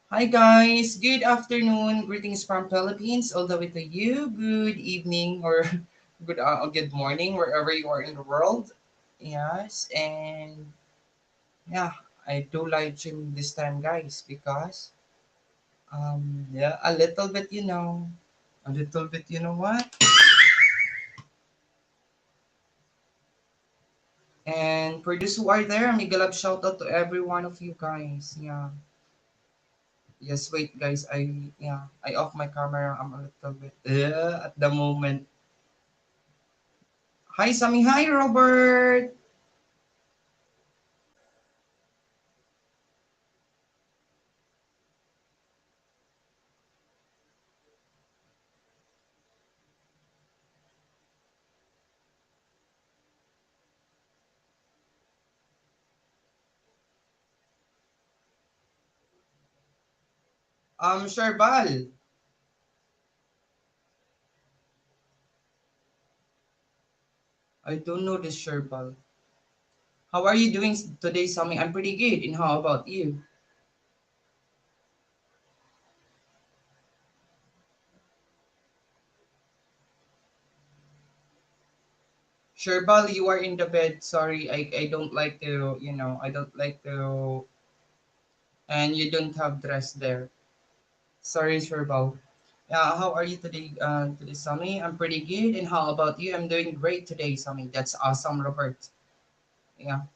Hi guys, good afternoon. Greetings from Philippines all the way to you. Good evening or good morning wherever you are in the world. Yes, and yeah, I do live stream this time guys because yeah, a little bit, a little bit, you know what? And for those who are there, may galab shout out to every one of you guys. Yeah. Yes, wait guys, I off my camera. I'm a little bit at the moment. Hi, Sammy. Hi, Robert. Sherbal. I don't know this Sherbal. How are you doing today, Sammy? I'm pretty good. And how about you? Sherbal, you are in the bed. Sorry, I don't like to, I don't like to, and you don't have dress there. Sorry, Sherbal. How are you today, Sammy? I'm pretty good. And how about you? I'm doing great today, Sammy. That's awesome, Robert. Yeah.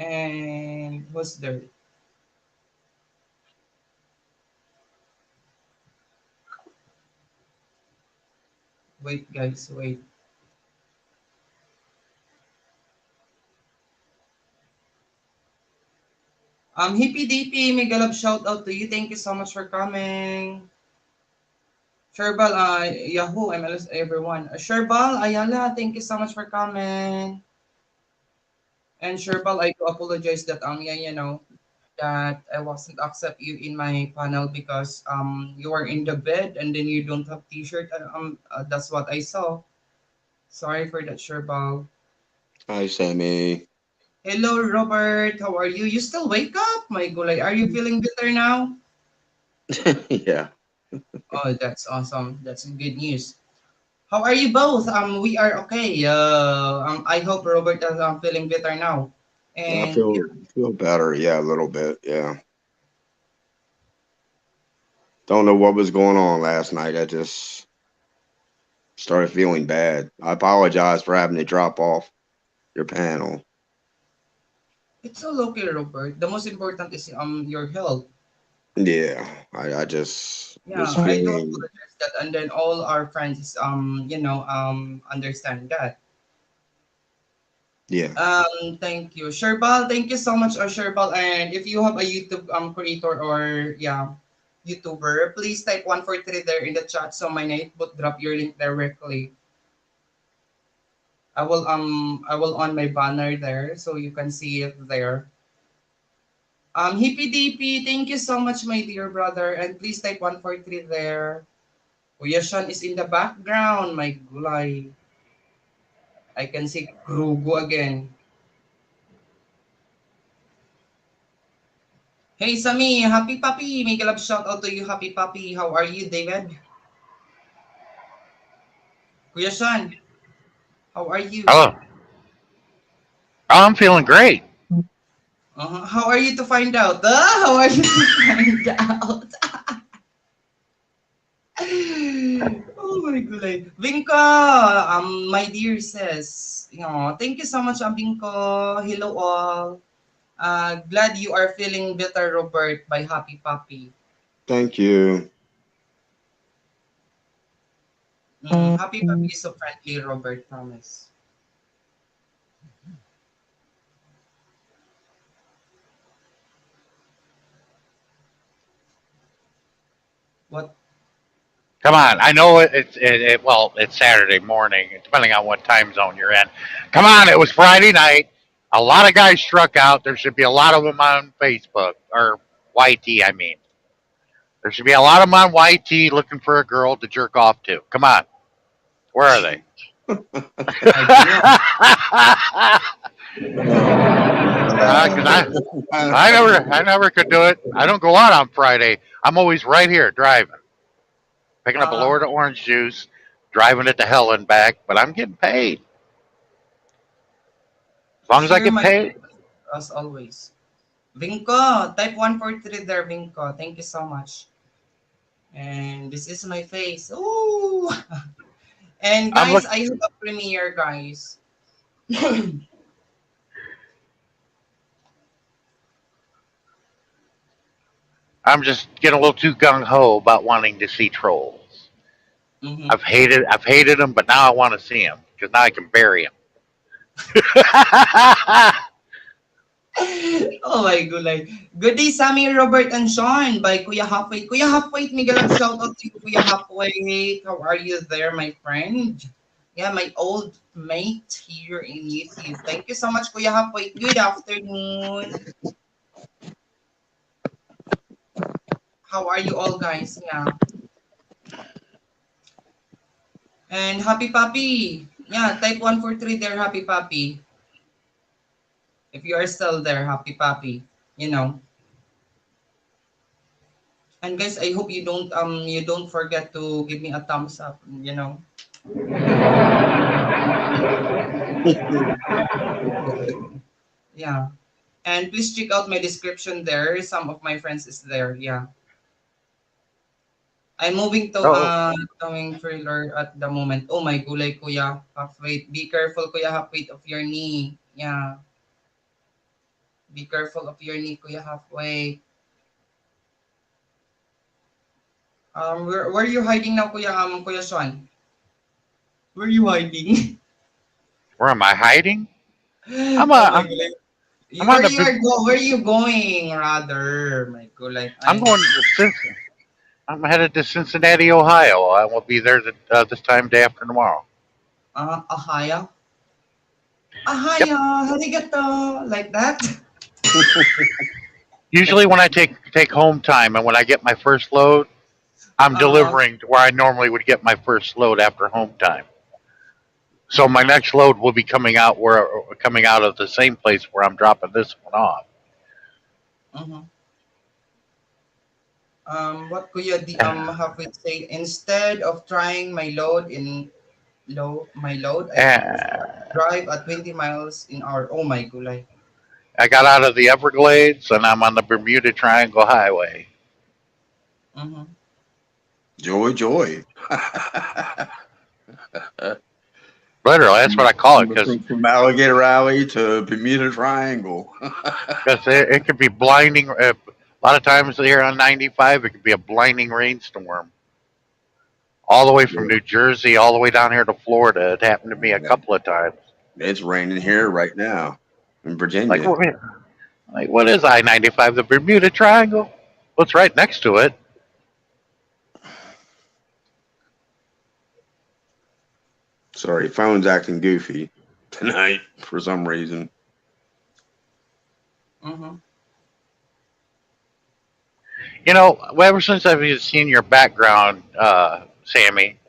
And who's there? Wait, guys, wait. Hippy Dippy, mega love shout out to you. Thank you so much for coming. Sherbal, Yahoo, MLS, everyone. Sherbal, Ayala, thank you so much for coming. And Sherbal, I do apologize that yeah, that I wasn't accept you in my panel because you are in the bed and then you don't have t-shirt. That's what I saw. Sorry for that, Sherbal. Hi, Sammy. Hello, Robert. How are you? You still wake up? My gulay. Are you feeling better now? Yeah, Oh, that's awesome. That's good news. How are you both? We are okay. I hope Robert is feeling better now. I And feel better. Yeah, a little bit. Yeah, don't know what was going on last night. I just started feeling bad. I apologize for having to drop off your panel. it's all okay, Robert. The most important is your health. Yeah, I just was Yeah, I do feeling. apologize that, and then all our friends understand that. Yeah, Thank you, Sherbal. Thank you so much, Sherbal. And if you have a YouTube creator or YouTuber, please type 143 there in the chat so my night would drop your link directly. I will on my banner there so you can see it there. Hippy Dippy, thank you so much, my dear brother. And please type 143 there. Kuya Sean is in the background. My gulay. I can see Krugo again. Hey Sami, happy puppy. Make a love shout out to you, happy puppy. How are you, David? Kuya Sean, how are you? Oh, I'm feeling great. How are you to find out? How are you to find out? Oh my gulay. Vinko, my dear says, thank you so much, Vinko. Hello all. Glad you are feeling better, Robert, by Happy Puppy. thank you. Happy Puppy is so friendly, Robert, promise. What? Come on, I know well, it's Saturday morning, depending on what time zone you're in. Come on, it was Friday night. A lot of guys struck out. There should be a lot of them on Facebook or YT. I mean, there should be a lot of them on YT looking for a girl to jerk off to. Come on, where are they? I don't know. Because I never could do it. I don't go out on Friday. I'm always right here driving, picking up a Uh, load of orange juice, driving it to hell and back. But I'm getting paid as long as I Share get my paid. as always. Vinco, type 143 there, Vinco. Thank you so much. And this is my face. Ooh. And I'm guys, look. I have a premiere, guys. I'm just getting a little too gung ho about wanting to see trolls. Mhm. I've hated them, but now I want to see them because now I can bury them. Oh my god, like, good day, Sammy, Robert, and Sean by Kuya Halfway. Kuya Halfway, Miguel, shout out to you, Kuya Halfway. How are you there, my friend? Yeah, my old mate here in YouTube. Thank you so much, Kuya Halfway. Good afternoon. How are you all, guys? Yeah. And Happy Papi. Yeah, type 143 there, Happy Papi. If you are still there, Happy Papi. You know. And guys, I hope you don't forget to give me a thumbs up, you know. Yeah. And please check out my description there. Some of my friends is there. Yeah. I'm moving to Oh, towing trailer at the moment. Oh my gulay, kuya. Half weight. Be careful, kuya, half weight of your knee. Yeah. Be careful of your knee, kuya, halfway. Where are you hiding now, kuya? Kuya Swan. Where are you hiding? where am I hiding? I'm Oh my a, gulay. I'm on Where the. you are go? Where are you going? Rather, my gulay. I'm I going to I'm headed to Cincinnati, Ohio. I will be there this time day after tomorrow. Ahaya. Yep. Ahaya, harigato. Like that. Usually when I take home time and when I get my first load, I'm Uh-huh. delivering to where I normally would get my first load after home time. So my next load will be coming out of the same place where I'm dropping this one off. Uh-huh. What kuya di And, have it say instead of trying my load, I and drive at 20 miles in hour. Oh my gulay. I got out of the Everglades and I'm on the Bermuda Triangle Highway. Mm-hmm. Joy, joy. Literally, that's what I call it because From Alligator Alley to Bermuda Triangle. it could be blinding. A lot of times here on 95, it could be a blinding rainstorm. All the way from Yeah, New Jersey, all the way down here to Florida. It happened to me a couple of times. it's raining here right now in Like, Virginia. what is I-95? The Bermuda Triangle? Well, it's right next to it. Sorry, phone's acting goofy tonight for some reason. Mm-hmm. You know, ever since I've seen your background, Sammy,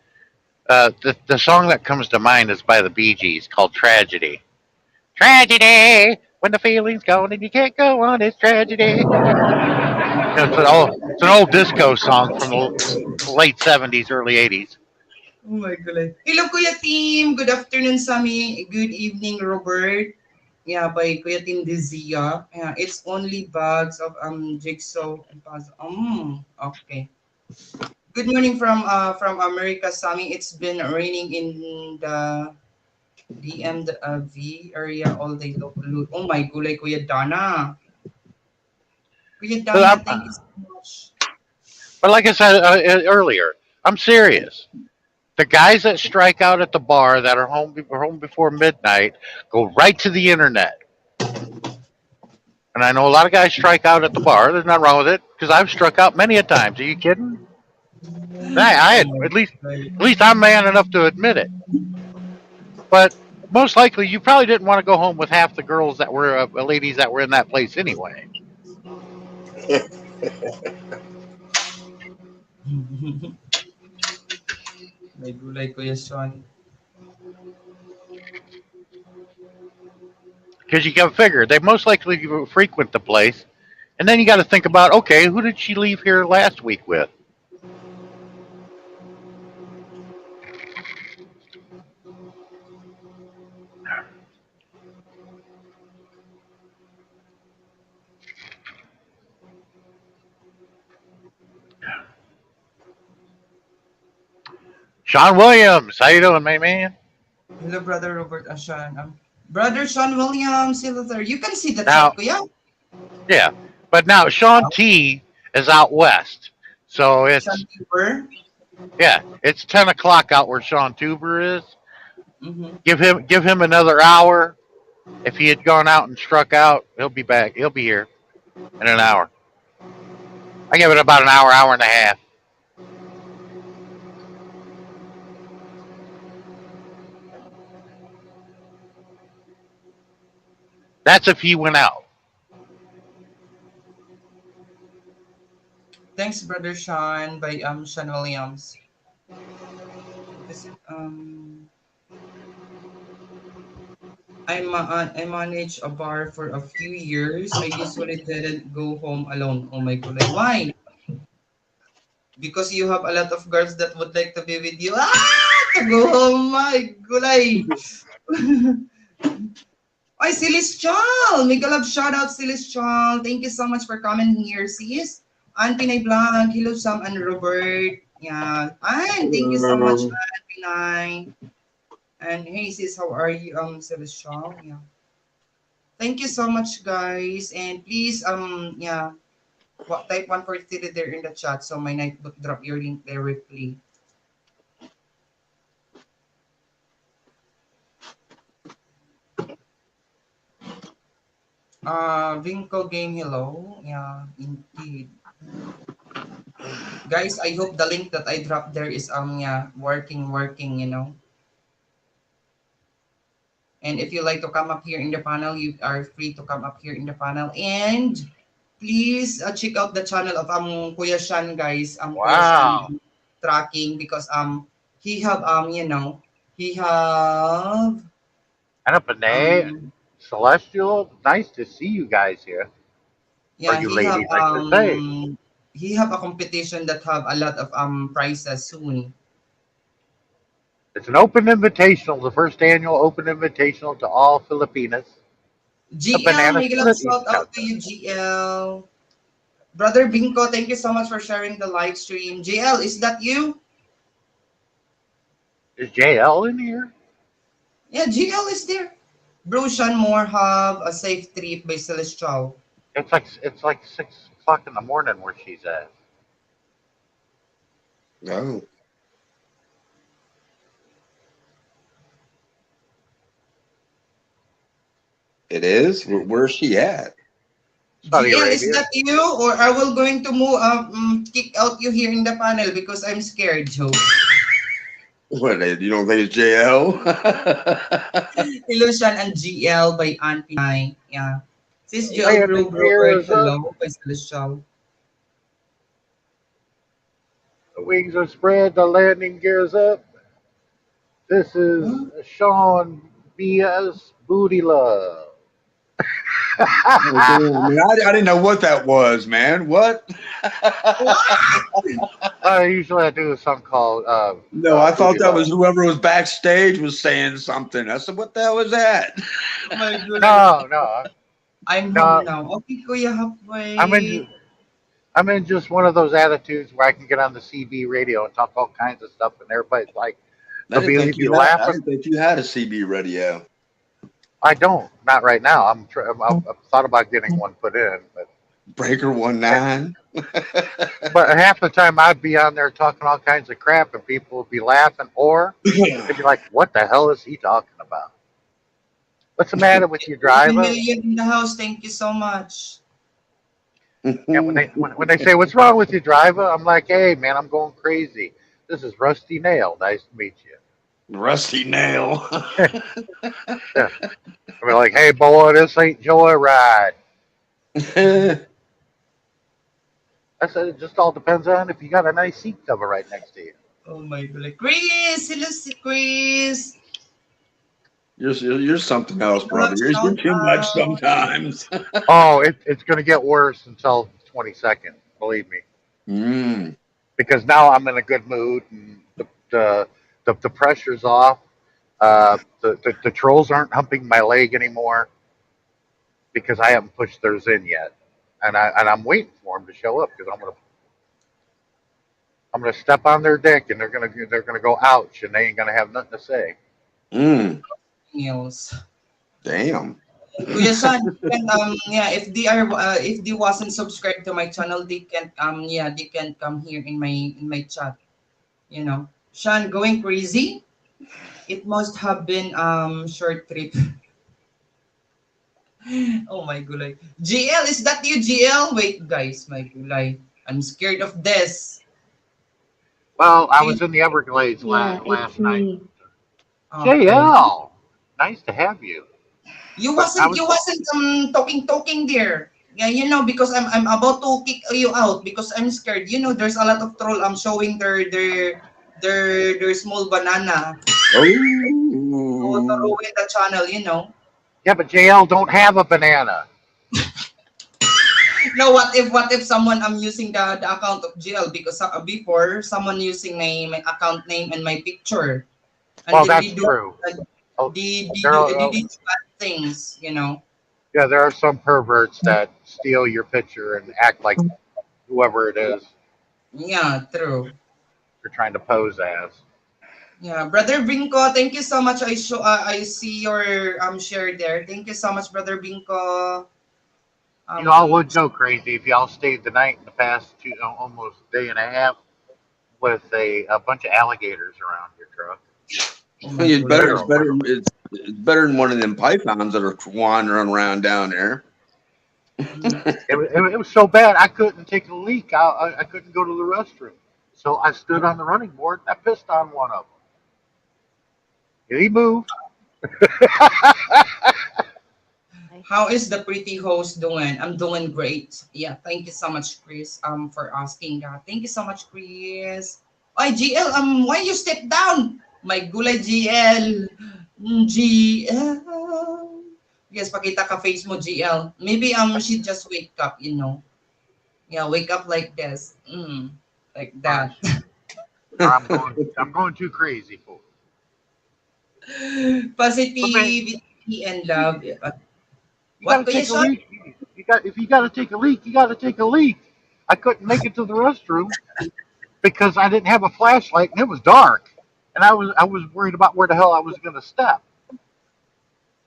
the song that comes to mind is by the Bee Gees called Tragedy. Tragedy! When the feeling's gone and you can't go on, it's tragedy. It's an old disco song from the late 70s, early 80s. Oh my gulay. Hello Kuya Team. Good afternoon, Sammy. Good evening, Robert. Yeah, by Kuya Team Dizia. Yeah, it's only bags of jigsaw and puzzle. Okay. Good morning from America, Sammy. It's been raining in the DMV area all day long. Oh my gulay, Kuya Dana. Kuya But, Dana, thank you so much. like I said earlier, I'm serious. The guys that strike out at the bar that are home before midnight go right to the internet. And I know a lot of guys strike out at the bar. There's nothing wrong with it because I've struck out many a times. Are you kidding? I Oh had my at least gulay. I'm man enough to admit it. But most likely you probably didn't want to go home with half the girls that were ladies that were in that place anyway. May gulay, Kuya Sean. Because you got to figure they most likely frequent the place, and then you got to think about, okay, who did she leave here last week with? Sean Williams, how you doing, my man? Hello, Brother Robert Ashan. Brother Sean Williams, hello there. You can see the chat, Now, Kuya. yeah, but now Sean T is out west, so Sean it's Cooper. yeah, it's 10 o'clock out where Sean Tuber is. Mm-hmm. Give him another hour. If he had gone out and struck out, he'll be back. He'll be here in an hour. I give it about an hour, hour and a half. That's if he went out. Thanks, Brother Sean, by Sean Williams. This, I managed a bar for a few years. I usually didn't go home alone. Oh my god, why? Because you have a lot of girls that would like to be with you. To go home, my gulay. Ay, Celestial! Mega love shout out, Celestial. Thank you so much for coming here, sis. Ann Pinay Vlog. Hello, Sam and Robert. Yeah. And thank you so much, Ann Pinay. And hey, sis, how are you, Celestial? Yeah. Thank you so much, guys. And please, yeah, type 143 there in the chat so my night book drop your link directly. Vinco game, hello. Yeah, indeed. Guys, I hope the link that I dropped there is yeah, working, you know. And if you like to come up here in the panel, you are free to come up here in the panel. And please check out the channel of Kuya Shan, guys. Kuya Wow. Shan tracking because he have you know, he have And up in there, um Celestial, nice to see you guys here. Or yeah, you ladies, I should say. he have a competition that have a lot of prizes soon. It's an open invitational, the first annual open invitational to all Filipinas. A GL, banana make love split shout each out to contest. you, GL. Brother Binko, thank you so much for sharing the live stream. GL, is that you? Is JL in here? Yeah, GL is there. Bro, Sean Moore have a safe trip by Celestial. It's like 6 o'clock in the morning where she's at. Oh, it is. Where's she at? Saudi GL, is Arabia. that you? Or I will going to move kick out you here in the panel because I'm scared, Joe. What? You don't think it's JL? Illusion and GL by Aunt Pinay. Yeah. Sis GL Bro Landing Robert, gear is up. hello by Celestial. The wings are spread. The landing gear is up. This is Huh? Sean B.S. Booty Love. Oh, damn, man. I didn't know what that was, man. What? What? Usually I do a song called No, I Booty thought that was Love. whoever was backstage was saying something. I said, what the hell was that? Oh my goodness. No, no, I'm home no. now. Okay, Kuya I'm halfway. in. I'm in just one of those attitudes where I can get on the CB radio and talk all kinds of stuff, and everybody's like, I they'll didn't be think either you had. I laughing. didn't think you had a CB radio. I don't, not right now. I've thought about getting one put in, Breaker 19. but half the time I'd be on there talking all kinds of crap, and people would be laughing, or they'd be like, "What the hell is he talking about? What's the matter with you, 18 driver?" million in the house. Thank you so much. And when they say, "What's wrong with you, driver?" I'm like, "Hey, man, I'm going crazy. This is Rusty Nail. Nice to meet you." Rusty nail. Yeah. I mean, like, hey, boy, this ain't Joyride. I said it just all depends on if you got a nice seat cover right next to you. Oh my god. Chris! Hello si Chris! You're something else, brother. Love You're shout too much out. sometimes. Oh, it's going to get worse until 22nd, believe me. Mm. Because now I'm in a good mood and the pressure's off. The trolls aren't humping my leg anymore because I haven't pushed theirs in yet, and I'm waiting for them to show up because I'm gonna step on their dick and they're gonna go ouch and they ain't gonna have nothing to say. Mm. Meals. Damn. Kuya San, yeah, if they wasn't subscribed to my channel, they can yeah, they can come here in my chat. You know, Sean going crazy. It must have been short trip. Oh my gulay. GL, is that you, GL? Wait, guys, my gulay. I'm scared of this. Well, I Okay. was in the Everglades Yeah, it's last night. me. Okay. JL, nice to have you. But I was You wasn't talking there. Yeah, you know, because I'm about to kick you out because I'm scared. You know, there's a lot of troll showing their small banana to Oh. ruin the channel, you know. yeah, but JL don't have a banana. Now what if someone I'm using the account of GL because before someone using my account name and my picture and Well, then that's they do true. Oh, there they are, did bad things, you know. yeah, there are some perverts that steal your picture and act like whoever it is Yeah, true. you're trying to pose as. Yeah, brother Binko, thank you so much. I see your share there. Thank you so much, brother Binko. You all Um, would go crazy if y'all stayed the night in the past almost day and a half with a bunch of alligators around your truck. oh my It's god. better. Literal, literally. It's better than one of them pythons that are wandering around down there. Mm. It was so bad I couldn't take a leak. I couldn't go to the restroom. So I stood on the running board and I pissed on one of them. He moved. How is the pretty host doing? I'm doing great. Yeah, thank you so much, Chris. For asking that. Thank you so much, Chris. Ay, GL, why you step down? My gulay, GL. GL. Yes, pakita ka face mo, GL. Maybe she just wake up, you know. Yeah, wake up like this. Like Or that. I'm going too crazy for it. But man, Positivity and love. you got What to kuya take a Sean? leak. If you got to take a leak, you got to take a leak. I couldn't make it to the restroom because I didn't have a flashlight and it was dark, and I was worried about where the hell I was going to step.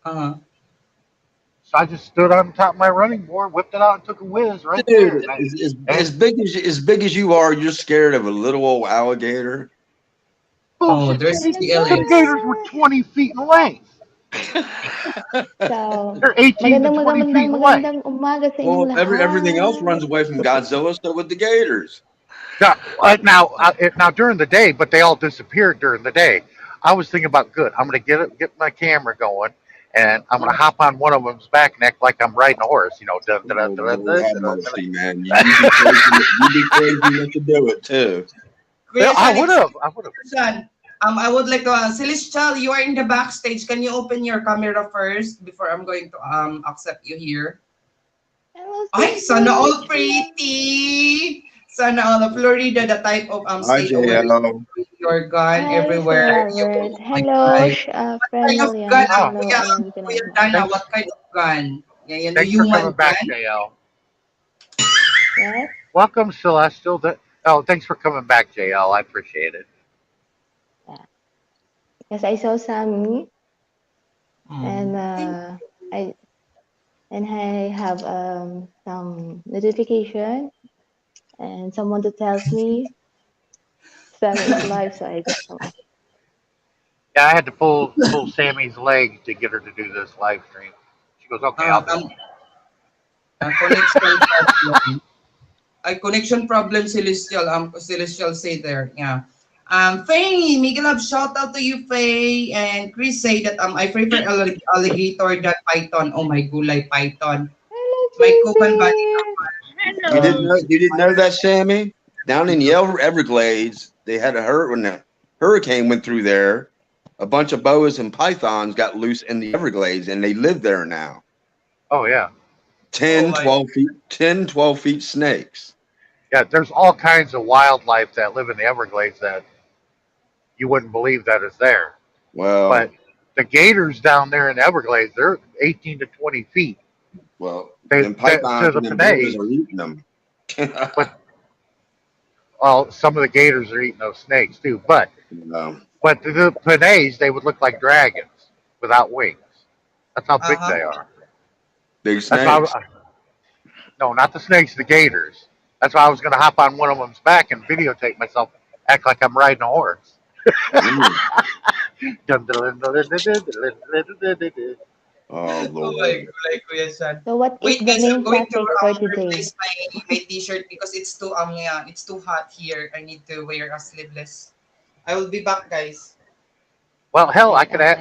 Uh-huh. So I just stood on top of my running board, whipped it out, and took a whiz right there. Dude, And as big as you are, you're scared of a little old alligator. Oh, bullshit, there's these GL is. gators were 20 feet in length. So, They're 18 to 20 feet in length. magandang umaga sa inyong Well, everything else lahat. runs away from Godzilla, so with the gators. Now during the day, but they all disappeared during the day. I was thinking about good. I'm gonna get my camera going, and I'm gonna hop on one of them's back neck like I'm riding a horse. You know, dun, dun, dun, Oh dun, Lord, dun, have dun, dun, mercy, man. dun. You'd be crazy enough to do it too. Yeah, Kuya I Sean, would it's have. I would have. Sean. I would like to Celestial, you are in the backstage. Can you open your camera first before I'm going to accept you here? Hello, Ay, sana sister. all pretty. Sana all Florida, the type of Hi, state where JL. your gun Hi, everywhere. Sir You Albert. oh my Hello, God. What friend kind of gun? Williams. Oh, Hello, Kuya, and good Kuya night, ma'am. Dana, thanks. what kind of gun? Yeah, yan, the Thanks for human coming back, gun? JL. Yes? Welcome, Celestial. Oh, thanks for coming back, JL. I appreciate it. Yeah. Yes, I saw Sammy, and Thank I I have some notification and someone to tells me Sammy is live, so I just come. Yeah, I had to pull Sammy's leg to get her to do this live stream. She goes, "Okay, I'll uh, do it." um, connection problem. Connection problem, Celestial. Celestial say there. Yeah. Faye, Miguel love shout out to you, Faye. And Chris say that I prefer alligator than python. Oh my gulay python. Hello, My Cuban buddy. JP. You didn't Hello. know you didn't know that, Sammy? Down in the Everglades, they had a when the hurricane went through there. A bunch of boas and pythons got loose in the Everglades, and they live there now. Oh yeah, 10, 12 feet, 10, 12 feet snakes. yeah. There's all kinds of wildlife that live in the Everglades that you wouldn't believe that is there. Well, But the gators down there in the Everglades, they're 18 to 20 feet. them To pythons the and them boas Panay, are eating them. but well, some of the gators are eating those snakes too. But the Panays, they would look like dragons without wings. That's how big Uh-huh. they are. Big That's how. snakes. No, not the snakes, the gators. That's why I was going to hop on one of them's back and videotape myself, act like I'm riding a horse. Mm. Well, Oh Oh my Lord. gulay, Kuya San. So, what is Wait the guys, I'm main going to topic for today? replace my t-shirt because it's too yeah, it's too hot here. I need to wear a sleeveless. I will be back, guys. hell, Alright, alright.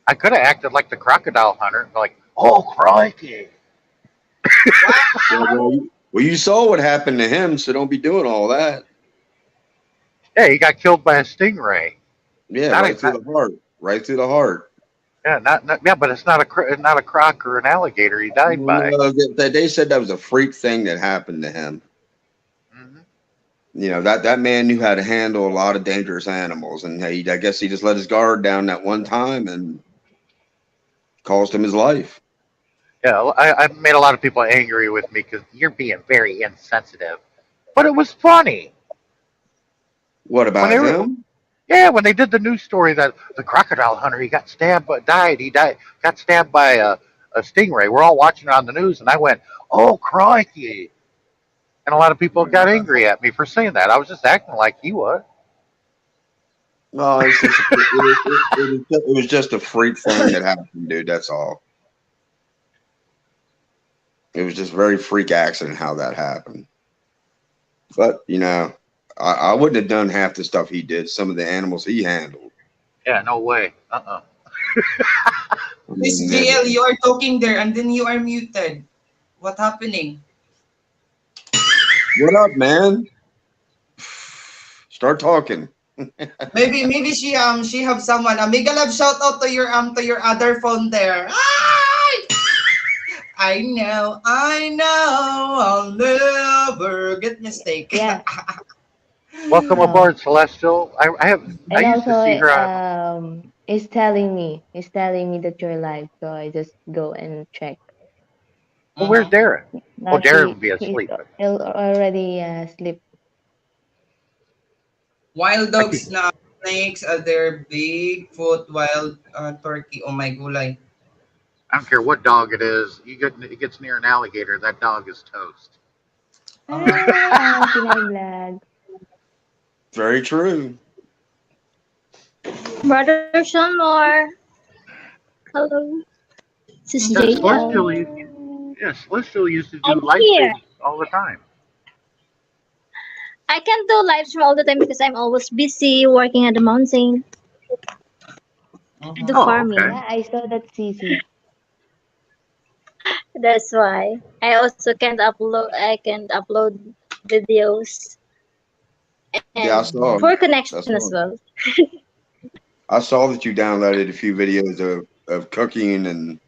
I could have acted like the crocodile hunter, and be like, "Oh crikey!" Yeah, well, you saw what happened to him, so don't be doing all that. Yeah, he got killed by a stingray. Yeah, Not, right through the heart. Right through the heart. yeah, yeah, but it's not a croc or an alligator. He died by. No, they said that was a freak thing that happened to him. Hmm. You know, that man knew how to handle a lot of dangerous animals, and I guess he just let his guard down that one time and cost him his life. Yeah, I made a lot of people angry with me because you're being very insensitive. But it was funny What when about they were. him? Yeah, when they did the news story that the crocodile hunter he got stabbed but died. He died, got stabbed by a stingray. We're all watching it on the news, and I went, "Oh crikey!" And a lot of people got angry at me for saying that. I was just acting like he was. No, it was just a freak thing that happened, dude. That's all. It was just very freak accident how that happened. But I wouldn't have done half the stuff he did. Some of the animals he handled. Yeah, no way. I Miss mean, JL, you are talking there and then you are muted. What happening? what up, man? Start talking. Maybe she have someone. Mega love shout out to your other phone there. Ay! I know, I'll never get mistake. Yeah. Welcome No. aboard, Celestial. I And used to also, see her on. it's telling me that you're live, so I just go and check. Well, where's Uh-huh. Darren? Oh, Now Darren would be he's asleep. already asleep. Wild I keep, dogs na snakes are their Bigfoot wild turkey. Oh my gulay. I don't care what dog it is. It gets near an alligator. That dog is toast. Uh-huh. Hi, Pinay Vlog. Very true. Brother Shamor. Hello. This is Yeah, JL. Celestial. Hello. Yeah, Celestial used to do I'm live here. streams all the time. I can't do live stream all the time because I'm always busy working at the mountain. I do Uh-huh. Oh, farming. okay. Yeah, I saw that, Cici. That's why. I also can't upload. I can't upload videos Yeah, I and saw. poor Mm. connection I as saw. well. I saw that you downloaded a few videos of cooking and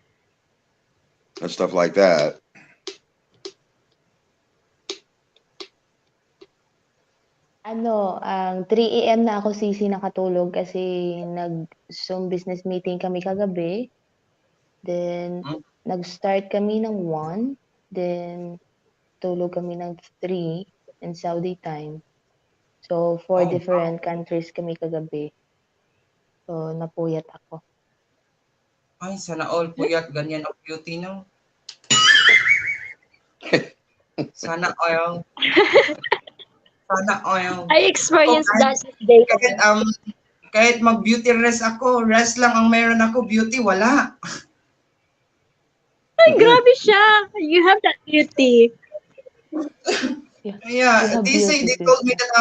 stuff like that. Ang 3 AM na ako, Cici, nakatulog kasi nag-Zoom business meeting kami kagabi. Then, Hmm? nag-start kami ng 1. Then, tulog kami ng 3 in Saudi time. So, 4 Oh, different countries kami kagabi. So, napuyat ako. ay sana all puyat ganyan ang beauty no. Sana all. Sana all. I Ako experienced that day. kahit kahit mag-beauty rest ako, rest lang ang meron ako, beauty wala. Ay, grabe siya. You have that beauty. Yeah, you Yeah, have they say beauty, they told me sister. that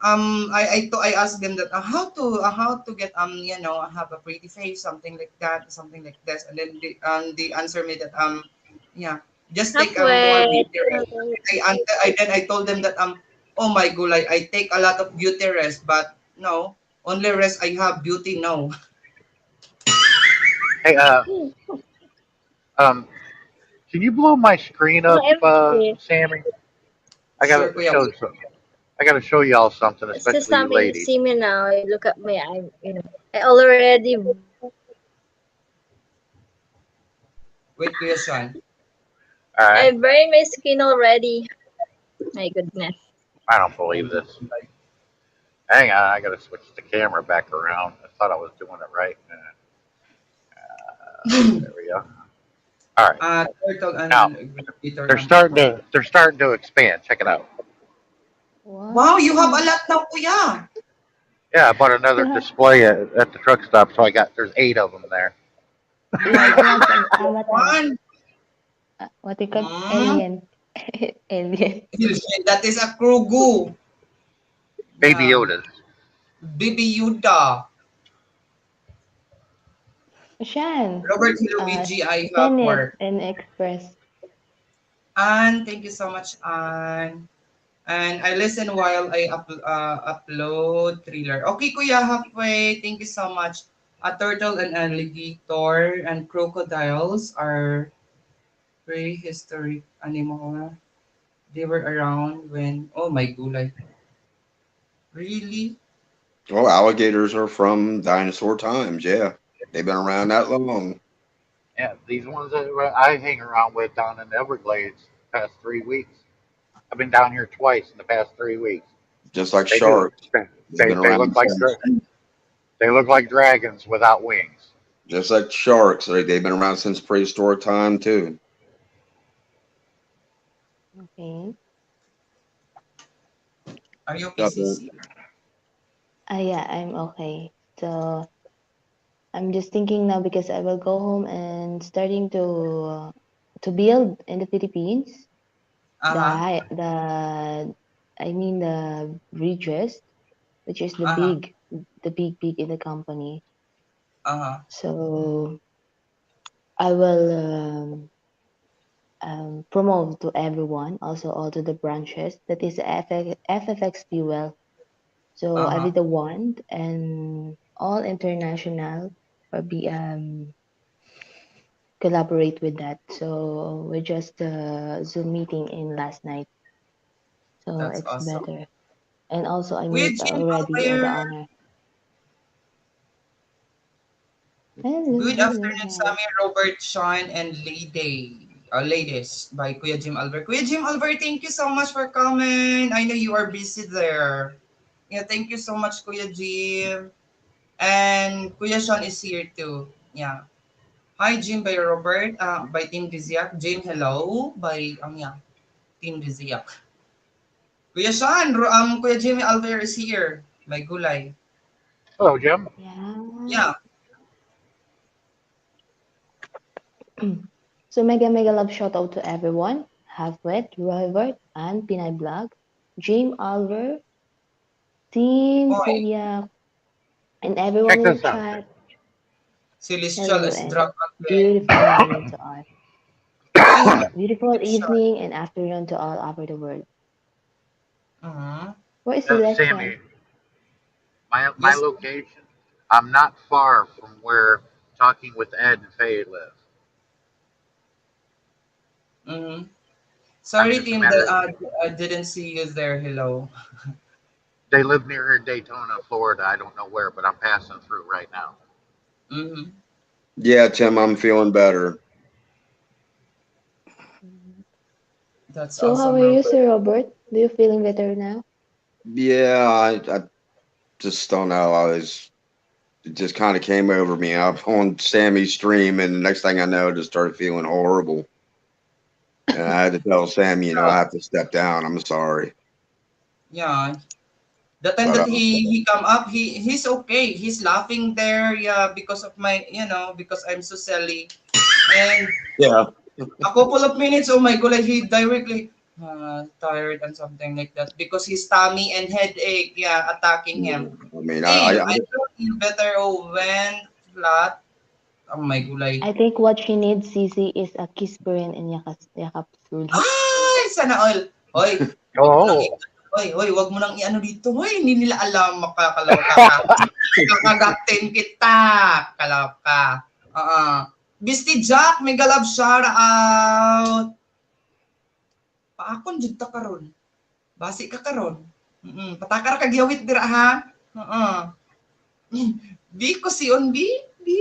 I asked them that how to get have a pretty face, something like that, something like this, and then they answer me that yeah, just take more Halfway. beauty rest. I told them that oh my god, I take a lot of beauty rest, but no, only rest I have beauty no. Hey, um, can you blow my screen So up, empty. Sammy? I Sure, gotta kuya. show some. I gotta show y'all something, It's just especially you something. ladies. See me now. You look at me. I already. Wait, kuya Sean. All right. I burned my skin already. My goodness. I don't believe this. Hang on, I gotta switch the camera back around. I thought I was doing it right. There we go. All right. Turtle Now and Peter they're starting to expand. Check it out. Wow, you have a Wow. lot now, kuya. Yeah, I bought another You have display at the truck stop, so there's 8 of them there. Oh you my have a lot of god, avatars. one. What they call Mm. alien. Alien. That is a Krugu. Baby Yeah. Yodas. Bibi Yuda. Shan, Robert uh, Luigi, I have send it more. in Express. And thank you so much, Anne. And I listen while I upload thriller. Okay, Kuya, halfway. Thank you so much. A turtle and alligator and crocodiles are prehistoric animal. They were around when, oh my gulay. Really? Well, alligators are from dinosaur times. Yeah, they've been around that long. Yeah, these ones that I hang around with down in the Everglades the past 3 weeks. I've been down here twice in the past 3 weeks. Just like They do. sharks, they've been They around look like since. they look like dragons without wings. Just like sharks, they've been around since prehistoric time too. Okay. Are you Nothing. PCC? Yeah, I'm okay. So I'm just thinking now because I will go home and starting to build in the Philippines Uh-huh. the I mean the bridges, which is Uh-huh. the big in the company. Uh-huh. So I will promote to everyone, also all to the branches. That is FFX fuel. So I Uh-huh. be the one and all international or be collaborate with that. So we just Zoom meeting in last night. So That's it's awesome. better. And also I Kuya meet Jim already the Albert. owner. Hello, Good hello, afternoon, guys. Sammy, Robert, Sean, and Ladies by Kuya Jim Albert. Kuya Jim Albert, thank you so much for coming. I know you are busy there. Yeah, thank you so much, Kuya Jim. And Kuya Sean is here too. Yeah. Hi, Jim by Robert, by Team Diziak. Jim, hello, by, yeah, Team Diziak. Kuya Sean, Kuya Jim Albert is here by Gulay. Hello, Jim. Yeah. Yeah. So mega love shout out to everyone. Halfwet, Robert, and Pinay Blog, James Alver, Team Oy, Celia, and everyone Check in the this out. chat. Celestial Hello is and drunk again. beautiful morning to all. Ay, Beautiful Celestial. evening and afternoon to all over the world. Uh-huh. Where is Celestial? Sammy, my Yes. location. I'm not far from where Talking with Ed and Faye live. Mm-hmm. I'm Sorry, just a team, that matter. I didn't see you there. Hello. They live near here in Daytona, Florida. I don't know where, but I'm passing through right now. Mm-hmm. Yeah, Tim, I'm feeling better. Mhm. That's So how awesome, are you, Robert. Sir Robert? Do you feeling better now? Yeah, I just don't know. It just kind of came over me. I'm on Sammy's stream, and the next thing I know, I just started feeling horrible. And I had to tell Sammy, I have to step down. I'm sorry, Yeah. The time but that he come up, he's okay. He's laughing there, yeah, because of my, because I'm so silly. And yeah, a couple of minutes, oh my god, like he directly. tired and something like that because his tummy and headache, yeah, attacking Yeah, him. I mean, Hey, I thought you better went flat. Oh my gulay. I think what she needs, Cici, is a kiss pa rin and yakap Ay, sana all. Hoy, wag mo nang Oh. wag mo nang i-ano dito. Hoy, hindi nila alam kakagatin kita. Kaloka. Bisti Jack, mega love shout out. Paakon jud ta karon. Basi ka karon. Patakar ka gyawit dira ha. Oo. Bi ko si on bi. Bi.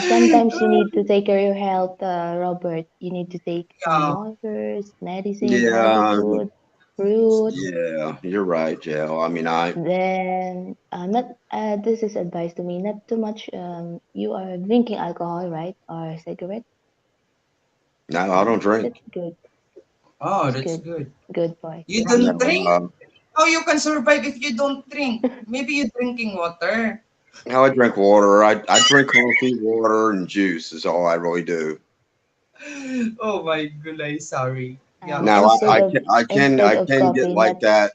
Sometimes you need to take care of your health, Robert. You need to take some Yeah. waters, medicine, healthy yeah, food, fruits. yeah, you're right, Jill. I mean, Then, not this is advice to me. Not too much. You are drinking alcohol, right, or cigarette? no, I don't drink. That's good. Oh, That's that's good. good. Good boy. You No, don't drink? How you can survive if you don't drink? Maybe you're drinking water. no, I drink water. I drink coffee, water, and juice is all I really do. Oh my goodness, sorry. Yeah, Now because Instead of I instead of can get coffee, not like that.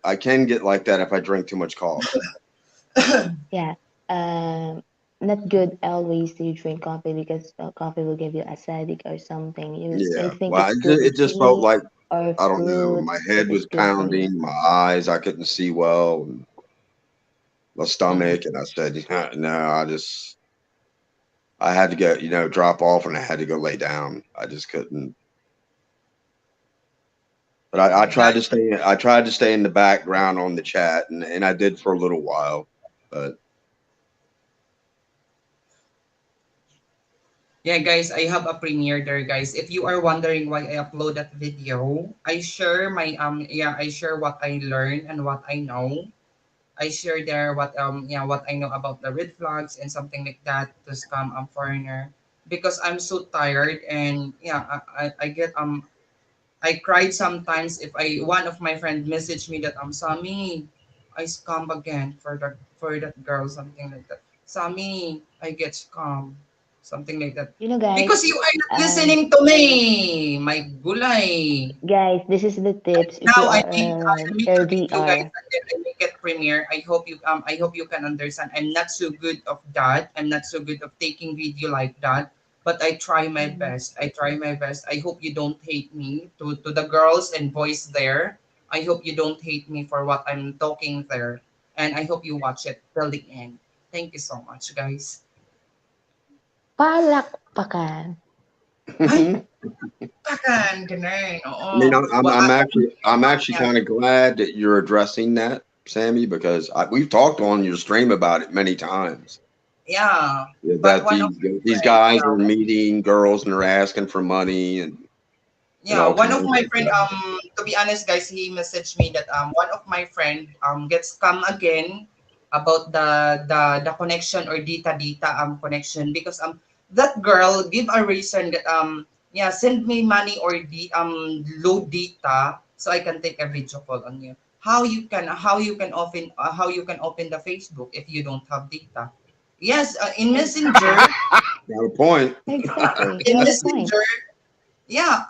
I can get like that if I drink too much coffee. yeah. Not good always to drink coffee because coffee will give you acidic or something. I Yeah, think well, it's good it with just felt tea like or I don't know. My fruits head if was it's good for you. pounding, my eyes, I couldn't see well, and my Mm. stomach, and I said, no, I had to go, drop off, and I had to go lay down. I just couldn't. But I tried to stay in the background on the chat, and I did for a little while. But yeah, guys, I have a premiere there, guys. If you are wondering why I upload that video, I share my I share what I learned and what I know. I share there what I know about the red flags and something like that to scam a foreigner because I'm so tired and I get I cried sometimes if I one of my friend messaged me that Sammy, I scam again for that girl, something like that. Sammy, I get scam. Something like that. You know, guys. Because you are not Um, listening to me. My gulay. guys, this is the tips. If Now you are I make a video guys LDR, and then I make it premiere. I hope you can understand. I'm not so good of that. I'm not so good of taking video like that. But I try my mhm. best. I try my best. I hope you don't hate me. To the girls and boys there. I hope you don't hate me for what I'm talking there. And I hope you watch it till the end. Thank you so much, guys. Palakpakan. Ay, I takan, ganun. Oo. mean, I'm actually Yeah. kind of glad that you're addressing that, Sammy, because we've talked on your stream about it many times. Yeah. Yeah, But that one of these my friend, guys are meeting girls and they're asking for money and yeah, all one of kinds my of friend, stuff. to be honest, guys, he messaged me that one of my friend gets scam again about the connection or data connection because that girl give a reason that send me money or load data so I can take a video call on you. How you can open the Facebook if you don't have data? Yes, in Messenger, Got a point. Exactly. He in has a point. Messenger, yeah,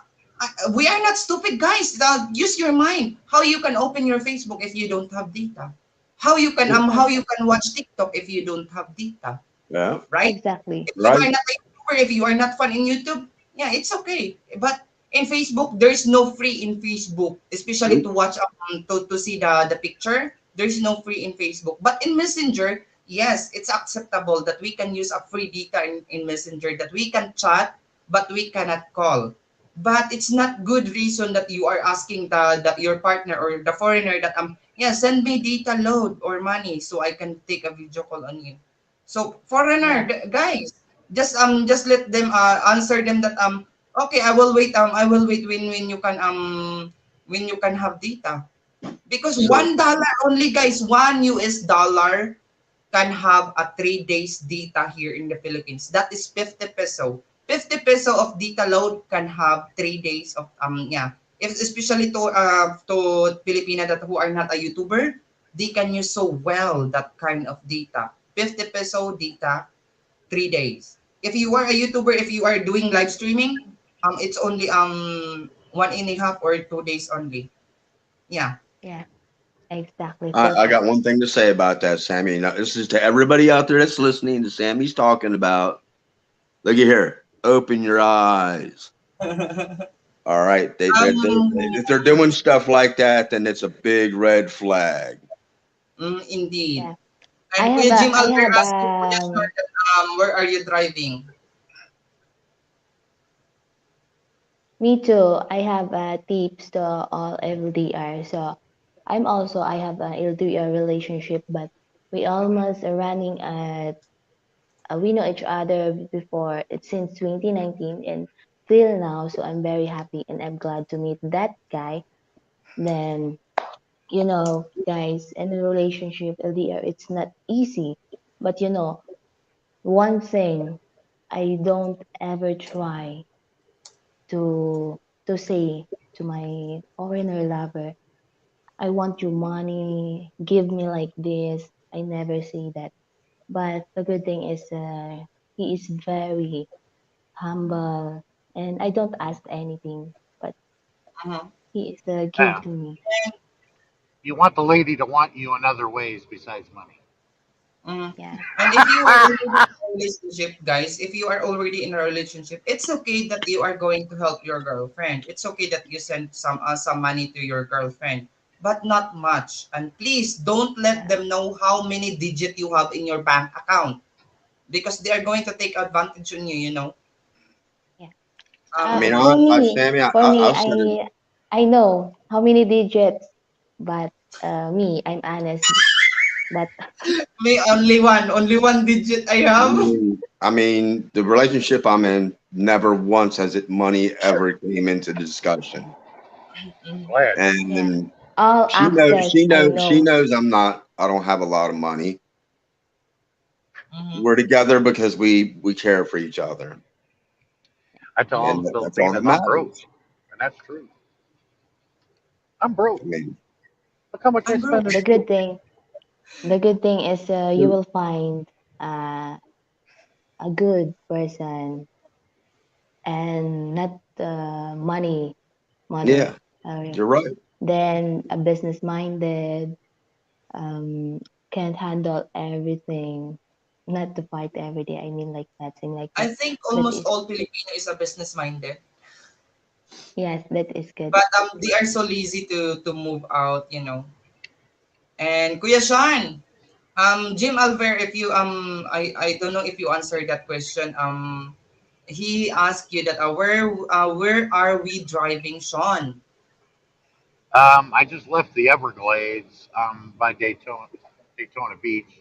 we are not stupid guys. Use your mind. How you can open your Facebook if you don't have data? How you can watch TikTok if you don't have data? Yeah, Right? Exactly. If you right. are not a YouTuber, if you are not fun in YouTube, yeah, it's okay. But in Facebook, there's no free in Facebook, especially Nope. to watch to see the picture. There's no free in Facebook. But in Messenger, yes, it's acceptable that we can use a free data in Messenger that we can chat, but we cannot call. But it's not good reason that you are asking the your partner or the foreigner that send me data load or money so I can take a video call on you. So foreigner Yeah. guys, just let them answer them that okay, I will wait when you can have data because So $1 only, guys, $1 can have a 3 days data here in the Philippines. That is 50 peso. 50 peso of data load can have 3 days of if especially to Filipina that who are not a YouTuber, they can use so well that kind of data. 50 peso data 3 days. if you are a YouTuber, if you are doing live streaming, it's only 1.5 or 2 days only. Yeah. Yeah, exactly. I Perfect. got one thing to say about that, Sammy. Now, this is to everybody out there that's listening to Sammy's talking about. Look at here. Open your eyes. All right. If they're doing stuff like that, then it's a big red flag. Indeed. Yeah. And Kuya Jim I Alver have asking Kuya Jordan, where are you driving? me too. I have tips to all LDR. So I have an LDR relationship, but we almost are running at we know each other before it's since 2019 and till now. So I'm very happy and I'm glad to meet that guy. Then guys, in a relationship, LDR, it's not easy. But one thing I don't ever try to say to my foreigner lover, I want your money, give me like this. I never say that. But the good thing is he is very humble and I don't ask anything, but Mhm. he is give Yeah. to me. You want the lady to want you in other ways besides money. Mhm. Yeah. And if you are already in a relationship, guys, if you are already in a relationship, it's okay that you are going to help your girlfriend. It's okay that you send some money to your girlfriend, but not much. And please don't let Yeah. them know how many digit you have in your bank account because they are going to take advantage on you. You know. Yeah. I mean, Um, Sammy, For me, I've said it. I know how many digits, but me, I'm honest. But me only one digit I I have. mean, I mean, the relationship I'm in, never once has it money ever came into discussion. Mm, Glad. yeah, And all access, I she know. knows I don't have a lot of money. mhm. We're together because we care for each other, I tell all Yeah, the and that's all that Filipinos I'm broke, matters. and that's true. I'm broke. I mean, Look how much I I'm broke. spend in the food. good thing, the good thing is you will find uh, a good person and not money mother. yeah, Uh, you're right. then a business minded, um, can't handle everything, not to fight every day. I mean, like that, thing like I that. think But almost it's all Filipino is a business minded. yes, that is good. But they are so lazy to move out, you know. And Kuya Sean, Jim Alver, if you I don't know if you answered that question. He asked you that where are we driving, Sean? I just left the Everglades by Daytona Beach,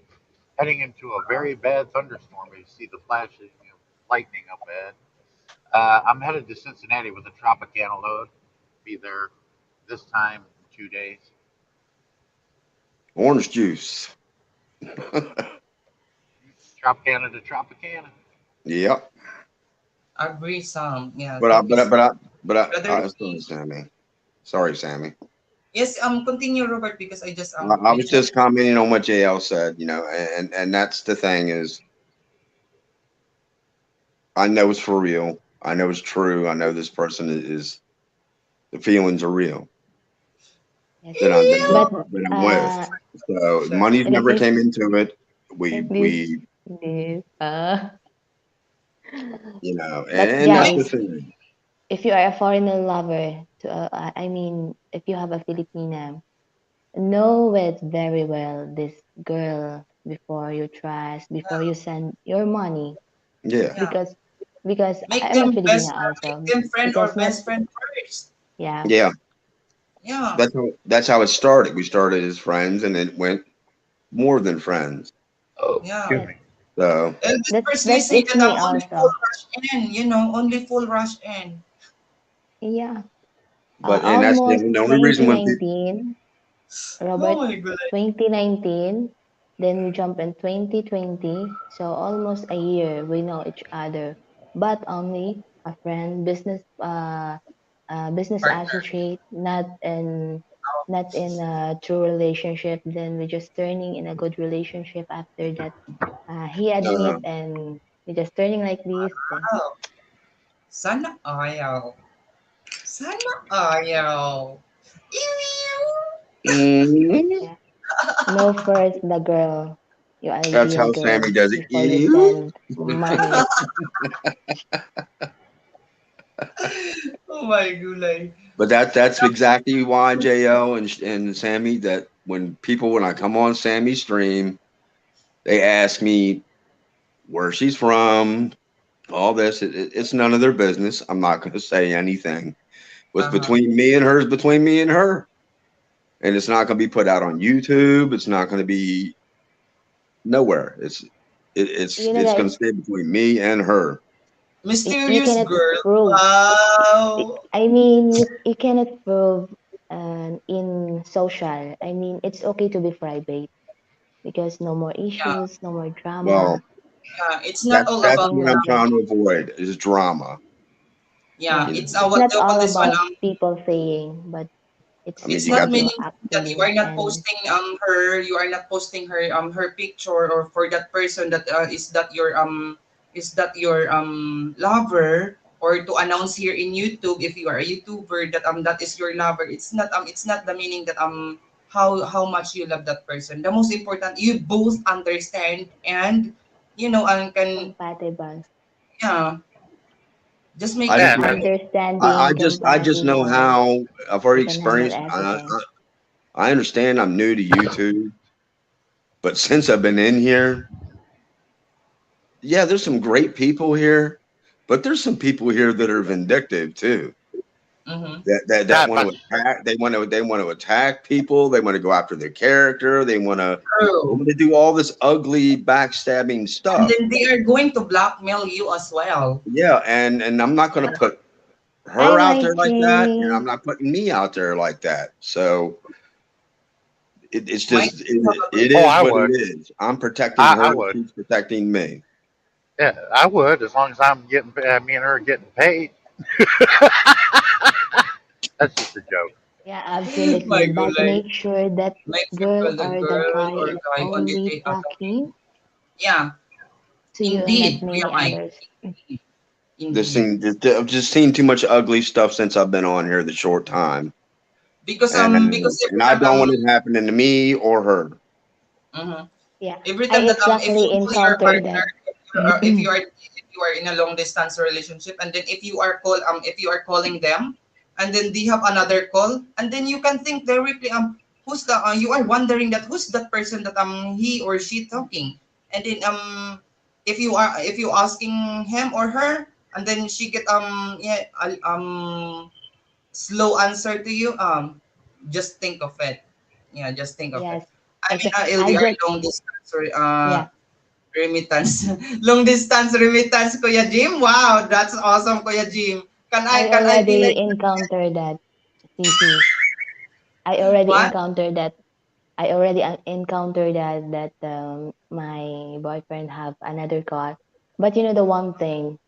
heading into a very bad thunderstorm. You see the flashing of lightning up ahead. I'm headed to Cincinnati with a Tropicana load. Be there this time in 2 days. Orange juice. Tropicana to Tropicana. Yep. Agree, Sam. Yeah, But I, thank you, but I, but I, but brother. sorry, Sammy. Sorry, Sammy. Yes, continue, Robert, because I just I was mentioned. just commenting on what JL said, and that's the thing is, I know it's for real. I know it's true. I know this person is the feelings are real Yes, but that I'm with. So money's but never if came into it. this We this but and that's the guys, thing. if you are a foreigner lover, I mean, if you have a Filipina, know it very well. This girl before you trust, before you send your money, Yeah, Yeah, because make I'm a them Filipina make also. them friend or Because not best friend first. yeah, yeah. Yeah, That's how it started. We started as friends, and it went more than friends. Oh, yeah. excuse yes, me. So, And this firstly that say is that me only full also. rush in, you know, only full rush in. Yeah, and that's almost the only reason when people, 2019, Oh Robert, my god. 2019. Then we jump in 2020. So almost a year we know each other, but only a friend, business Partner. associate, not in a true relationship. Then we just turning in a good relationship after that. He uh, admit and You're just turning like this, then Oh, sana ayaw. Sana ayaw. Ew. Mm. yeah. Know first the girl, your That's ideal how Sammy girl, does it. before you Ew. send money. Oh my gulay. But that's exactly why Jo and Sammy, that when I come on Sammy's stream, they ask me where she's from, all this. It's none of their business. I'm not going to say anything. What's Uh-huh. between me and her is between me and her, and it's not going to be put out on YouTube. It's not going to be nowhere. You know, It's guys, going to stay between me and her. you Mysterious cannot girl. prove. Wow. I mean, you cannot prove in social. I mean, it's okay to be private because no more Yeah. issues, no more Well, drama, Yeah. It's not all that's about something what like I'm that. trying to avoid is drama. yeah. Yeah, Is It's it's what not do you call all this one? about people saying, but I mean, It's you not got what the you're meaning that you acting are not and posting her. You are not posting her her picture, or for that person that is that your lover, or to announce here in YouTube if you are a YouTuber that that is your lover. It's not the meaning that how much you love that person. The most important, you both understand, and can, compatible. yeah, just make I it just And know. private. Understanding, I just know compatible. how I've already You can handle experienced. everything. I understand I'm new to YouTube, but since I've been in here, yeah, there's some great people here, but there's some people here that are vindictive too. Mm-hmm. That that, want but to attack. They want to attack people. They want to go after their character. They True. want to do all this ugly backstabbing And stuff. then they are going to blackmail you as well. Yeah, and I'm not going to put Hi, her out there like that, and I'm Mikey. not putting me out there like that. So it's Mike, just you have a it oh, is I what it would, is. I'm protecting I her. would, She's protecting me. yeah, I would as long as I'm getting me and her getting paid. That's just a joke. Yeah, my absolutely. But gulay. make sure that Make girl circle the or the girl guy or is guy only only take talking. talking Yeah, to you and not indeed, Kuya many Mike. others. This Indeed. thing, I've just seen too much ugly stuff since I've been on here the short time, Because every and I time don't want it happening to me or her. mhm. Yeah, every I time that if you exactly call your encountered partner, that. if you are in a long distance relationship, and then if you are calling them, and then they have another call, and then you can think directly who's the you are wondering that who's that person that he or she talking, and then if you asking him or her, and then she get slow answer to you, just think of it. Yeah, just think of it. Yes, I mean, exactly. I LDR, just long distance yeah, remittance. Long distance remittance, Kuya Jim. Wow, that's awesome, Kuya Jim. I Can I be already like encountered that. CC. I already what? encountered that. I already encountered that my boyfriend have another car. But you know the one thing,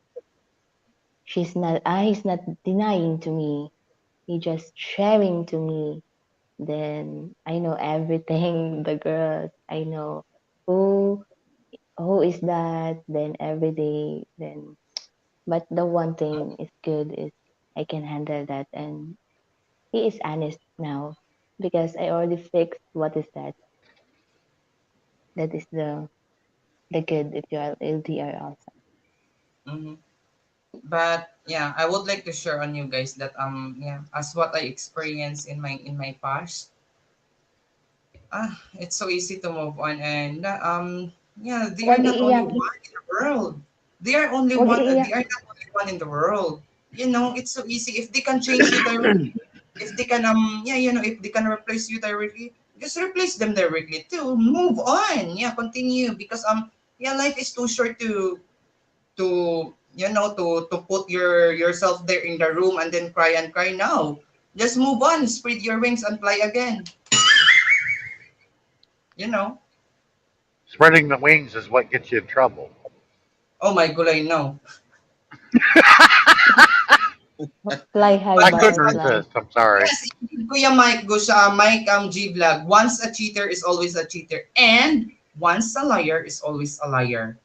he's not denying to me. He just sharing to me. Then I know everything. The girls, I know who who is that. Then every day, then. But the one thing is good is I can handle that, and he is honest now because I already fixed what is that. That is the good if you are LDR also. Hmm. But yeah, I would like to share on you guys that yeah, as what I experienced in my past, it's so easy to move on, and yeah, they are Wag not only iiyak. one in the world. They are only Wag one. iiyak. They are not only one in the world. It's so easy if they can change you directly. If they can yeah, if they can replace you directly, just replace them directly too. Move on. Yeah, continue, because yeah, life is too short to put yourself there in the room and then cry and cry. Now just move on, spread your wings and fly again. you know Spreading the wings is what gets you in trouble. oh my god, I know. Fly high, But I yes, couldn't butterfly. resist. I'm sorry. yes, Kuya Mike goes, Mike G Vlog. Once a cheater is always a cheater, and once a liar is always a liar.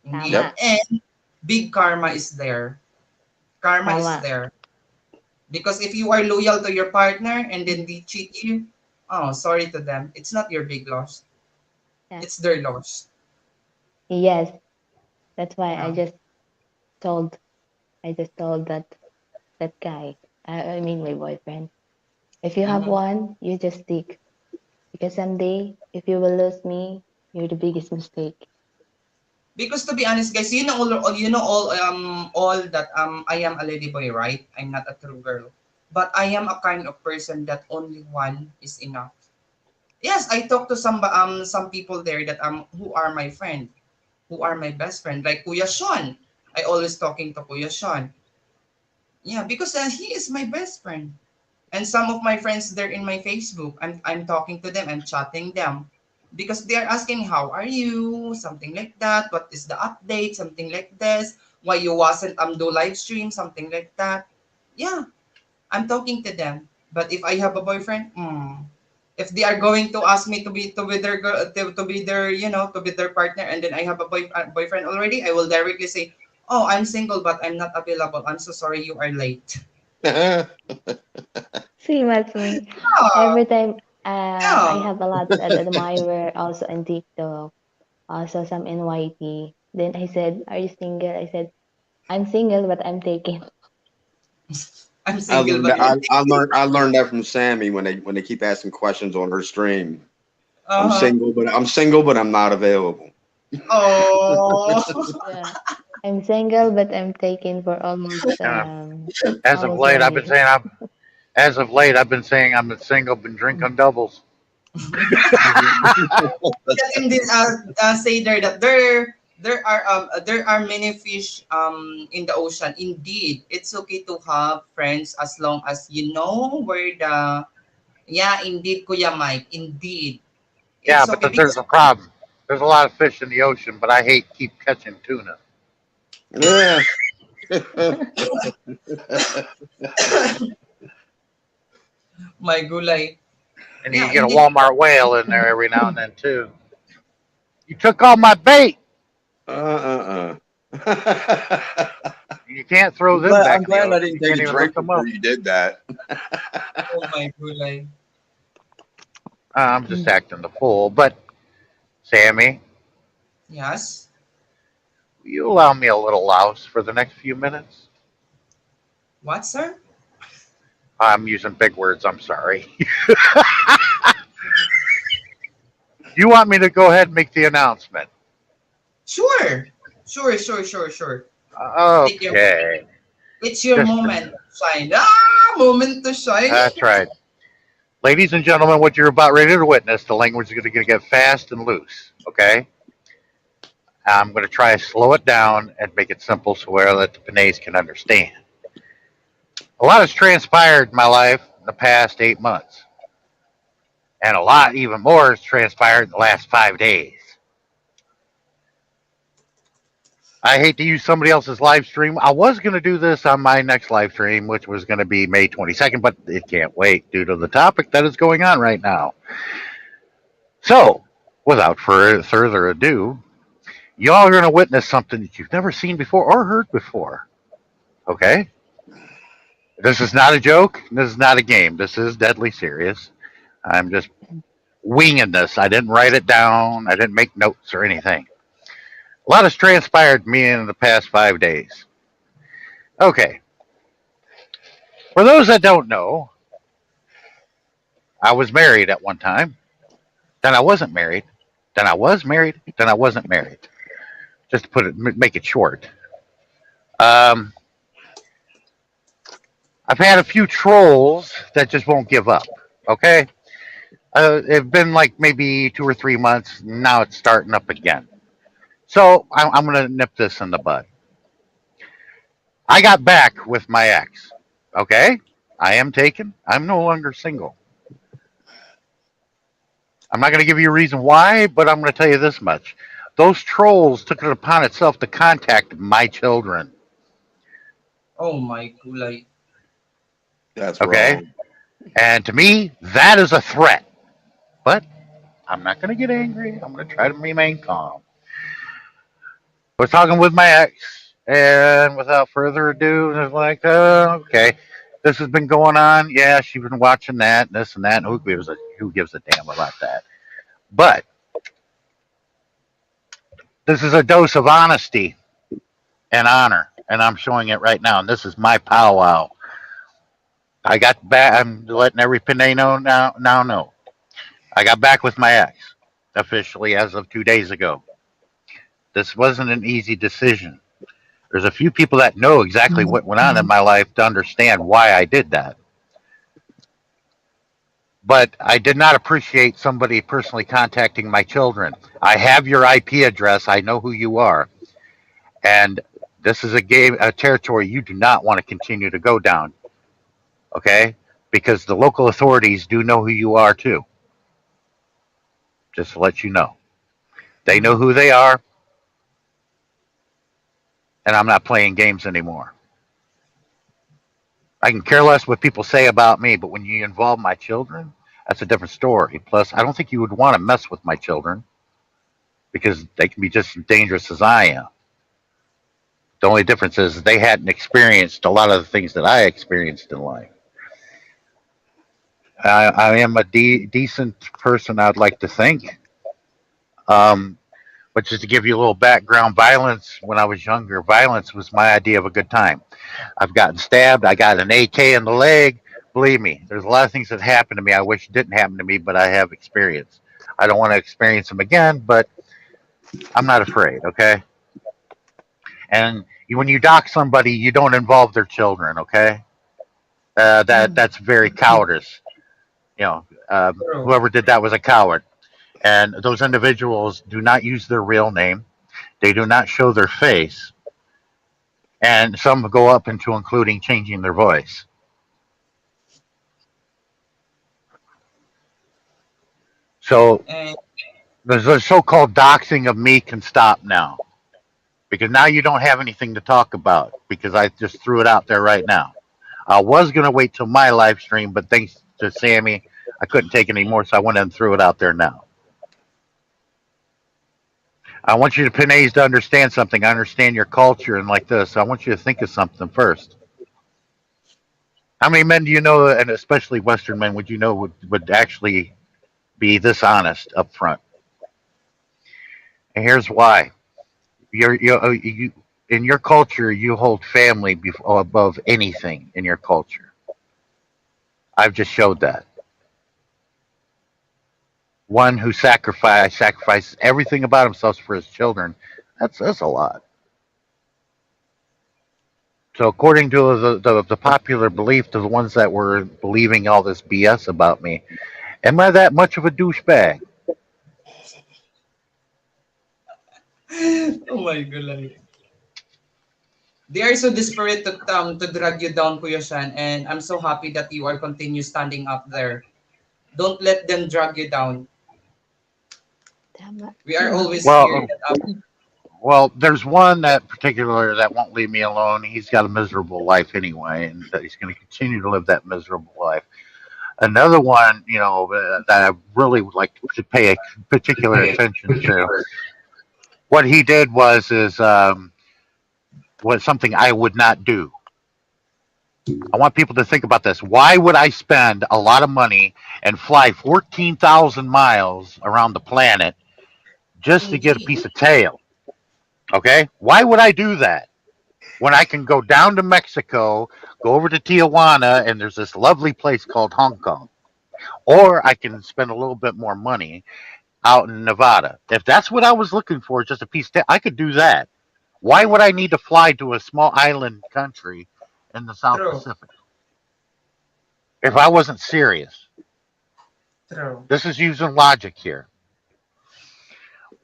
Indeed. Yep. Tama. And big karma is there. Karma is Tama. there. Because if you are loyal to your partner and then they cheat you, oh, sorry to them. It's not your big loss. Yeah. It's their loss. Yes. That's why Yeah. told I just told that guy. I mean my boyfriend. If you have Mhm. one, you just stick. Because someday, if you will lose me, you're the biggest mistake. Because to be honest, guys, all that I am a lady boy, right? I'm not a true girl, but I am a kind of person that only one is enough. Yes, I talk to some people there that who are my friend, who are my best friend, like Kuya Sean. I always talking to Kuya Sean. Yeah, because he is my best friend. And some of my friends there in my Facebook, I'm talking to them, I'm chatting them because they are asking how are you, something like that, what is the update, something like this, why you wasn't do live stream, something like that. Yeah, I'm talking to them. But if I have a boyfriend, if they are going to ask me to be their to be their to be their partner, and then I have a boyfriend already, I will directly say, oh, I'm single but I'm not available. I'm so sorry, you are late. Same as me. Yeah, Every time I yeah. have a lot of admirer also on TikTok, also some in YT. Then I said, "Are you single?" I said, "I'm single, but I'm taken." I'm single but I'm I learned that from Sammy when they keep asking questions on her stream. uh-huh. I'm single, but I'm not available. Oh. Yeah, I'm single, but I'm taken for Uh, as of almost late, 1 year. I've been saying I'm single, been drinking doubles. Yes, indeed. Say there that there are many fish in the ocean. Indeed, it's okay to have friends as long as you know where the. Yeah, indeed, Kuya Mike. Indeed, Yeah, it's but okay there's because a problem. There's a lot of fish in the ocean, but I hate keep catching tuna. Yeah. my gulay. And you Yeah, get a indeed. Walmart whale in there every now and then too. You took all my bait. You can't throw them back I'm in the glad I ocean. You didn't take can't a even drink lift them before up. you did that. Oh my gulay. I'm just acting the fool. But Sammy, Yes. will you allow me a little louse for the next few minutes? What, sir? I'm using big words. I'm sorry. You want me to go ahead and make the announcement? Sure. Sure. Take your. Okay. It's your Just moment. Shine. Ah, moment to shine. that's right. Ladies and gentlemen, what you're about ready to witness, the language is going to get fast and loose. Okay? I'm going to try to slow it down and make it simple so that the Panays can understand. A lot has transpired in my life in the past 8 months, and a lot even more has transpired in the last 5 days. I hate to use somebody else's live stream. I was going to do this on my next live stream, which was going to be May 22nd, but it can't wait due to the topic that is going on right now. So, without further ado, y'all are going to witness something that you've never seen before or heard before. Okay? This is not a joke. This is not a game. This is deadly serious. I'm just winging this. I didn't write it down. I didn't make notes or anything. A lot has transpired to me in the past 5 days. Okay. For those that don't know, I was married at one time. Then I wasn't married. Then I was married. Then I wasn't married. Just to make it short. Um, I've had a few trolls that just won't give up. Okay. It's been like maybe 2 or 3 months. Now it's starting up again. So I'm going to nip this in the bud. I got back with my ex. Okay. I am taken. I'm no longer single. I'm not going to give you a reason why, but I'm going to tell you this much. Those trolls took it upon itself to contact my children. Oh my gulay. That's Okay. wrong. And to me, that is a threat. But I'm not going to get angry. I'm going to try to remain calm. was talking with my ex, and without further ado, it was like, okay, this has been going on. Yeah, she's been watching that, and this and that. And who gives a damn about that? But this is a dose of honesty and honor, and I'm showing it right now. And this is my powwow. I got back. I'm letting every Pinay know now. Now know. I got back with my ex officially as of 2 days ago. This wasn't an easy decision. There's a few people that know exactly what went on in my life to understand why I did that. But I did not appreciate somebody personally contacting my children. I have your IP address. I know who you are. And this is a territory you do not want to continue to go down. Okay? Because the local authorities do know who you are too. Just to let you know. They know who they are, and I'm not playing games anymore. I can care less what people say about me, but when you involve my children, that's a different story. Plus, I don't think you would want to mess with my children because they can be just as dangerous as I am. The only difference is they hadn't experienced a lot of the things that I experienced in life. I am a decent person, I'd like to think. Um, but just to give you a little background, violence when I was younger, violence was my idea of a good time. I've gotten stabbed. I got an AK in the leg. Believe me, there's a lot of things that happened to me I wish didn't happen to me, but I have experienced. I don't want to experience them again, but I'm not afraid, okay? And when you dock somebody, you don't involve their children, okay? That's very cowardice. True. Whoever did that was a coward. And those individuals do not use their real name. They do not show their face. And some go up into including changing their voice. So And the so-called doxing of me can stop now because now you don't have anything to talk about because I just threw it out there right now. I was gonna wait till my live stream, but thanks to Sammy, I couldn't take it anymore, so I went and threw it out there now. I want you to Pinays to understand something. I understand your culture and like this. I want you to think of something first. How many men do you know, and especially Western men, would you know would actually be this honest up front? And here's why. You in your culture you hold family above anything in your culture. I've just showed that. One who sacrifices everything about himself for his children. That's a lot. So according to the popular belief, to the ones that were believing all this BS about me, am I that much of a douchebag? oh my god, like, they are so desperate to drag you down, Kuya Shan, and I'm so happy that you are continue standing up there. Don't let them drag you down. Tama. We are always here. Well, well, there's one that particular that won't leave me alone. He's got a miserable life anyway, and that he's going to continue to live that miserable life. Another one, that I really would like to pay a particular attention to. What he did was something I would not do. I want people to think about this. Why would I spend a lot of money and fly 14,000 miles around the planet just to get a piece of tail? Okay? Why would I do that? When I can go down to Mexico, go over to Tijuana, and there's this lovely place called Hong Kong. Or I can spend a little bit more money out in Nevada. If that's what I was looking for, just a piece of tail, I could do that. Why would I need to fly to a small island country in the South True. Pacific if I wasn't serious? True. This is using logic here.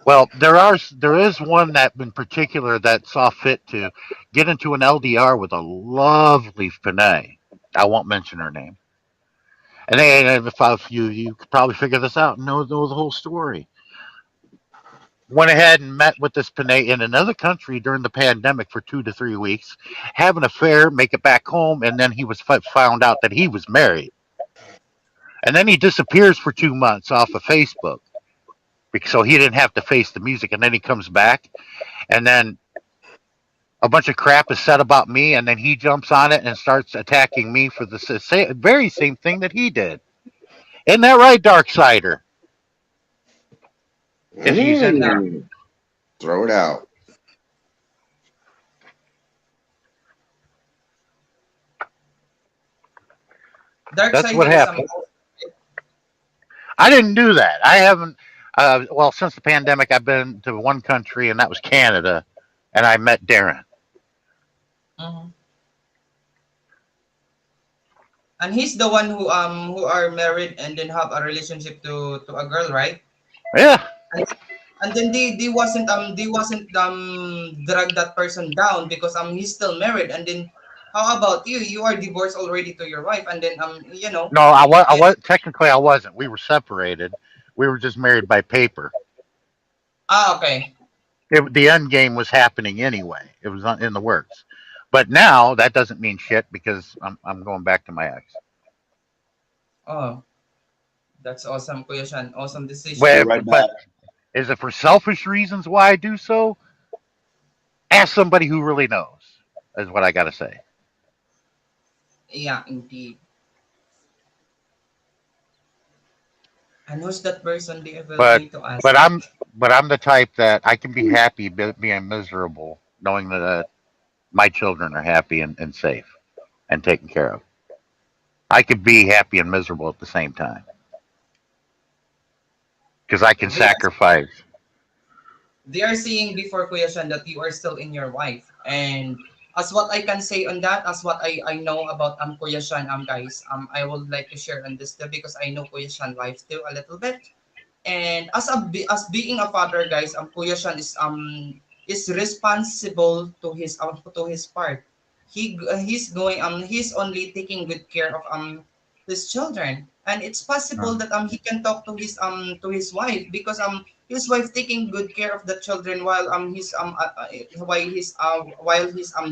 Well, there is one that in particular that saw fit to get into an LDR with a lovely Pinay. I won't mention her name. And then if you could probably figure this out and know the whole story. Went ahead and met with this Pinay in another country during the pandemic for 2 to 3 weeks, have an affair, make it back home, and then he was found out that he was married. And then he disappears for 2 months off of Facebook, so he didn't have to face the music. And then he comes back, and then a bunch of crap is said about me, and then he jumps on it and starts attacking me for the very same thing that he did. Isn't that right, Darksider? If he's in Yeah. there. Mm, throw it out. That's what Darksider is happened. I didn't do that. I haven't. Well, since the pandemic, I've been to one country, and that was Canada, and I met Darren. Mhm. And he's the one who are married and then have a relationship to a girl, right? Yeah. And, and then they wasn't drag that person down because he's still married. And then how about you? You are divorced already to your wife, and then No, I was. I yeah. was technically I wasn't. We were separated. We were just married by paper. Okay. The end game was happening anyway. It was in the works. But now that doesn't mean shit because I'm going back to my ex. Oh, that's awesome, Kuya Shan. Awesome Be decision. Well, right but back. is it for selfish reasons why I do so? Ask somebody who really knows. Is what I got to say. Yeah, indeed. And who's that person they will But going to ask? but I'm but I'm the type that I can be happy being miserable, knowing that my children are happy and safe and taken care of. I could be happy and miserable at the same time because I can They are sacrifice. they are saying before, Kuya Shan, that you are still in your wife. And as what I can say on that, as what I know about Kuya Shan, guys, I would like to share on this too because I know Kuya Shan life too a little bit. And as being a father, guys, Kuya Shan is responsible to his part. He's only taking good care of his children, and it's possible that he can talk to his wife because his wife taking good care of the children while he's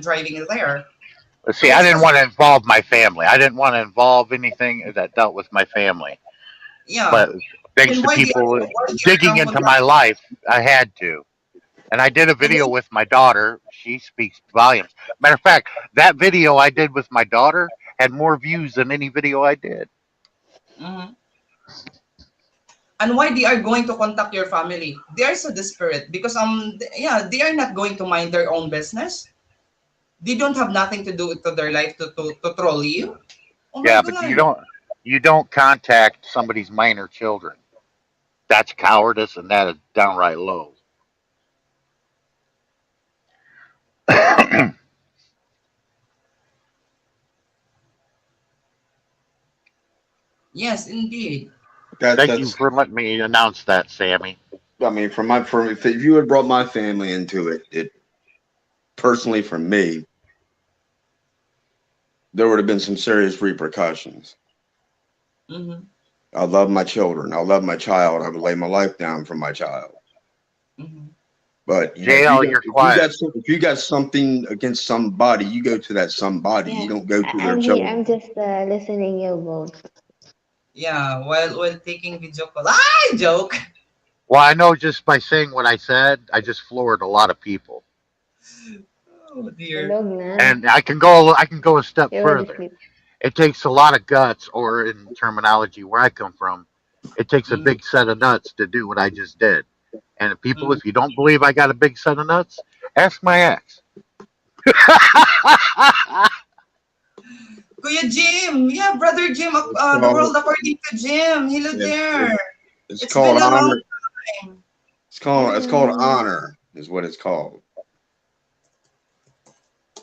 driving there. See, So I it's didn't want possible. to involve my family. I didn't want to involve anything that dealt with my family. Yeah. But thanks Then to people why they digging are into my conducting? life, I had to. And I did a And video with my daughter. She speaks volumes. Matter of fact, that video I did with my daughter had more views than any video I did. mhm. And why they are going to contact your family? They are so desperate because yeah, they are not going to mind their own business. They don't have nothing to do to their life to troll you. Oh my Yeah, but you god. don't contact somebody's minor children. That's cowardice, and that is downright low. Thank Yes, indeed. you That's. for letting me announce that, Sammy. I mean, if you had brought my family into it, personally for me, there would have been some serious repercussions. Mm-hmm. I love my children. I love my child. I would lay my life down for my child. Mm-hmm. But JL, you're quiet. if you got something against somebody, you go to that somebody. Yeah, You don't go to their I'm here. I'm children. just listening you both. Yeah, while taking video call. Ah, joke. Well, I know just by saying what I said, I just floored a lot of people. Oh dear. Tulog na. And I can go a step You already further. sleep. It takes a lot of guts, or in terminology where I come from, it takes a Mm-hmm. big set of nuts to do what I just did. And people, Mm-hmm. if you don't believe I got a big set of nuts, ask my ex. Kuya Jim, yeah, brother Jim, It's the called world according to Jim. Hello it, there. it's It's been called a long honor. time. It's called Hello. honor is what it's called.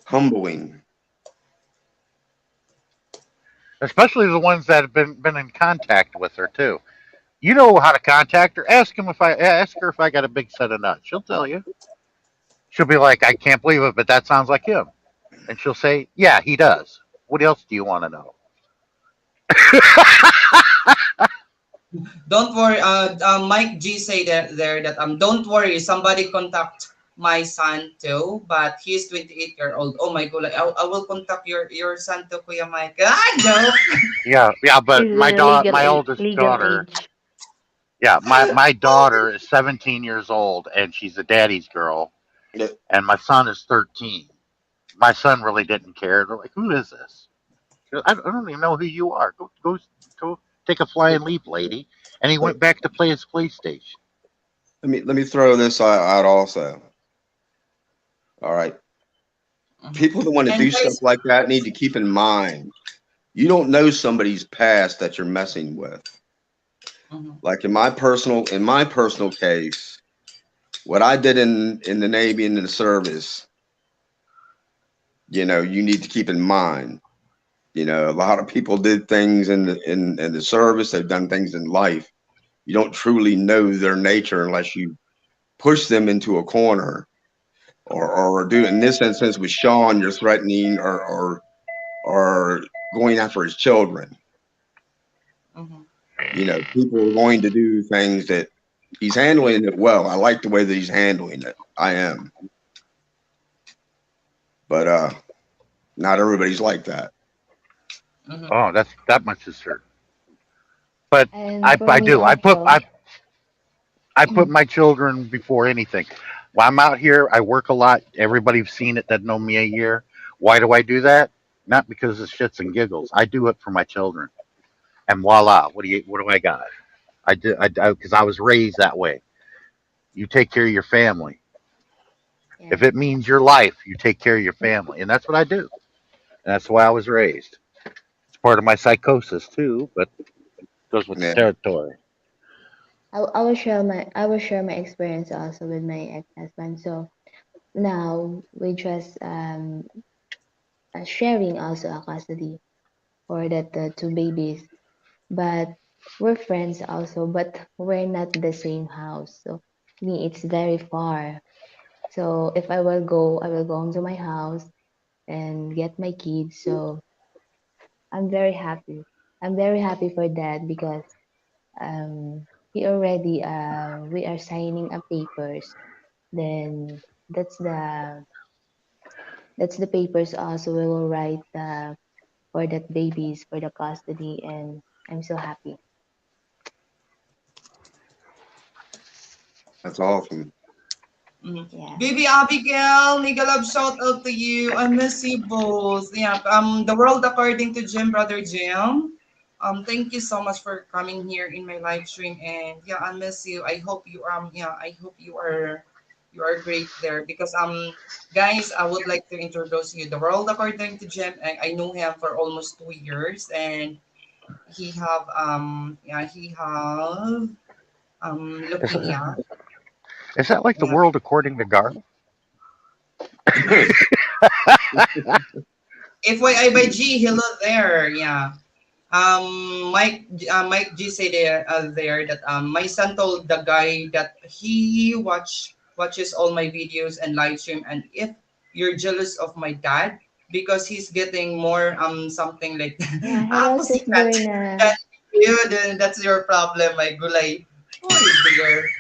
Humbling. Especially the ones that have been in contact with her too. You know how to contact her. Ask her if I got a big set of nuts. She'll tell you. She'll be like, I can't believe it, but that sounds like him. And she'll say, yeah, he does. What else do you want to know? Don't worry. Mike G say that don't worry. Somebody contact my son too, but he's 28-year-old. Oh my god! I will contact your son too, Kuya Mike. Ah, joke. Yeah, but Is legal my oldest legal daughter, age. yeah, my daughter is 17 years old and she's a daddy's girl. Yeah, and my son is 13. My son really didn't care. They're like, "Who is this?" I don't even know who you are. Go, take a flying leap, lady." And he let, went back to play his PlayStation. let me throw this out also. All right. Mhm. People that want to And do stuff guys, like that need to keep in mind you don't know somebody's past that you're messing with. mhm, Like in my personal case, what I did in the Navy and in the service, you need to keep in mind. A lot of people did things in the service. They've done things in life. You don't truly know their nature unless you push them into a corner, or do in this instance with Sean, you're threatening or going after his children. mhm, People are going to do things that he's handling it well. I like the way that he's handling it. I am, but not everybody's like that. mhm, Oh, that much is certain. But And I for I me do. also, I put my children before anything. When I'm out here, I work a lot. Everybody's seen it that know me a year. Why do I do that? Not because of shits and giggles. I do it for my children. And voila, what do I got? I do because I was raised that way. You take care of your family. If yeah, it means your life, you take care of your family, and that's what I do. And that's the way I was raised. It's part of my psychosis too, but goes with the Yeah, territory. I will share my experience also with my ex-husband. So now we just sharing also a custody for that two babies, but we're friends also, but we're not the same house. So me, it's very far. So if I will go home to my house and get my kids. So I'm very happy. I'm very happy for that because um he already we are signing up papers. Then that's the that's the papers also we will write for that babies for the custody, and I'm so happy. that's awesome. mhm. Yeah. Baby Abigail, mega love shout out to you. I miss you both. Yeah. The world according to Jim, brother Jim. Thank you so much for coming here in my live stream, and yeah, I miss you. I hope you are great there because guys, I would like to introduce you. The world according to Jim. I know him for almost 2 years, and he have Is, leukemia. is that like the Yeah. world according to Garth? FYI by G, hello there. Yeah. Mike G said there that my son told the guy that he watches all my videos and live stream, and if you're jealous of my dad because he's getting more something like Yeah. Hello, ako Sis sikat Berna. than you, then that's your problem, my gulay. Who is there?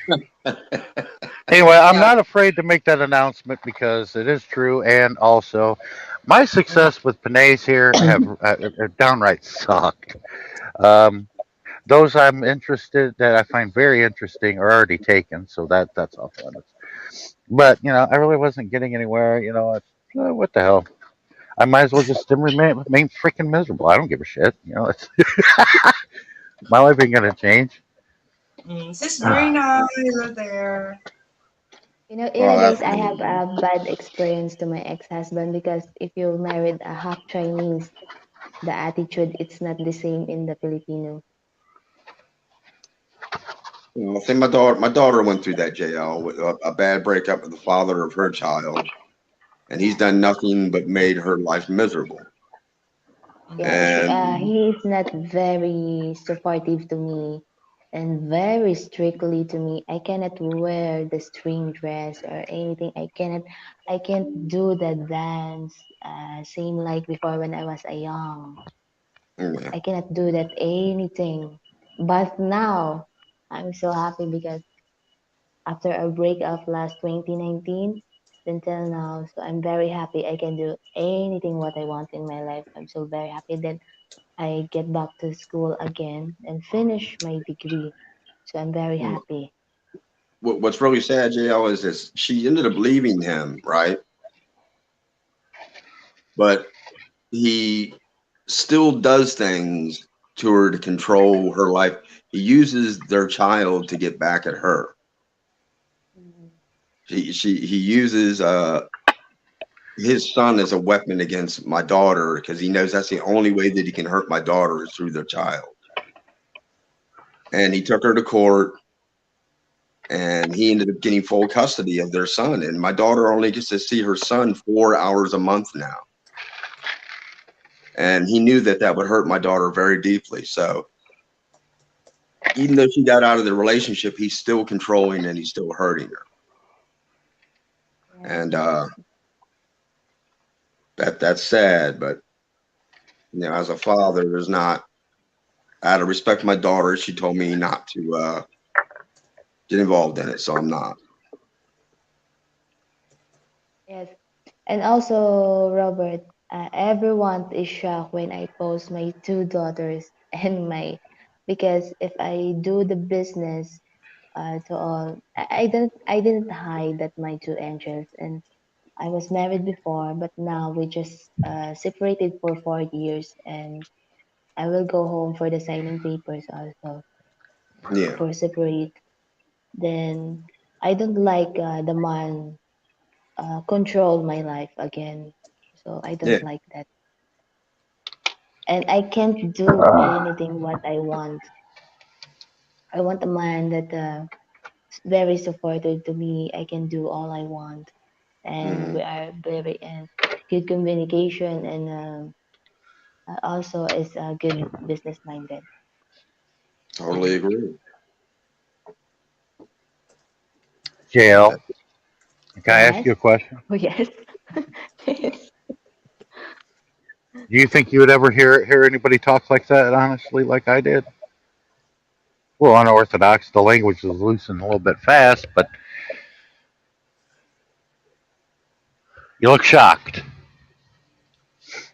Anyway, I'm Yeah. not afraid to make that announcement because it is true, and also, my success with Panay's here have downright sucked. Um, those I'm interested that I find very interesting are already taken, so that's off limits. But I really wasn't getting anywhere. What the hell? I might as well just remain freaking miserable. I don't give a shit. My life ain't gonna change. Sis Brina, hello there. Oh, Guys, that's I have amazing. a bad experience to my ex-husband because if you married a half Chinese, the attitude it's not the same in the Filipino. See, my daughter went through that, JL, with a bad breakup with the father of her child, and he's Yeah. done nothing but made her life miserable. Yeah, she Mhm. And he is not very supportive to me and very strictly to me. I cannot wear the string dress or anything. I can't do the dance same like before when I was a young. yeah, I cannot do that anything. But now I'm so happy because after a breakup last 2019 until now, so I'm very happy I can do anything what I want in my life. I'm so very happy that I get back to school again and finish my degree. So I'm very yeah. happy. what's really sad, JL, is this: she ended up leaving him, right? But he still does things to her to control her life. He uses their child to get back at her. Mhm. He uses his son as a weapon against my daughter because he knows that's the only way that he can hurt my daughter is through their child. And he took her to court, and he ended up getting full custody of their son. And my daughter only gets to see her son 4 hours a month now. And he knew that that would hurt my daughter very deeply. So even though she got out of the relationship, he's still controlling and he's still hurting her. Yeah. And that's sad. But as a father, there's not. Out of respect for my daughter, she told me not to get involved in it, so I'm not. Yes. And also, Robert, everyone is shocked when I post my two daughters and my, because if I do the business to all, I didn't hide that my two angels, and I was married before, but now we just separated for 4 years, and I will go home for the signing papers also Yeah, for separate. Then I don't like the man control my life again, so I yeah, don't like that, and I can't do anything what I want. I want a man that very supportive to me. I can do all I want, and mm, we are very in good communication, and also is good business minded. totally agree. JL, can I ask Yes. you a question? Oh yes. Yes. Do you think you would ever hear anybody talk like that honestly, like I did? Well, unorthodox. The language was loose and a little bit fast, but you look shocked.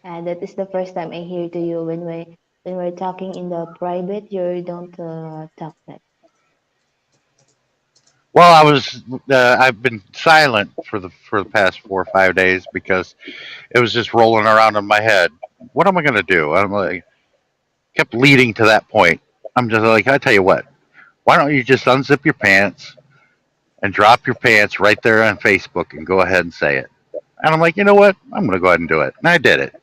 That is the first time I hear to you when we're talking in the private. You don't talk that. Well, I've been silent for the past 4 or 5 days because it was just rolling around in my head. What am I going to do? I'm like, kept leading to that point. I'm just like, I tell you what, why don't you just unzip your pants and drop your pants right there on Facebook and go ahead and say it? And I'm like, you know what? I'm going to go ahead and do it. And I did it.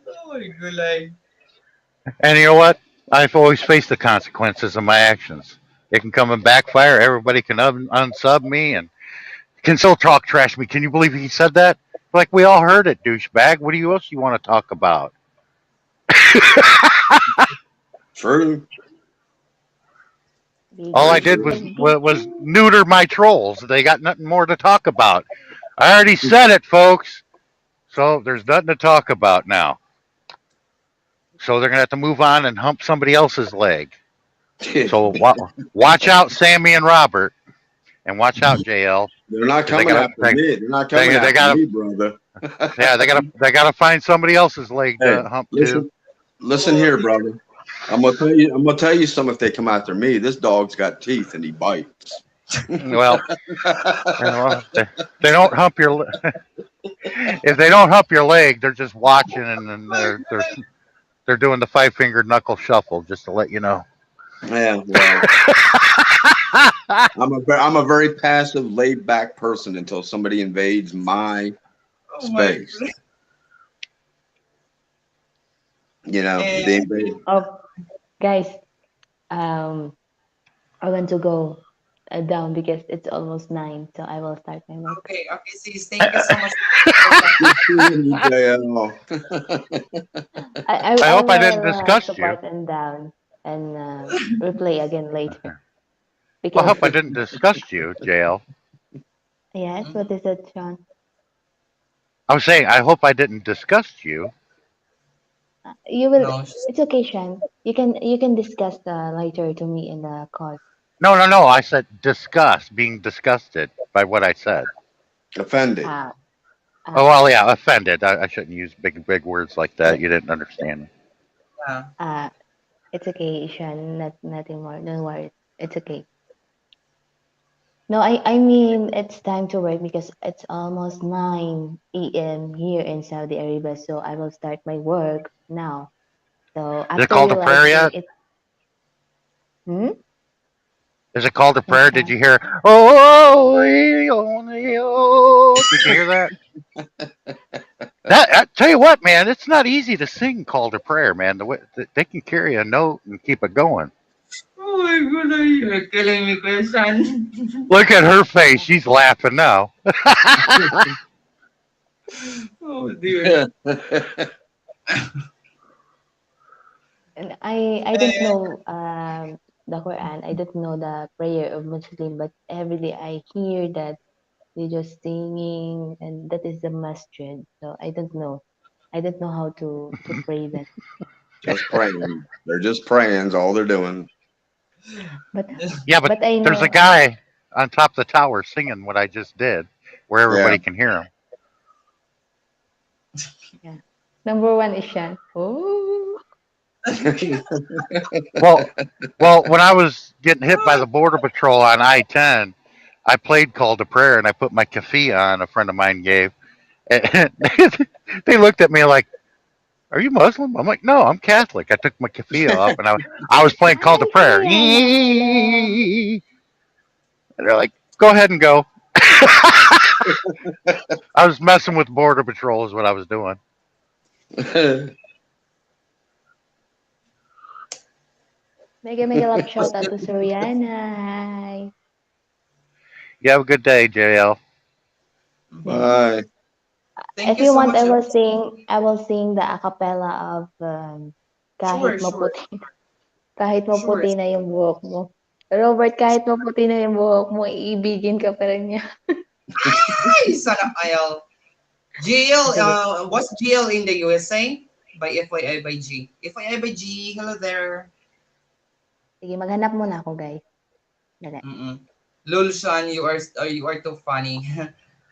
Oh my god, like, And you know what? I've always faced the consequences of my actions. It can come and backfire. Everybody can unsub me and can still talk trash me. Can you believe he said that? Like we all heard it, douchebag. What do you else you want to talk about? True. Be All I Very did true. was neuter my trolls. They got nothing more to talk about. I already said it, folks. So there's nothing to talk about now. So they're gonna have to move on and hump somebody else's leg. So watch out, Sammy and Robert, and watch out, JL, They're not because they coming gotta after me. They're not coming they after gotta me, brother. yeah they gotta find somebody else's leg Hey, to hump to. listen here, brother. I'm gonna tell you something if they come after me. This dog's got teeth and he bites. Well, they don't hump your if they don't hump your leg, they're just watching and then they're doing the 5 fingered knuckle shuffle just to let you know. Yeah, well, I'm a very passive, laid back person until somebody invades my oh my space. god. And They invade. Oh, guys, um, I want to go down because it's almost 9, so I will start my work. okay, okay, sis, thank you so much for Good seeing you, JL. I I hope I didn't will disgust you. support and down and replay again later Well, I because hope I didn't disgust you, JL. yes, what Mhm. is it, Sean? I was saying I hope I didn't disgust you. You will. No, It's okay, Sean. You can discuss later to me in the call. No, no, no. I said disgust, being disgusted by what I said. Offended. Uh, Oh uh, well, yeah, offended. I shouldn't use big words like that. You didn't understand me. yeah. uh, it's okay, Sean. Nothing more. Don't worry. It's okay. No, I mean it's time to work because it's almost 9 a.m. here in Saudi Arabia, so I will start my work now. So Is it after called a prayer realizing yet? it, hmm? Is it called a What's prayer? Did that? you hear? Oh, only oh. Did you hear that? That I tell you what, man, it's not easy to sing call to prayer, man. The way they can carry a note and keep it going. Oh my god, you're killing me, question. Look at her face; she's laughing now. Oh dear. And I don't know the Quran. I don't know the prayer of Muslim, but every day I hear that they just singing, and that is the masjid. So I don't know. I don't know how to pray that. Just praying. They're just praying. Is all they're doing. But Yeah, but I there's a know. guy on top of the tower singing what I just did, where Yeah. everybody can hear him. Yeah. Number one is Shan. Oh. Well, when I was getting hit by the border patrol on I-10, I played Call to Prayer and I put my keffiyeh on. A friend of mine gave, and they looked at me like, "Are you Muslim?" I'm like, "No, I'm Catholic." I took my keffiyeh off and I was playing Call to Ay, Prayer. kaya pala. And they're like, "Go ahead and go." I was messing with border patrol is what I was doing. Mega mega love Was shout out good. to Soriana. Hi. You have a good day, JL. Yeah. Bye. Thank If you you so want, much. I will sing the acapella of Sure, kahit sure, maputi, kahit sure. maputi na yung buhok mo. Robert, kahit maputi na yung buhok mo, iibigin ka pa rin niya. Ay, sana ayaw. GL, Sige, what's GL in the USA? By FYI by G. FYI by G, hello there. sige, maghanap muna ako, guys. Dali. Mm-mm. Lulshan, you are too funny.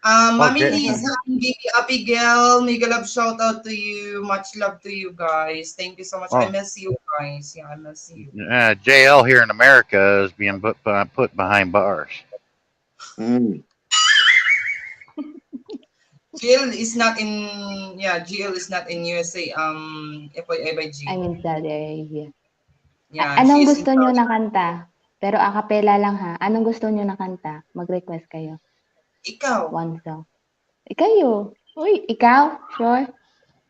Well, Mommy J- Liz, baby Abigail, mega love shout out to you. Much love to you guys. Thank you so much. I well, miss you guys. Yeah, I miss you. JL here in America is being put behind bars. Mm. GL is not in, yeah, GL is not in USA. FYI by G. I'm in Saudi Arabia. Yeah, she Anong is in gusto nyo Saudi. na kanta? Pero acapella lang ha. Anong gusto nyo na kanta? Mag-request kayo. Ikaw. One song. Ikayo. Uy, ikaw? Sure?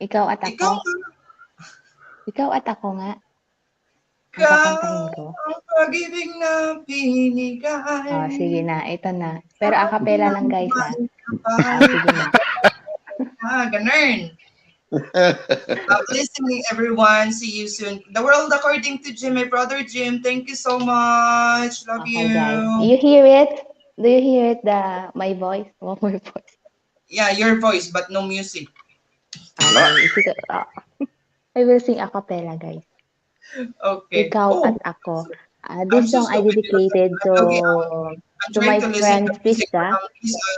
Ikaw at Ikaw ako? ka. Ikaw at ako nga. Ang Ikaw kakantahin ko. ang pag-ibig na Oh, binigay. sige na. Ito na. Pero At acapella lang guys ha. naman Oh, kapal. sige na. Ganun. Listening, everyone. See you soon. The world according to Jim, my brother Jim. Thank you so much. Love Okay guys. you. You hear it? Do you hear it? My voice? One more voice. Yeah, your voice, but no music. Ah, Okay. Sige. I will sing acapella guys. Okay. Ikaw at Oh, ako. I'm This so song I stupid because dedicated okay, I'm to trying my to listen to friend music. Pista.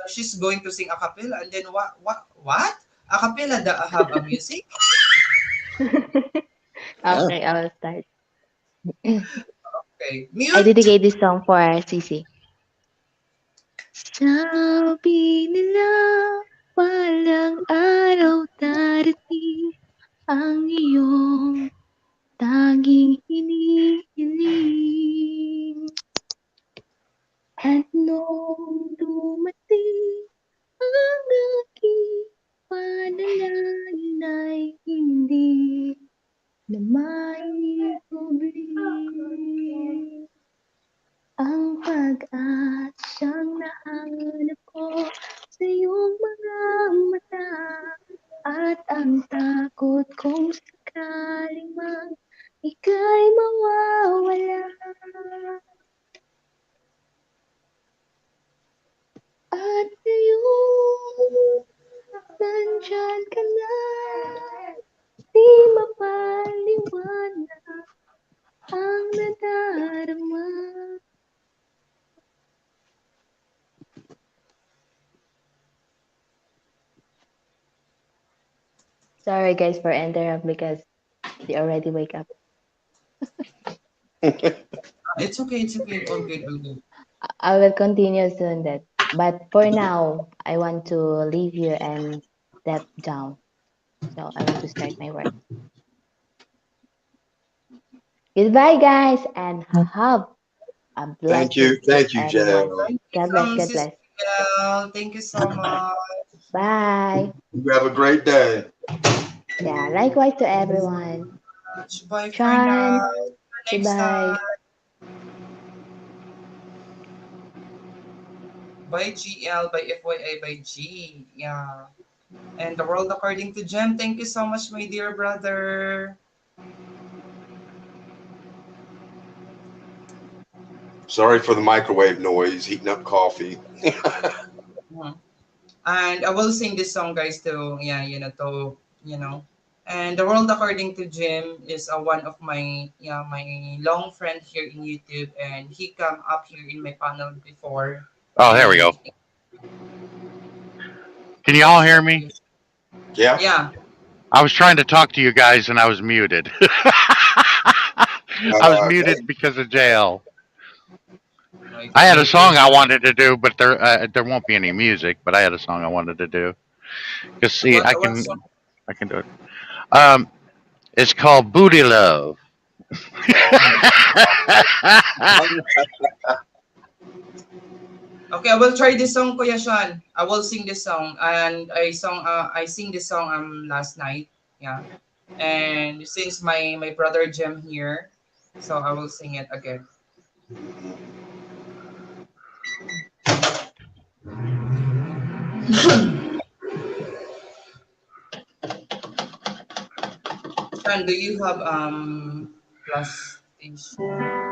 She's going to sing a cappella, and then what? A cappella that have a music? yeah. Okay, I will start. Okay, I mute. dedicate this song for Sisi. Sabi nila walang araw darating ang iyong tanging hinihiling. At nung dumating ang aking panalangin ay hindi na maitubli. Ang pag-asang nahanap ko sa iyong mga mata at ang takot kong sakaling mang ika'y mawawala. At ngayon, nandyan ka na, di mapaliwanag ang nadarama. Sorry guys for interrupt because they already wake up. It's okay. It's okay. All good. All good. I will continue soon that. But for now, I want to leave here and step down. So I want to start my work. Goodbye, guys, and have a blessed day, Thank you, everyone. JL. Thank you God so bless. much, God Sis bless. Miguel. Thank you so much. Bye. You have a great day. Yeah, likewise to everyone. Bye for now. Sean, Next goodbye. time. By GL, by FYI, by G. Yeah. And the world according to Jem. Thank you so much, my dear brother. Sorry for the microwave noise, heating up coffee. Mhm. And I will sing this song, guys, to, yeah, And the world according to Jim is one of my, yeah, my long friend here in YouTube, and he come up here in my panel before, Oh, there we and go. Can you all that's hear the me? Yeah. yeah. I was trying to talk to you guys and I was muted. I was Okay. muted because of jail. Like I had a muted. song I wanted to do, but there won't be any music. But I had a song I wanted to do. Cause see, What song? I can do it. Um, it's called Booty Love. Okay, I will try this song, Kuya Sean. I will sing this song, and I sing this song last night. Yeah, and since my brother Jem here, so I will sing it again. Sean, do you have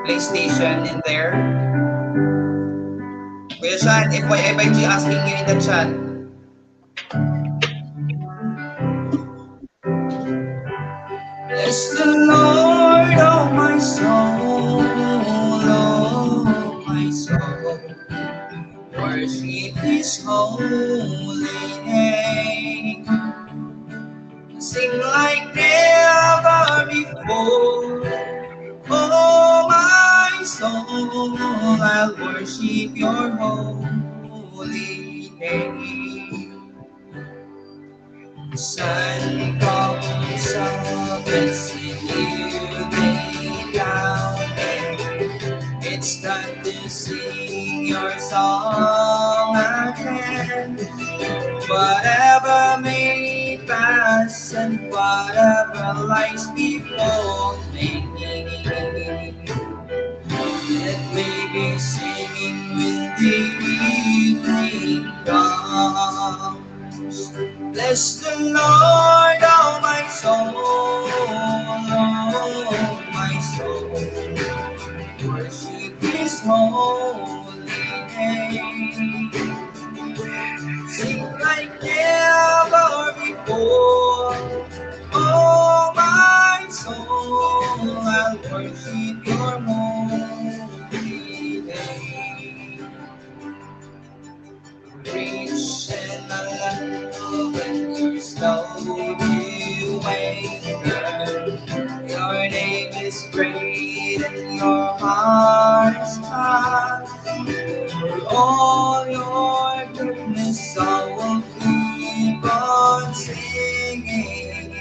PlayStation in there? Kuya Sean, FYI asking you in the chat. Bless the Lord, oh my soul, oh my soul. Worship His holy name. Sing like never before. Oh my soul, I'll worship Your holy name. Sun comes up and see You lay down there. It's time to sing Your song again. Whatever may pass and whatever lies before me, let me be singing when the evening comes. Bless the Lord, oh my soul, oh my soul. Worship His holy name. Sing like never before. Oh, my soul, I'll worship Your holy name. Rich and love and You're slowly waker. Your name is great and Your heart is kind. For all Your goodness, I will keep on singing.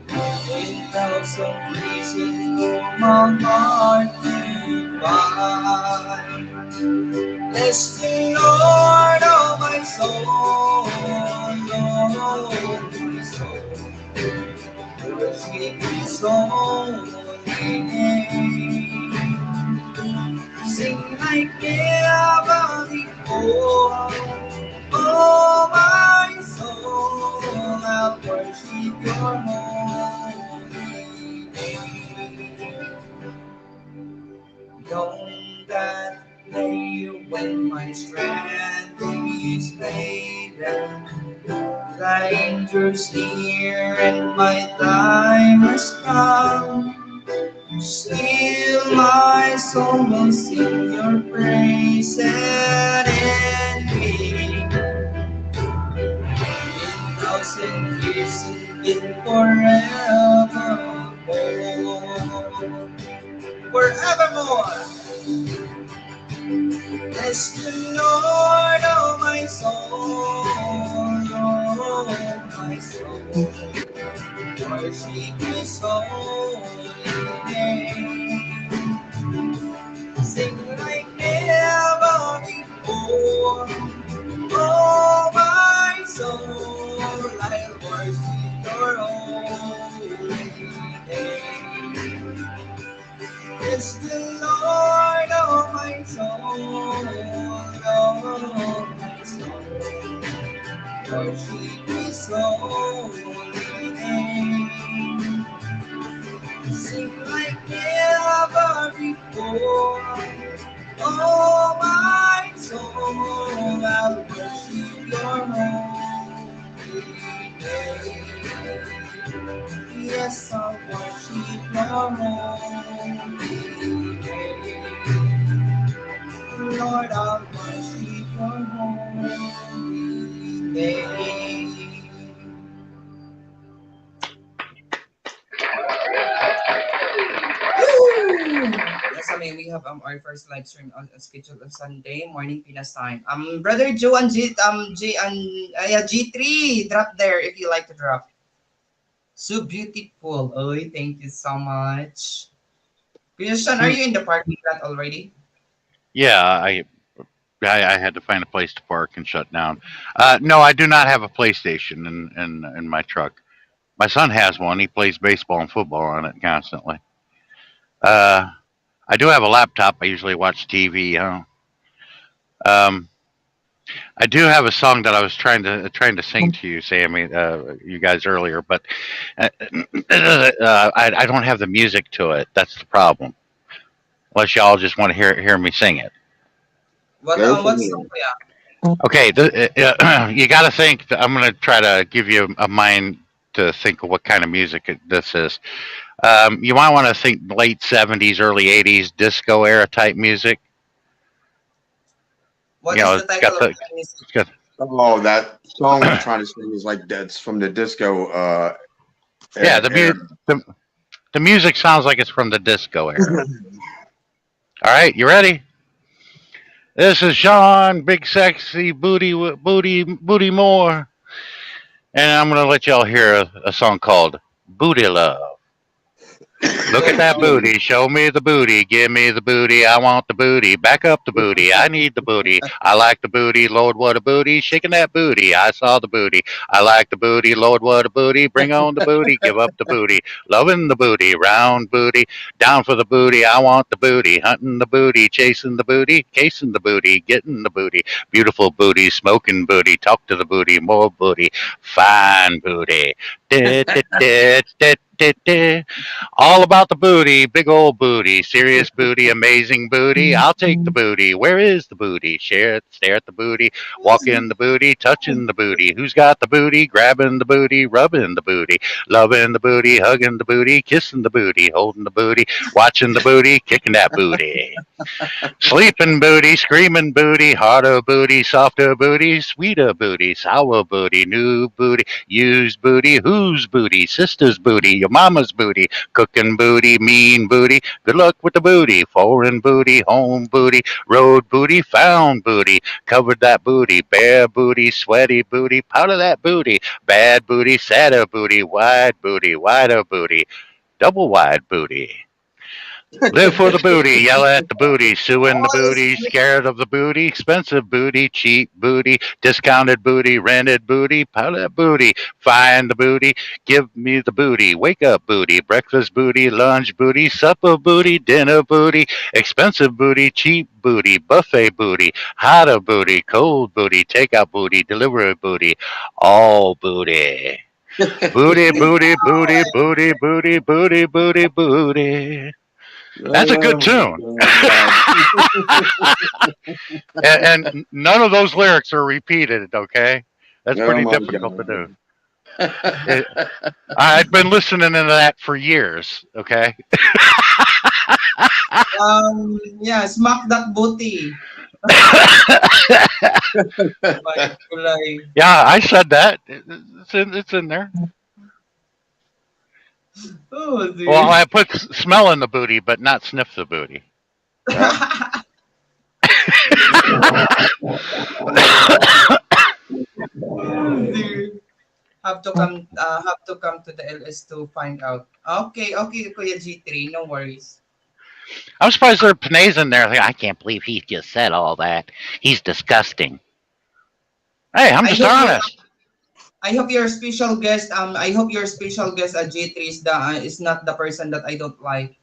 10,000 reasons for my heart to find. Bless the Lord, oh my soul, oh my soul. Worship His holy name. Sing like never before. Oh, my soul, I'll worship Your holy name. On that day when my strength is failing, dangers near and my time has come. Still my soul will sing Your praise and in me. 1,000 years and in forevermore. Forevermore. Bless the Lord, oh my soul, oh my soul. Worship His holy name. Sing like never before. Oh my soul, I worship Your holy name. Bless the Lord, oh my soul, oh my soul. Worship His holy name. Sing like never before. Oh my soul, I'll worship Your holy name. Yes, I'll worship Your holy name. Lord, I'll worship Your holy name. Yes, I mean we have our first live stream on schedule on Sunday morning Pinas time. Brother Joe and G3 drop there if you like to drop. So beautiful. Oh, thank you so much. Christian, are Hmm. you in the parking lot already? Yeah, I had to find a place to park and shut down. No, I do not have a PlayStation in my truck. My son has one. He plays baseball and football on it constantly. Uh, I do have a laptop. I usually watch TV. Um, I do have a song that I was trying to sing to you, Sammy, you guys earlier, but I don't have the music to it. That's the problem. Unless y'all just want to hear me sing it. Go for What's it. yeah? Okay, you got to think. I'm going to try to give you a mind to think of what kind of music this is. You might want to think late '70s, early '80s disco era type music. What You is know, the title of the music? it's got Oh, that song you're trying to sing is like that's from the disco yeah, era. the music sounds like it's from the disco era. All right, you ready? This is Sean, big sexy booty more, and I'm gonna let y'all hear a song called "Booty Love." Look at Go, that go. booty. Show me the booty. Give me the booty. I want the booty. Back up the booty. I need the booty. I like the booty. Lord, what a booty. Shaking that booty. I saw the booty. I like the booty. Lord, what a booty. Bring on the booty. Give up the booty. Loving the booty. Round booty. Down for the booty. I want the booty. Hunting the booty. Chasing the booty. Casing the booty. Getting the booty. Beautiful booty. Smoking booty. Talk to the booty. More booty. Fine booty. All about the booty, big old booty, serious booty, amazing booty. I'll take the booty. Where is the booty? Share it, stare at the booty, walk in the booty, touching the booty. Who's got the booty? Grabbing the booty, rubbing the booty, loving the booty, hugging the booty, kissing the booty, holding the booty, watching the booty, kicking that booty. Sleeping booty, screaming booty, harder booty, softer booty, sweeter booty, sour booty, new booty, used booty, whose booty, sister's booty, your mama's booty, cooking booty, mean booty, good luck with the booty, foreign booty, home booty, road booty, found booty, covered that booty, bare booty, sweaty booty, powder that booty, bad booty, sadder booty, wider booty, double wide booty. Live for the booty, yell at the booty, sue in the Oh, booty, scared of the booty, expensive booty, cheap booty, discounted booty, rented booty, pilot booty, find the booty, give me the booty, wake up booty, breakfast booty, lunch booty, supper booty, dinner booty, expensive booty, cheap booty, buffet booty, hotter booty, cold booty, takeout booty, delivery booty, all booty. Booty, booty, booty, booty, booty, booty, booty, booty. That's a good tune. Oh, God. And none of those lyrics are repeated, okay? That's Oh pretty my difficult to do. God. It, I've been listening to that for years, okay? yeah, smack that booty. Like, kulay. Yeah, I said that. It's in there. Oh, Well, dude. I put smell in the booty, but not sniff the booty. Yeah. Have to come to the LS to find out. Okay, okay, Kuya G3, no worries. I'm surprised there are Panays in there. Like, I can't believe he just said all that. He's disgusting. Hey, I'm I just hope you honest. I hope your special guest I hope your special guest at G3 is not the person that I don't like.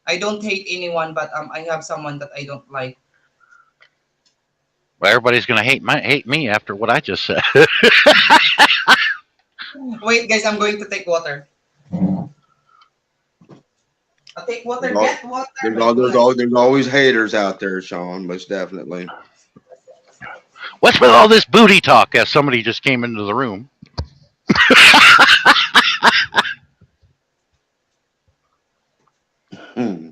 I don't hate anyone, but I have someone that I don't like. Well, everybody's gonna hate me after what I just said. Wait, guys, I'm going to take water. I'll take There's, water. al- Get water, there's, my al- there's, gulay. al- there's always haters out there, Sean. Most definitely. What's with all this booty talk? As somebody just came into the room. Hmm.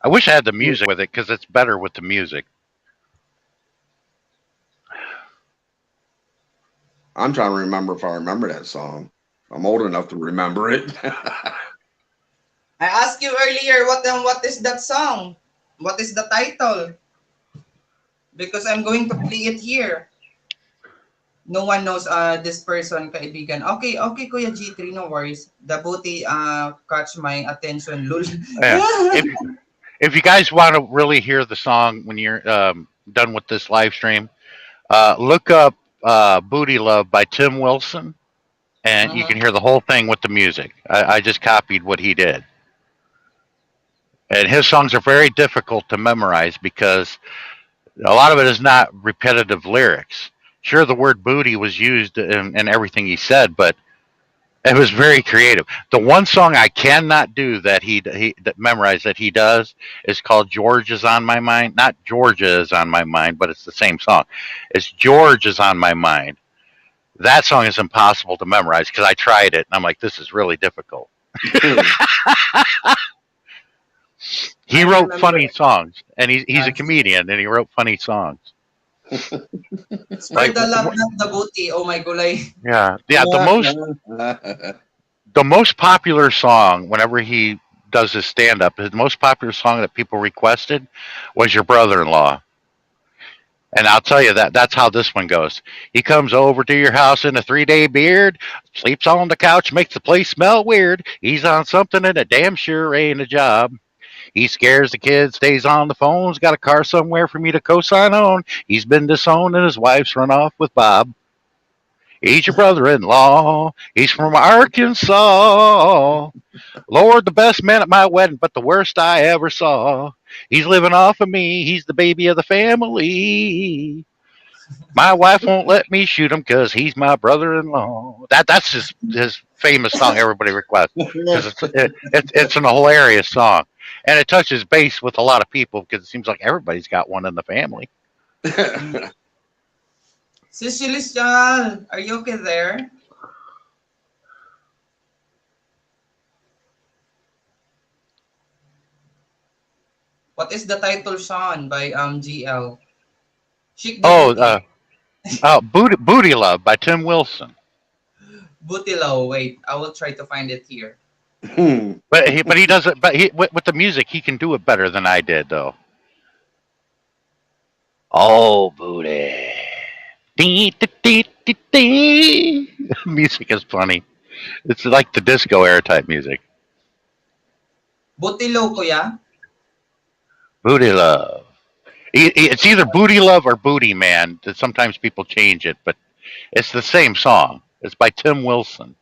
I wish I had the music with it because it's better with the music. I'm trying to remember if I remember that song. I'm old enough to remember it. I asked you earlier what is that song? What is the title? Because I'm going to play it here. No one knows this person, kaibigan. Okay, okay, Kuya G3, no worries. The booty catch my attention, lul. Yeah. If you guys want to really hear the song when you're done with this live stream, look up "Booty Love" by Tim Wilson, and you can Mhm. hear the whole thing with the music. I just copied what he did, and his songs are very difficult to memorize because a lot of it is not repetitive lyrics. Sure, the word "booty" was used in everything he said, but it was very creative. The one song I cannot do that memorize that he does is called "George is on my mind." Not "Georgia is on my mind," but it's the same song. It's "George is on my mind." That song is impossible to memorize because I tried it and I'm like, this is really difficult. He I wrote remember funny it. songs, and he's a Uh, comedian, and he wrote funny songs. it's for Like, the love, not the booty. Oh my gulay. yeah, the most popular song whenever he does his stand up, the most popular song that people requested was "Your Brother-in-Law." And I'll tell you that's how this one goes. He comes over to your house in a 3-day beard, sleeps on the couch, makes the place smell weird. He's on something and it damn sure ain't a job. He scares the kids, stays on the phones, got a car somewhere for me to co-sign on. He's been disowned and his wife's run off with Bob. He's your brother-in-law. He's from Arkansas. Lord, the best man at my wedding, but the worst I ever saw. He's living off of me. He's the baby of the family. My wife won't let me shoot him because he's my brother-in-law. That's his famous song. Everybody requests because it's an hilarious song, and it touches base with a lot of people because it seems like everybody's got one in the family. Sis Celestial, are you okay there? What is the title, Sean, by GL? Chic the Oh, Booty. Booty Love by Tim Wilson. Booty Low. Wait, I will try to find it here. But he does it. But with the music, he can do it better than I did, though. Oh, booty. Dee, dee, dee, dee, dee. Music is funny. It's like the disco era type music. Booty Low, kuya? Booty Love. It's either Booty Love or Booty Man. Sometimes people change it, but it's the same song. It's by Tim Wilson.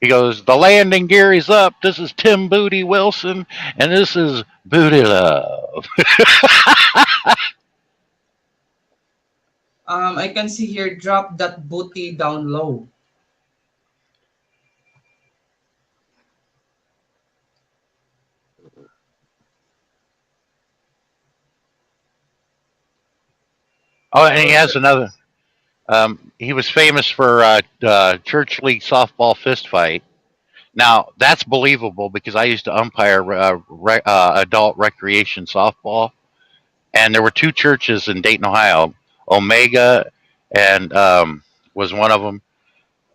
He goes, "The landing gear is up. This is Tim Booty Wilson, and this is Booty Love." I can see here, drop that booty down low. Oh, I and he will has search. another. He was famous for church league softball fist fight. Now that's believable because I used to umpire adult recreation softball, and there were two churches in Dayton, Ohio. Omega and was one of them,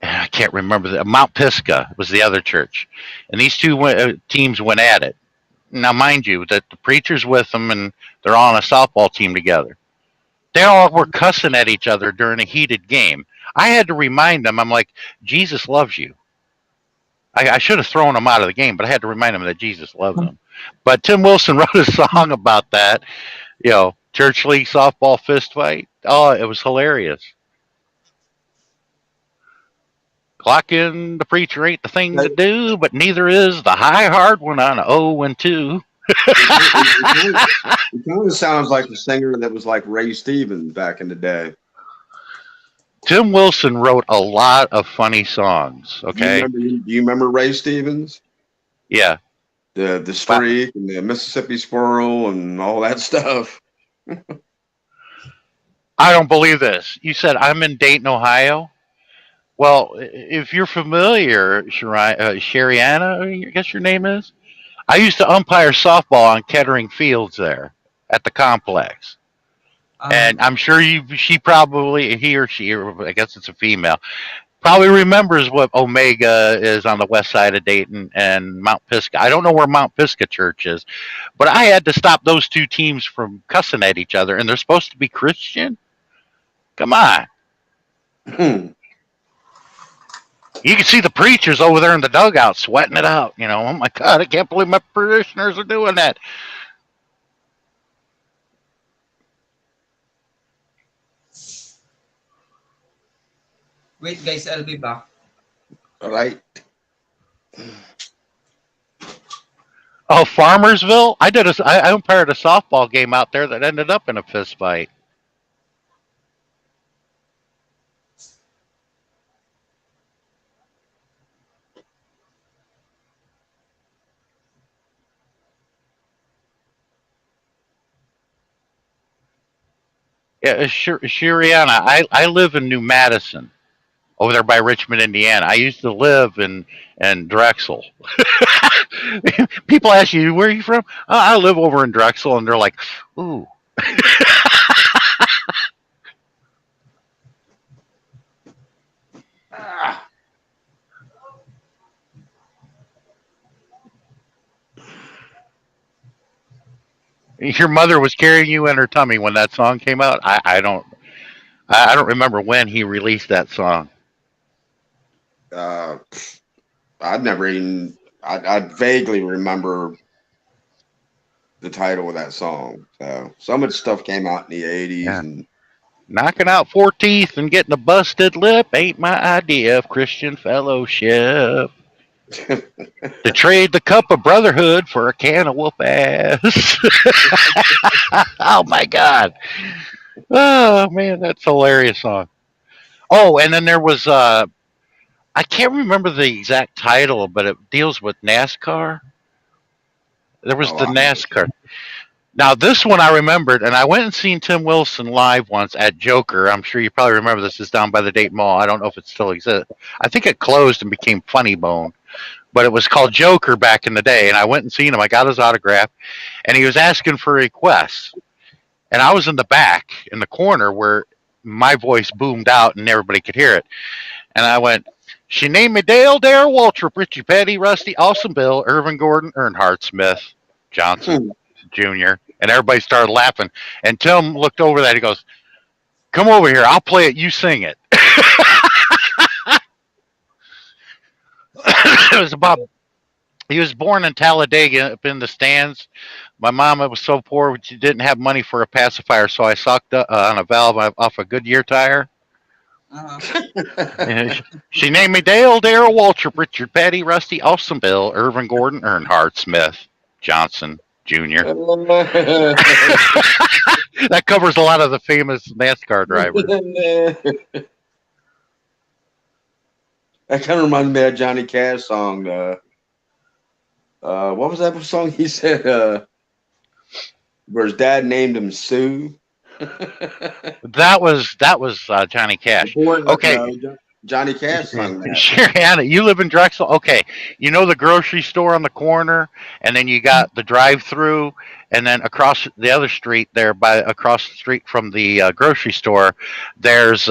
I can't remember Mount Pisgah was the other church, and these two teams went at it. Now, mind you, that the preacher's with them, and they're all on a softball team together. They all were cussing at each other during a heated game. I had to remind them. I'm like, Jesus loves you. I should have thrown them out of the game, but I had to remind them that Jesus loves them. But Tim Wilson wrote a song about that. Church league softball fist fight. Oh, it was hilarious. Clocking the preacher ain't the thing to do, but neither is the high hard one on a 0 and 2. It kind of sounds like the singer that was like Ray Stevens back in the day. Tim Wilson wrote a lot of funny songs. Okay. Do you remember Ray Stevens? Yeah. The Streak and the Mississippi Squirrel and all that stuff. I don't believe this. You said I'm in Dayton, Ohio. Well, if you're familiar, Shariana, I guess your name is. I used to umpire softball on Kettering Fields there at the complex. And I'm sure he or she, or I guess it's a female, probably remembers what Omega is on the west side of Dayton and Mount Pisgah. I don't know where Mount Pisgah Church is, but I had to stop those two teams from cussing at each other, and they're supposed to be Christian? Come on. You can see the preachers over there in the dugout sweating it out. Oh my God, I can't believe my parishioners are doing that. Wait, guys, I'll be back. All right. Oh, Farmersville? I umpired a softball game out there that ended up in a fist fight. Yeah, Shiriana, I live in New Madison, over there by Richmond, Indiana. I used to live in Drexel. People ask you, where are you from? Oh, I live over in Drexel, and they're like, ooh. Your mother was carrying you in her tummy when that song came out. I don't remember when he released that song. I'd never even. I vaguely remember the title of that song. So some of the stuff came out in the 80s. Yeah. And knocking out 4 teeth and getting a busted lip ain't my idea of Christian fellowship. To trade the cup of brotherhood for a can of whoop ass. Oh my God. Oh man, that's a hilarious song. Oh, and then there was I can't remember the exact title, but it deals with NASCAR. There was the NASCAR. Now this one I remembered, and I went and seen Tim Wilson live once at Joker. I'm sure you probably remember this. Is down by the Dayton Mall. I don't know if it still exists. I think it closed and became Funny Bone. But it was called Joker back in the day, and I went and seen him. I got his autograph, and he was asking for requests. And I was in the back, in the corner, where my voice boomed out and everybody could hear it. And I went, she named me Dale, Darrell, Waltrip, Richie Petty, Rusty, Awesome Bill, Irvin Gordon, Earnhardt, Smith, Johnson, Jr., and everybody started laughing. And Tim looked over that. He goes, come over here. I'll play it. You sing it. It was about. He was born in Talladega up in the stands. My mama was so poor she didn't have money for a pacifier, so I sucked on a valve off a Goodyear tire. She named me Dale, Darrell, Waltrip, Richard, Petty, Rusty, Awesome Bill, Irvin Gordon, Earnhardt, Smith, Johnson, Jr. That covers a lot of the famous NASCAR drivers. That kind of reminds me of that Johnny Cash song. What was that song he said? Where his dad named him Sue. That was Johnny Cash. Okay. Johnny Cash sung that. Sure, Anna, you live in Drexel? Okay. You know the grocery store on the corner, and then you got the drive-through, and then across the other street there, across the street from the grocery store, there's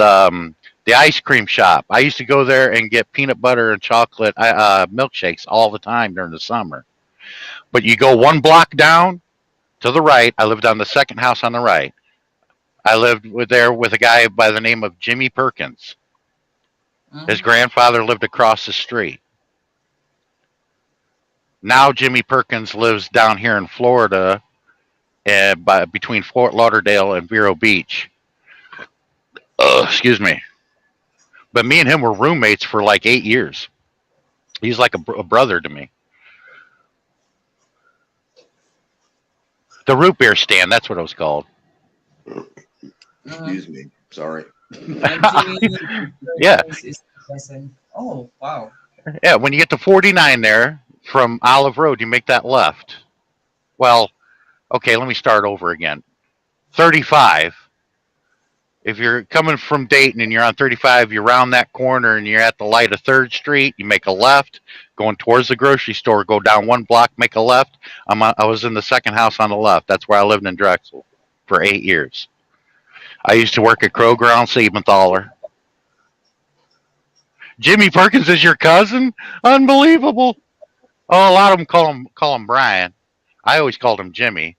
The ice cream shop. I used to go there and get peanut butter and chocolate milkshakes all the time during the summer. But you go one block down to the right. I lived on the second house on the right. I lived there with a guy by the name of Jimmy Perkins. His Mm-hmm. grandfather lived across the street. Now Jimmy Perkins lives down here in Florida, between Fort Lauderdale and Vero Beach. Excuse me. But me and him were roommates for like 8 years. He's like a brother to me. The root beer stand, that's what it was called. Mm-hmm. Excuse me. Sorry. And Jimmy Yeah, Perkins is present. Oh, wow. yeah. When you get to 49 there from Olive Road, you make that left. Well, okay, let me start over again. 35. If you're coming from Dayton and you're on 35, you round that corner and you're at the light of 3rd Street, you make a left, going towards the grocery store, go down one block, make a left. I was in the second house on the left. That's where I lived in Drexel for 8 years. I used to work at Kroger on Siebenthaler. Jimmy Perkins is your cousin? Unbelievable. Oh, a lot of them call him Brian. I always called him Jimmy.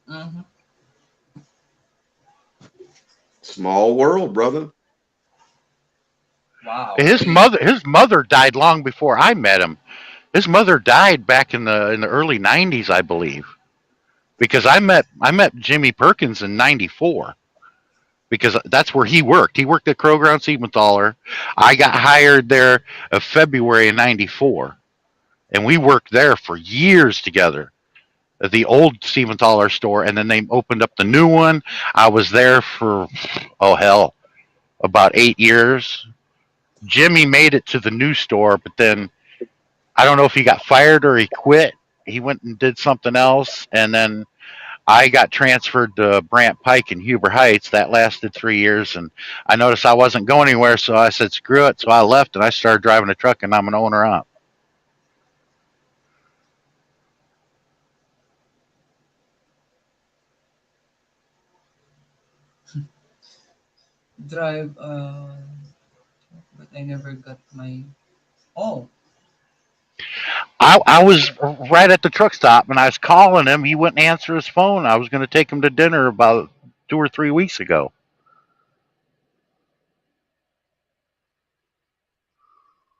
Mm-hmm. Small world, brother. Wow. His mother died long before I met him. His mother died back in the early '90s, I believe, because I met Jimmy Perkins in '94 because that's where he worked. He worked at Kroger on Siebenthaler. I got hired there of February of '94, and we worked there for years together. At the old Siebenthaler store, and then they opened up the new one. I was there for oh hell, about 8 years. Jimmy made it to the new store, but then I don't know if he got fired or he quit. He went and did something else, and then I got transferred to Brant Pike in Huber Heights. That lasted 3 years, and I noticed I wasn't going anywhere, so I said screw it. So I left and I started driving a truck, and I'm an owner up. Drive, but I never got my. Oh. I was right at the truck stop, and I was calling him. He wouldn't answer his phone. I was going to take him to dinner about 2 or 3 weeks ago.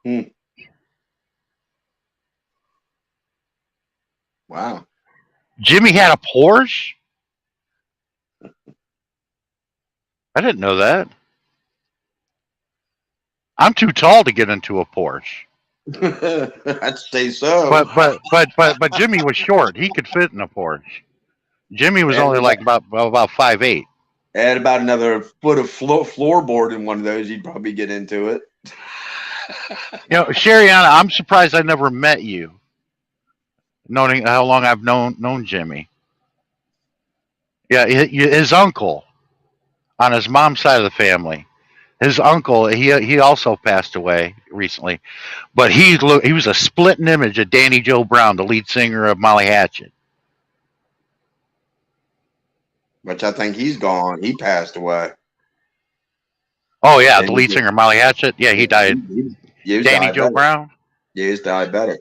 Hmm. Wow. Jimmy had a Porsche. I didn't know that. I'm too tall to get into a Porsche. I'd say so. But Jimmy was short. He could fit in a Porsche. Jimmy was Add only about, like about 5'8". add about another foot of floorboard in one of those, you'd probably get into it. Sheriana, I'm surprised I never met you, knowing how long I've known Jimmy. Yeah, his uncle on his mom's side of the family. His uncle, he also passed away recently, but he was a splitting image of Danny Joe Brown, the lead singer of Molly Hatchet. Which I think he's gone. He passed away. Oh yeah, the And lead singer Molly Hatchet. Yeah, he died. he was Danny Joe diabetic. Brown. Yeah, he's diabetic.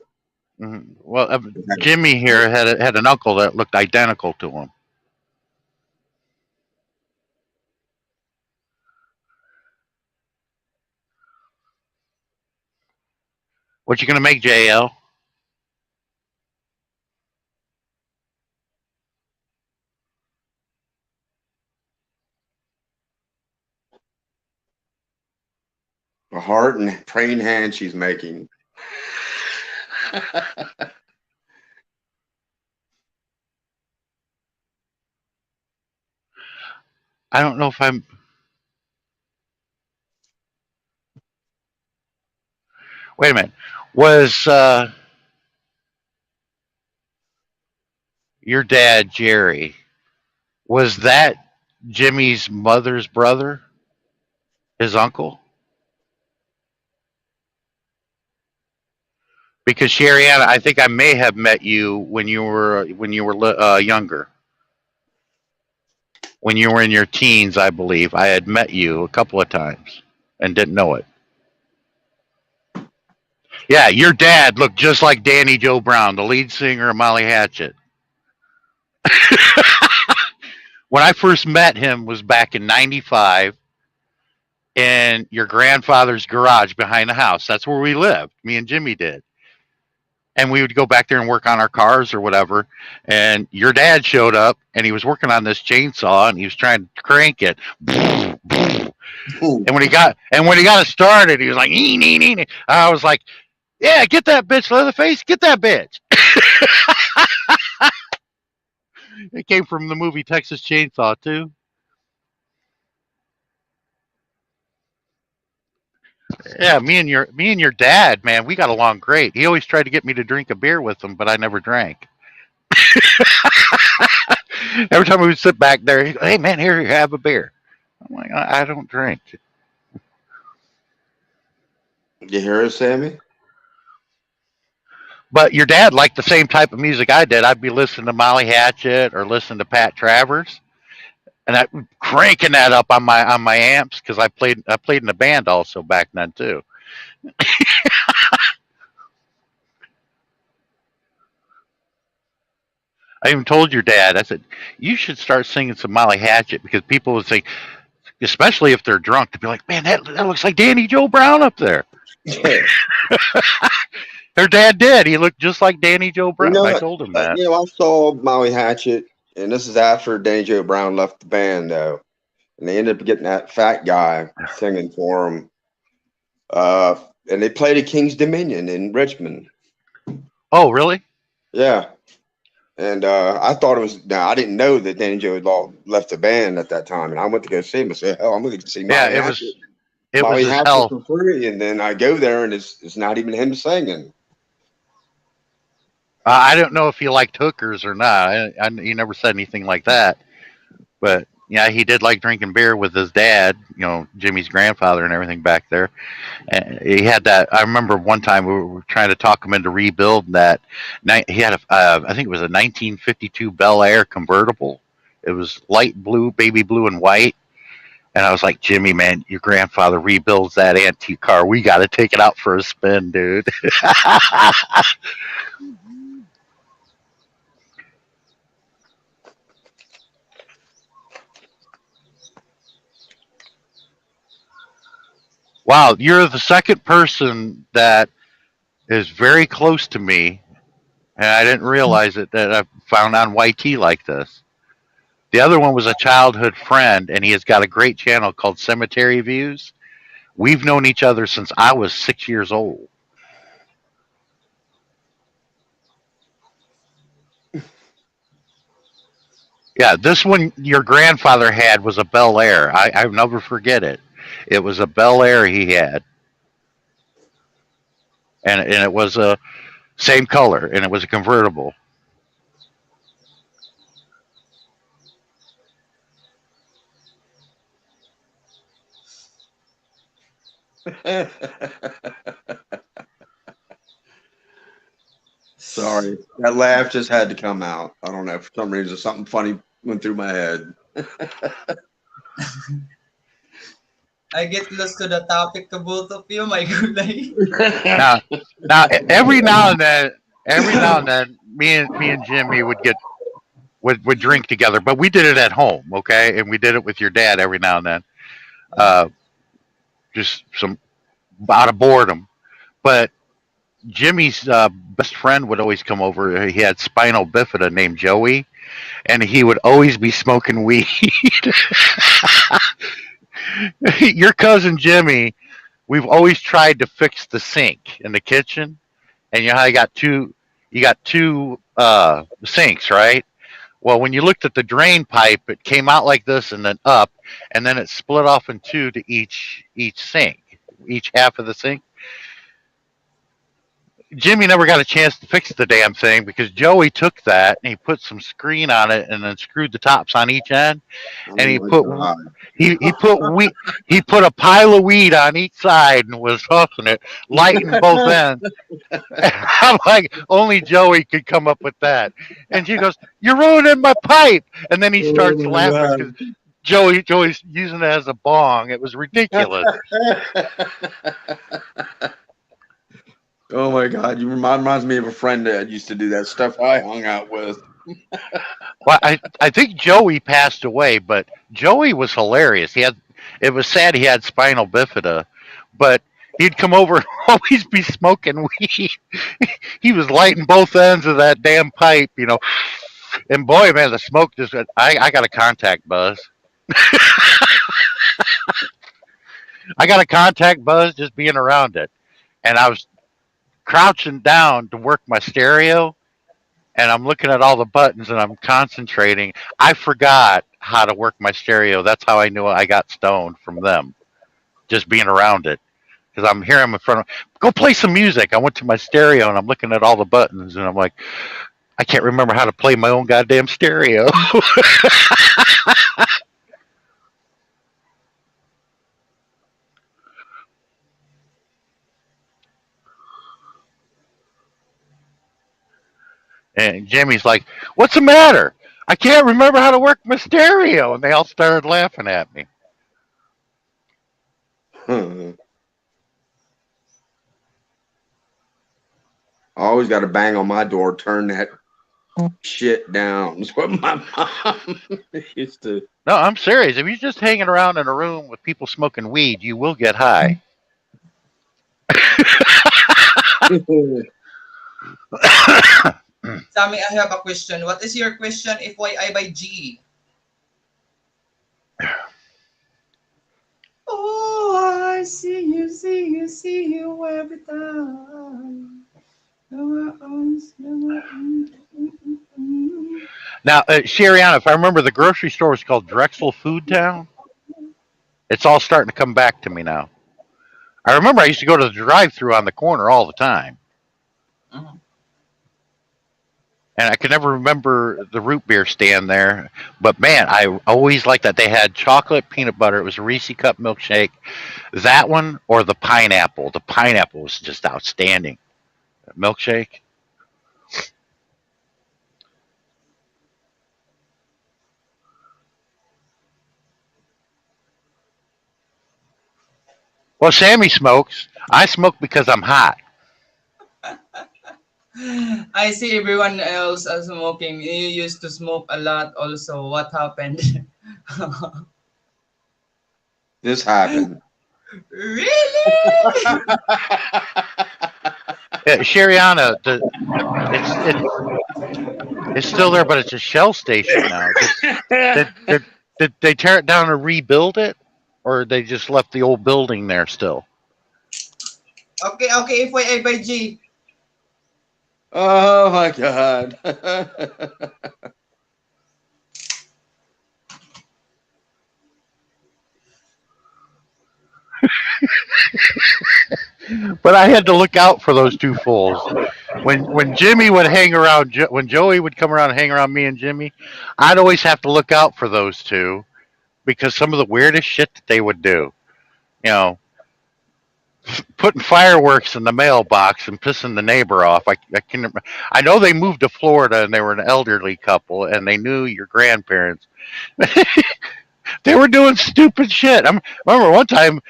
Well, Jimmy here had an uncle that looked identical to him. What you gonna make, JL? A heart and praying hand she's making. I don't know if I'm. Wait a minute. Was your dad Jerry? Was that Jimmy's mother's brother? His uncle? Because Sherry Ann, I think I may have met you when you were younger. when you were in your teens, I believe. I had met you a couple of times and didn't know it. Yeah, your dad looked just like Danny Joe Brown, the lead singer of Molly Hatchet. When I first met him was back in '95 in your grandfather's garage behind the house. That's where we lived. Me and Jimmy did. And we would go back there and work on our cars or whatever. And your dad showed up and he was working on this chainsaw and he was trying to crank it. And when he got it started, he was like, ee, nee, nee, nee. I was like, yeah, get that bitch, Leatherface, get that bitch. It came from the movie Texas Chainsaw too. Yeah, me and your dad, man, we got along great. He always tried to get me to drink a beer with him, but I never drank. Every time we would sit back there, he'd go, hey man, here, have a beer. I'm like, I don't drink. You hear it, Sammy? But your dad liked the same type of music I did. I'd be listening to Molly Hatchet or listening to Pat Travers, and I cranking that up on my amps because I played in a band also back then too. I even told your dad, I said, you should start singing some Molly Hatchet because people would say, especially if they're drunk, they'd be like, man, that looks like Danny Joe Brown up there. Her dad did. He looked just like Danny Joe Brown. I told him that. I saw Molly Hatchet, and this is after Danny Joe Brown left the band, though. And they ended up getting that fat guy singing for him. And they played at King's Dominion in Richmond. Oh, really? Yeah. And I thought it was. Now I didn't know that Danny Joe had left the band at that time, and I went to go see him. I said, "Hell, I'm going to see Molly Hatchet." It Molly was Hatchet hell. for free, and then I go there, and it's not even him singing. I don't know if he liked hookers or not. He never said anything like that. But yeah, he did like drinking beer with his dad. Jimmy's grandfather and everything back there. And he had that. I remember one time we were trying to talk him into rebuilding that. He had I think it was a 1952 Bel Air convertible. It was light blue, baby blue, and white. And I was like, Jimmy, man, your grandfather rebuilds that antique car. We got to take it out for a spin, dude. Wow, you're the second person that is very close to me, and I didn't realize it that I found on YT like this. The other one was a childhood friend, and he has got a great channel called Cemetery Views. We've known each other since I was 6 years old. Yeah, this one your grandfather had was a Bel Air. I'll never forget it. It was a Bel Air he had, and it was a same color, and it was a convertible. Sorry, that laugh just had to come out. I don't know, for some reason something funny went through my head. I get lost to the topic of both of you, my gulay. Now, every now and then, me and Jimmy would drink together, but we did it at home, okay? And we did it with your dad every now and then, just some out of boredom. But Jimmy's best friend would always come over. He had spinal bifida named Joey, and he would always be smoking weed. Your cousin Jimmy, we've always tried to fix the sink in the kitchen, and you know how you got two sinks, right? Well, when you looked at the drain pipe, it came out like this and then up, and then it split off in two to each sink, each half of the sink. Jimmy never got a chance to fix the damn thing because Joey took that and he put some screen on it and then screwed the tops on each end, Oh and my God. he put a pile of weed on each side and was huffing it, lighting both ends. I'm like, only Joey could come up with that. And she goes, "You're ruining my pipe." And then he Oh starts my laughing because Joey's using it as a bong. It was ridiculous. God. Oh my God. Reminds me of a friend that used to do that stuff I hung out with. Well, I think Joey passed away, but Joey was hilarious. It was sad he had spinal bifida, but he'd come over and always be smoking weed. He was lighting both ends of that damn pipe, you know. And boy, man, the smoke just I got a contact buzz. I got a contact buzz just being around it. And I was crouching down to work my stereo, and I'm looking at all the buttons and I'm concentrating. I forgot how to work my stereo. That's how I knew I got stoned from them, just being around it. Because I'm hearing them in front of go play some music. I went to my stereo and I'm looking at all the buttons and I'm like, I can't remember how to play my own goddamn stereo. And Jimmy's like, "What's the matter? I can't remember how to work my stereo." And they all started laughing at me. I always got to bang on my door, turn that shit down. That's what my mom used to. No, I'm serious. If you're just hanging around in a room with people smoking weed, you will get high. Sammy, I have a question. What is your question, FYI by G? Oh, I see you every time. Now, Sheriana, if I remember, the grocery store was called Drexel Food Town. It's all starting to come back to me now. I remember I used to go to the drive-through on the corner all the time, Mhm. and I could never remember the root beer stand there. But man, I always liked that they had chocolate peanut butter. It was a Reese cup milkshake. That one or the pineapple. The pineapple was just outstanding. Milkshake. Well, Sammy smokes. I smoke because I'm hot. I see everyone else are smoking. You used to smoke a lot also. What happened? This happened. Really? Sheriana, it's still there, but it's a shell station now. Did they tear it down and rebuild it, or they just left the old building there still? Okay, FYI by G. Oh my God. But I had to look out for those two fools. When Jimmy would hang around, when Joey would come around and hang around me and Jimmy, I'd always have to look out for those two because some of the weirdest shit that they would do. You know, putting fireworks in the mailbox and pissing the neighbor off. I know they moved to Florida and they were an elderly couple and they knew your grandparents. They were doing stupid shit. I remember one time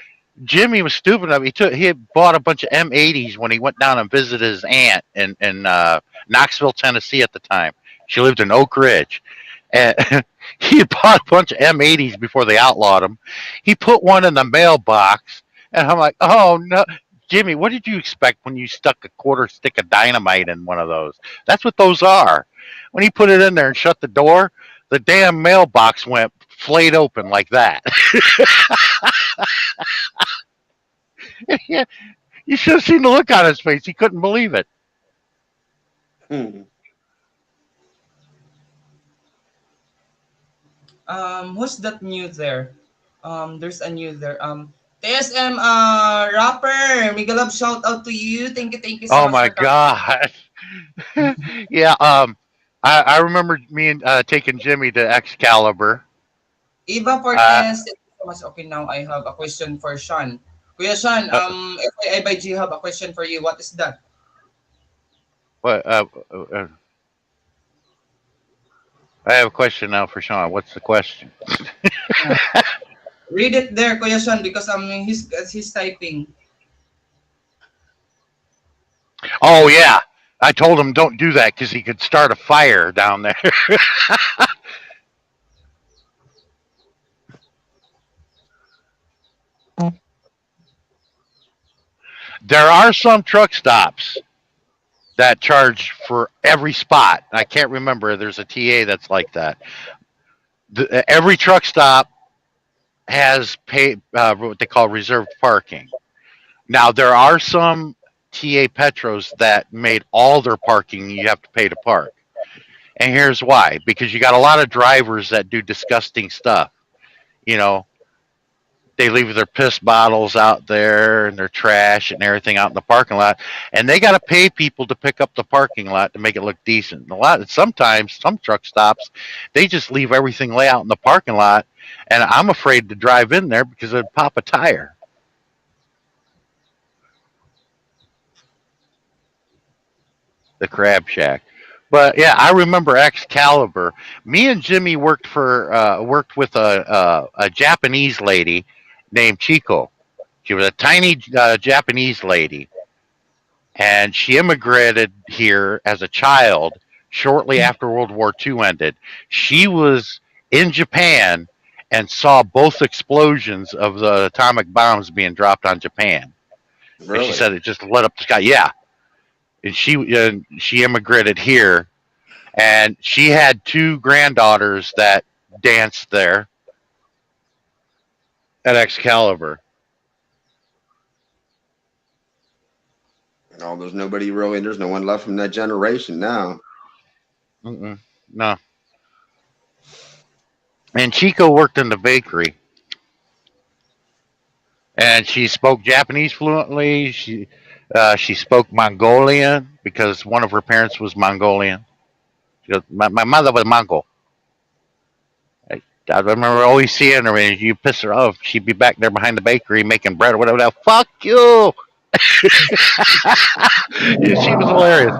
Jimmy was stupid enough. He had bought a bunch of M80s when he went down and visited his aunt in Knoxville, Tennessee at the time. She lived in Oak Ridge. And he had bought a bunch of M80s before they outlawed them. He put one in the mailbox, and I'm like, "Oh no, Jimmy, what did you expect when you stuck a quarter stick of dynamite in one of those? That's what those are." When he put it in there and shut the door, the damn mailbox went flayed open like that. Yeah, you should have seen the look on his face. He couldn't believe it. Who's that new there? There's a new there. TSM rapper, mega love shout out to you. Thank you so Oh much my for coming. god. Yeah. I remember me and taking Jimmy to Excalibur. Eva Uh, Fortes, thank you so much. Okay, now I have a question for Sean. Kuya Sean, uh, FYI by G have a question for you. What is that? what? I have a question now for Sean. What's the question? Yeah. Read it there, Kuya Sean, because he's typing. Oh yeah. I told him don't do that because he could start a fire down there. There are some truck stops that charge for every spot. I can't remember. There's a TA that's like that. Every truck stop has what they call reserved parking. Now there are some TA Petros that made all their parking you have to pay to park, and here's why: because you got a lot of drivers that do disgusting stuff. You know, they leave their piss bottles out there and their trash and everything out in the parking lot, and they got to pay people to pick up the parking lot to make it look decent. Sometimes some truck stops, they just leave everything lay out in the parking lot, and I'm afraid to drive in there because it'd pop a tire. The Crab Shack. But yeah, I remember Excalibur. Me and Jimmy worked with a Japanese lady named Chico. She was a tiny Japanese lady, and she immigrated here as a child shortly after World War II ended. She was in Japan and saw both explosions of the atomic bombs being dropped on Japan. And she Really? said it just lit up the sky. Yeah, and she immigrated here, and she had two granddaughters that danced there at Excalibur. No, there's nobody really. There's no one left from that generation now. Mm-mm, no, and Chico worked in the bakery, and she spoke Japanese fluently. She spoke Mongolian because one of her parents was Mongolian. She goes, my mother was Mongol. I remember always seeing her, and you piss her off, she'd be back there behind the bakery making bread or whatever. The hell. Fuck you! She was hilarious.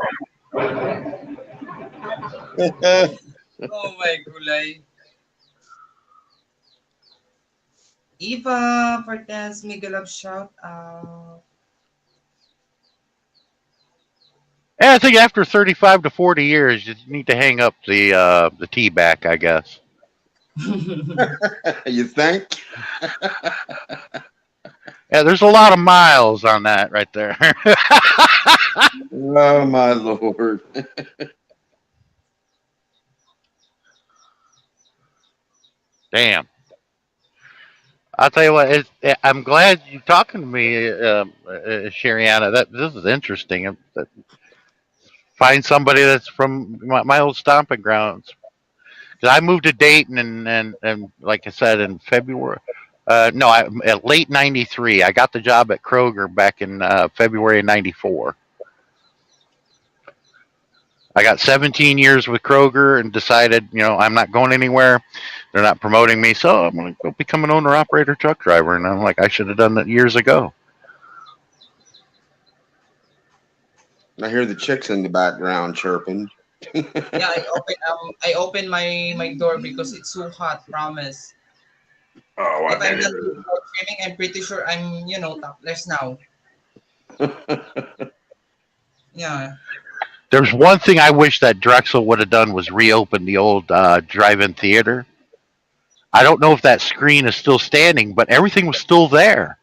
Oh my gulay. Eva Fortes, mega love shout out. And I think after 35 to 40 years, you need to hang up the tea back, I guess. You think? Yeah, there's a lot of miles on that right there. Oh my lord! Damn. I'll tell you what. I'm glad you're talking to me, Shariana. That this is interesting. Find somebody that's from my old stomping grounds. 'Cause I moved to Dayton, and like I said, in February. No, at late '93. I got the job at Kroger back in February '94. I got 17 years with Kroger and decided, I'm not going anywhere. They're not promoting me, so I'm going to go become an owner operator truck driver. And I'm like, I should have done that years ago. I hear the chicks in the background chirping. Yeah, I open my door because it's so hot, promise. Oh, I If I'm bet not it swimming, I'm pretty sure I'm, topless now. is. Yeah. There's one thing I wish that Drexel would have done was reopen the old drive-in theater. I don't know if that screen is still standing, but everything was still there.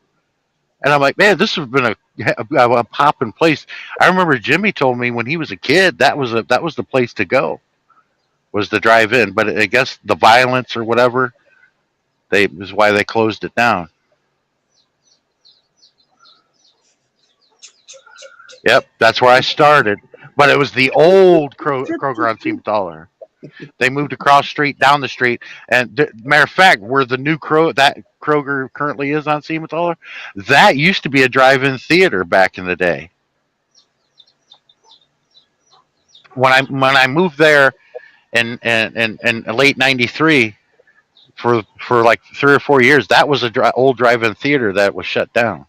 And I'm like, man, this has been a popping place. I remember Jimmy told me when he was a kid that was the place to go, was the drive-in. But I guess the violence or whatever they was why they closed it down. Yep, that's where I started. But it was the old Kroger on Siementaler. They moved across street, down the street, and matter of fact, where the new that Kroger currently is on Siementaler, that used to be a drive-in theater back in the day. When I moved there in late '93 for like 3 or 4 years, that was a old drive-in theater that was shut down.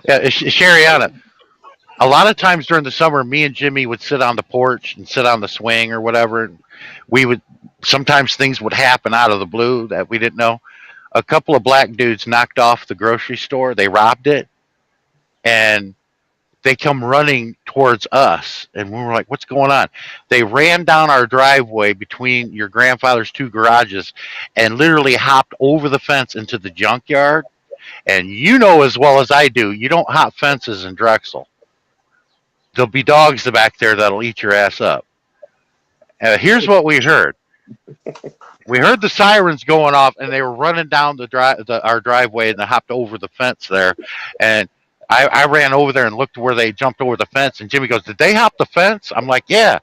Yeah, Shariana. A lot of times during the summer, me and Jimmy would sit on the porch and sit on the swing or whatever. And we would sometimes things would happen out of the blue that we didn't know. A couple of black dudes knocked off the grocery store. They robbed it, and they come running towards us, and we were like, "What's going on?" They ran down our driveway between your grandfather's two garages, and literally hopped over the fence into the junkyard. And you know as well as I do, you don't hop fences in Drexel. There'll be dogs back there that'll eat your ass up. Here's what we heard. We heard the sirens going off, and they were running down our driveway, and they hopped over the fence there. And I ran over there and looked where they jumped over the fence. And Jimmy goes, "Did they hop the fence?" I'm like, "Yeah,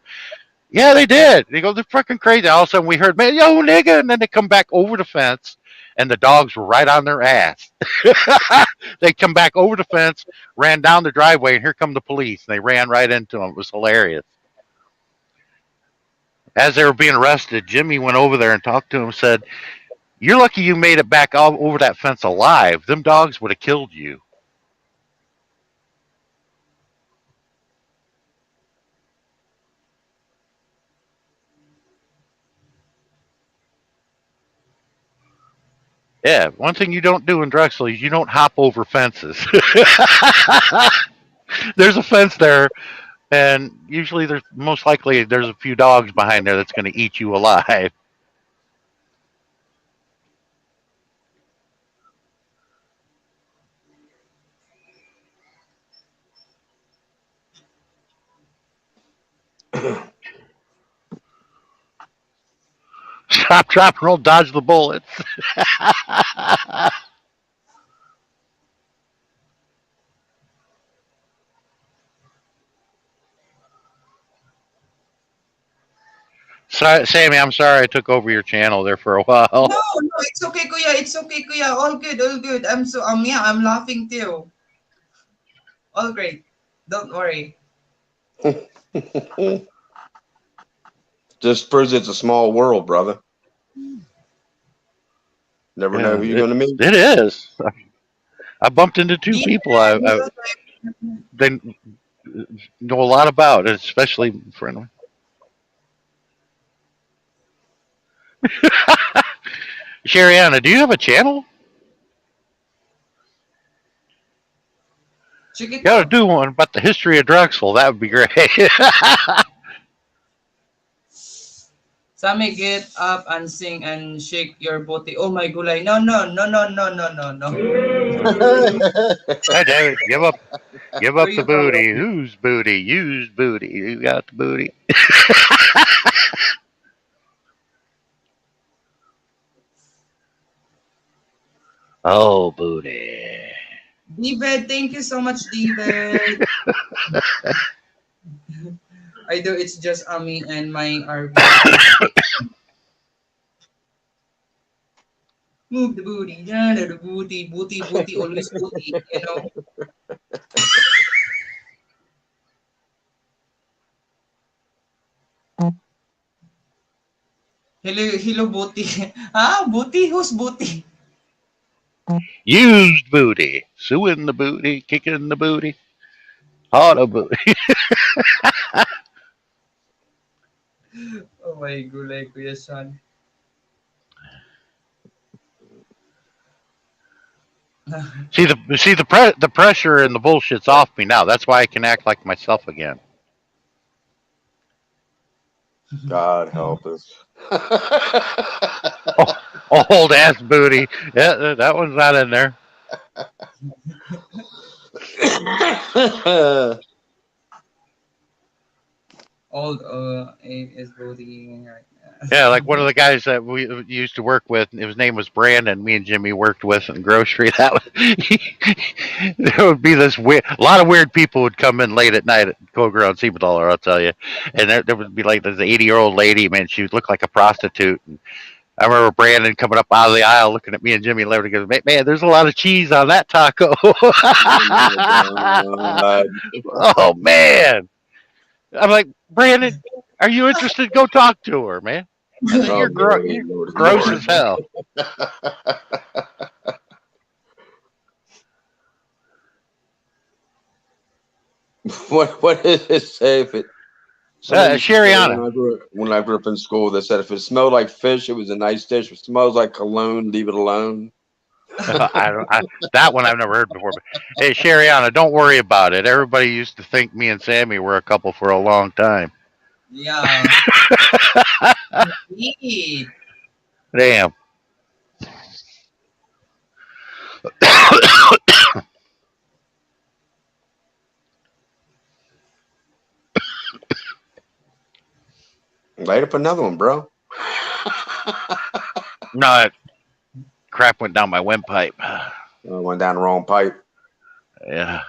yeah, they did." And he goes, "They're fucking crazy." All of a sudden, we heard, "Man, yo, nigga!" And then they come back over the fence, and the dogs were right on their ass. They come back over the fence, ran down the driveway, and here come the police. And they ran right into them. It was hilarious. As they were being arrested, Jimmy went over there and talked to him and said, "You're lucky you made it back all over that fence alive. Them dogs would have killed you." Yeah, one thing you don't do in Drexel is you don't hop over fences. There's a fence there, and usually most likely there's a few dogs behind there that's going to eat you alive. Stop, drop, roll, dodge the bullets. Sorry, Sammy, I'm sorry I took over your channel there for a while. No, no, it's okay, kuya. It's okay, kuya. All good, all good. Yeah, I'm laughing too. All great. Don't worry. Just proves it's a small world, brother. Never know who you're going to meet. It is. I bumped into two Yeah, people yeah, they know a lot about, especially friendly. Shariana, do you have a channel? check it Got to out. do one about the history of Drexel. That would be great. Sammy, get up and sing and shake your booty. Oh my gulay. No, no, no, no, no, no, no, no. Hey, David, give up Where the you booty. from? Whose booty? Whose booty? You got the booty. Oh, booty. David, thank you so much, David. I do. It's just me and my RV. Move the booty, yeah, the booty, booty, booty, always booty. You know. Hello, hello, booty. Ah, booty. Who's booty? Used booty. Suing the booty. Kicking the booty. Auto booty. Oh my gulay, Kuya Sean. The pressure and the bullshit's off me now. That's why I can act like myself again. God help us. Old ass booty. Yeah, that one's not in there. Old is booty right now. Yeah, like one of the guys that we used to work with, his name was Brandon. Me and Jimmy worked with in grocery. That was, there would be this weird, a lot of weird people would come in late at night at Kroger on Siebenthaler, I'll tell you. And there would be like this 80-year-old lady, man, she would look like a prostitute. And I remember Brandon coming up out of the aisle looking at me and Jimmy and Larry goes, man, there's a lot of cheese on that taco. Oh my God. Oh, man. I'm like, Brandon, are you interested? Go talk to her, man. I said, Oh you're Lordy, Lordy, gross Lord. as hell. What did it say? If it Somebody used to say Shariana. when I grew up in school, they said if it smelled like fish, it was a nice dish. If it smells like cologne, leave it alone. That one I've never heard before. But hey, Shariana, don't worry about it. Everybody used to think me and Sammy were a couple for a long time. Yeah. Sweet. Damn. Light up another one, bro. No, that crap went down my windpipe. Went down the wrong pipe. Yeah.